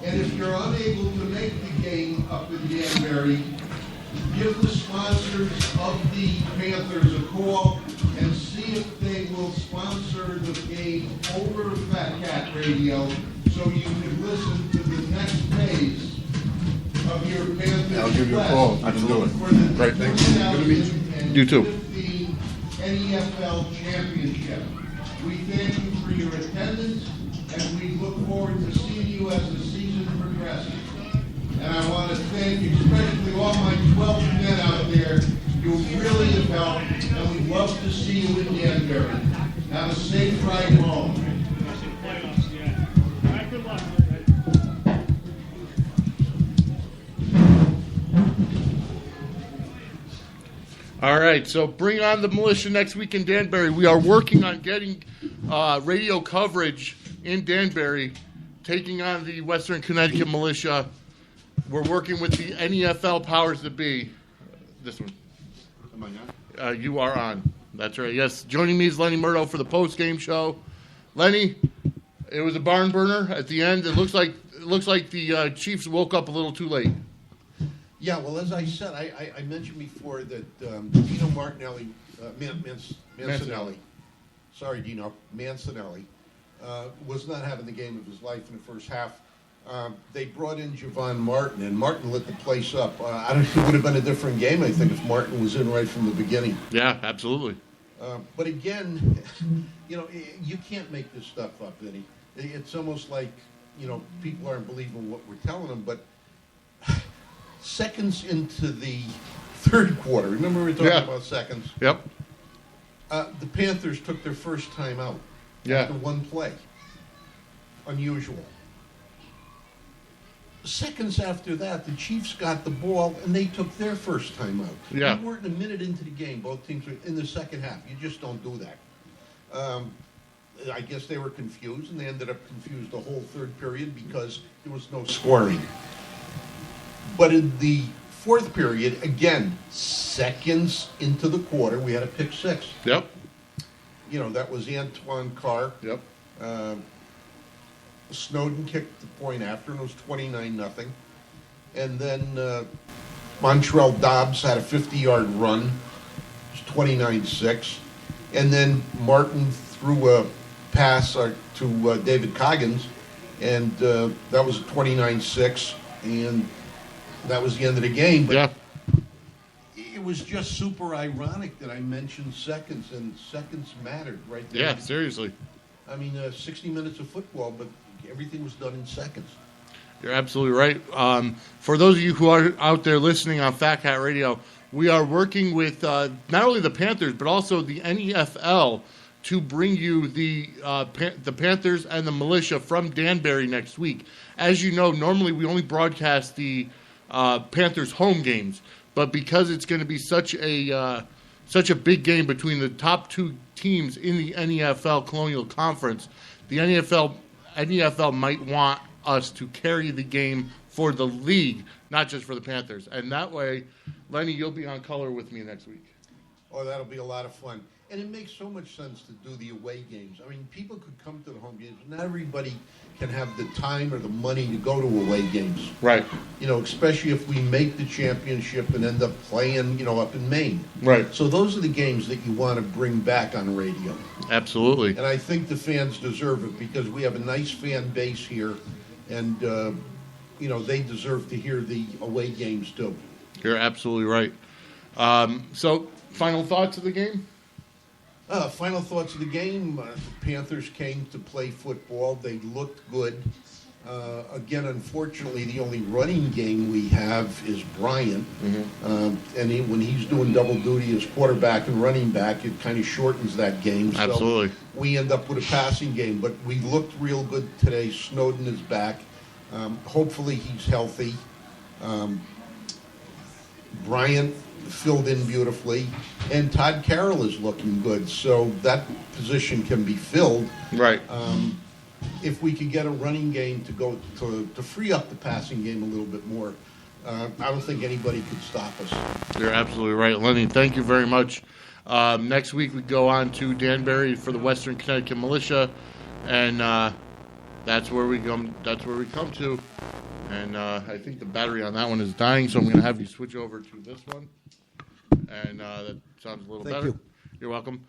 Speaker 5: And if you're unable to make the game up in Danbury, give the sponsors of the Panthers a call and see if they will sponsor the game over Fat Cat Radio so you can listen to the next phase of your Panthers.
Speaker 6: I'll give you a call. Absolutely. Great, thanks. Good to meet you.
Speaker 1: You too.
Speaker 5: NEFL Championship. We thank you for your attendance, and we look forward to seeing you as the season progresses. And I want to thank especially all my 12 men out there. You really have helped, and we'd love to see you in Danbury. Have a safe ride home.
Speaker 10: Good luck.
Speaker 1: All right, so bring on the militia next week in Danbury. We are working on getting radio coverage in Danbury, taking on the Western Connecticut militia. We're working with the NEFL powers that be. This one.
Speaker 6: Am I on?
Speaker 1: You are on. That's right. Yes, joining me is Lenny Murdo for the post-game show. Lenny, it was a barn burner at the end. It looks like the Chiefs woke up a little too late.
Speaker 3: Yeah, well, as I said, I mentioned before that Dino Martinelli, Mancinelli, sorry, Dino, Mancinelli, was not having the game of his life in the first half. They brought in Javon Martin, and Martin lit the place up. I don't think it would have been a different game, I think, if Martin was in right from the beginning.
Speaker 1: Yeah, absolutely.
Speaker 3: But again, you can't make this stuff up, Vinny. It's almost like, people aren't believing what we're telling them, but seconds into the third quarter, remember we were talking about seconds?
Speaker 1: Yep.
Speaker 3: The Panthers took their first time out after one play. Unusual. Seconds after that, the Chiefs got the ball, and they took their first time out.
Speaker 1: Yeah.
Speaker 3: We weren't a minute into the game. Both teams were in the second half. You just don't do that. I guess they were confused, and they ended up confused the whole third period because there was no scoring. But in the fourth period, again, seconds into the quarter, we had a pick six.
Speaker 1: Yep.
Speaker 3: That was Antoine Carr.
Speaker 1: Yep.
Speaker 3: Snowden kicked the point after, and it was 29-0. And then Montrell Dobbs had a 50-yard run. It was 29-6. And then Martin threw a pass to David Coggins, and that was 29-6. And that was the end of the game. But it was just super ironic that I mentioned seconds, and seconds mattered right there.
Speaker 1: Yeah, seriously.
Speaker 3: I mean, 60 minutes of football, but everything was done in seconds.
Speaker 1: You're absolutely right. For those of you who are out there listening on Fat Cat Radio, we are working with not only the Panthers, but also the NEFL to bring you the Panthers and the militia from Danbury next week. As you know, normally we only broadcast the Panthers home games, but because it's going to be such a big game between the top two teams in the NEFL Colonial Conference, the NEFL might want us to carry the game for the league, not just for the Panthers. And that way, Lenny, you'll be on color with me next week.
Speaker 3: Oh, that'll be a lot of fun. And it makes so much sense to do the away games. I mean, people could come to the home games. Not everybody can have the time or the money to go to away games.
Speaker 1: Right.
Speaker 3: Especially if we make the championship and end up playing, up in Maine.
Speaker 1: Right.
Speaker 3: So those are the games that you want to bring back on radio.
Speaker 1: Absolutely.
Speaker 3: And I think the fans deserve it because we have a nice fan base here, and, they deserve to hear the away games too.
Speaker 1: You're absolutely right. So, final thoughts of the game?
Speaker 3: Final thoughts of the game. The Panthers came to play football. They looked good. Again, unfortunately, the only running game we have is Bryant. Mm-hmm. And when he's doing double duty as quarterback and running back, it kind of shortens that game.
Speaker 1: Absolutely.
Speaker 3: So we end up with a passing game. But we looked real good today. Snowden is back. Hopefully he's healthy. Bryant filled in beautifully, and Todd Carroll is looking good, so that position can be filled.
Speaker 1: Right.
Speaker 3: if we could get a running game to go to free up the passing game a little bit more, I don't think anybody could stop us.
Speaker 1: You're absolutely right, Lenny. Thank you very much. Next week we go on to Danbury for the Western Connecticut Militia, and that's where we come. That's where we come to. And I think the battery on that one is dying, so I'm going to have you switch over to this one. And that sounds a little better.
Speaker 3: You.
Speaker 1: You're welcome.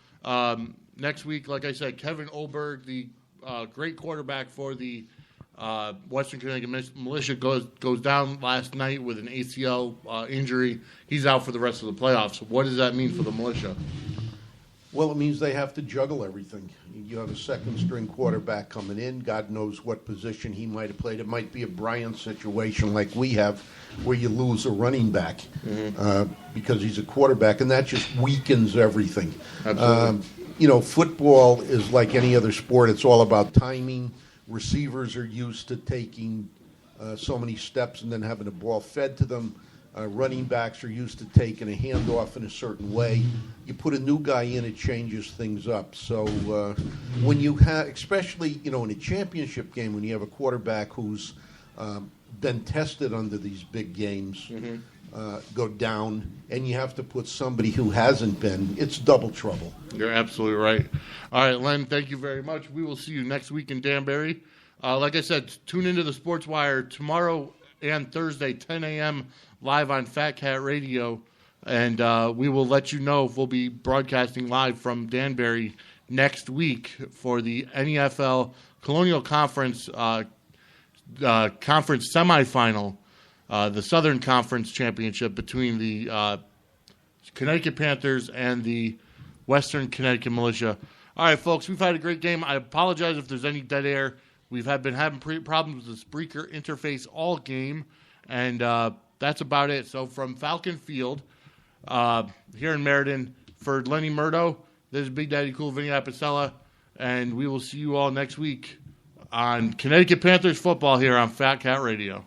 Speaker 1: Next week, like I said, Kevin Olberg, the great quarterback for the Western Connecticut Militia, goes down last night with an ACL injury. He's out for the rest of the playoffs. What does that mean for the Militia?
Speaker 3: Well, it means they have to juggle everything. You have a second-string quarterback coming in. God knows what position he might have played. It might be a Bryant situation like we have, where you lose a running back because he's a quarterback, and that just weakens everything.
Speaker 1: Absolutely.
Speaker 3: Football is like any other sport. It's all about timing. Receivers are used to taking so many steps and then having the ball fed to them. Running backs are used to taking a handoff in a certain way. You put a new guy in, it changes things up. So when you have, especially in a championship game, when you have a quarterback who's been tested under these big games, go down, and you have to put somebody who hasn't been, it's double trouble.
Speaker 1: You're absolutely right. All right, Len, thank you very much. We will see you next week in Danbury. Like I said, tune into the Sports Wire tomorrow and Thursday, 10 a.m., live on Fat Cat Radio, and we will let you know if we'll be broadcasting live from Danbury next week for the NEFL Colonial Conference conference semifinal, the Southern Conference Championship between the Connecticut Panthers and the Western Connecticut Militia. All right, folks, we've had a great game. I apologize if there's any dead air. We've been having problems with the Spreaker interface all game, and that's about it. So from Falcon Field here in Meriden, for Lenny Murdo, this is Big Daddy Cool, Vinny Apicella, and we will see you all next week on Connecticut Panthers football here on Fat Cat Radio.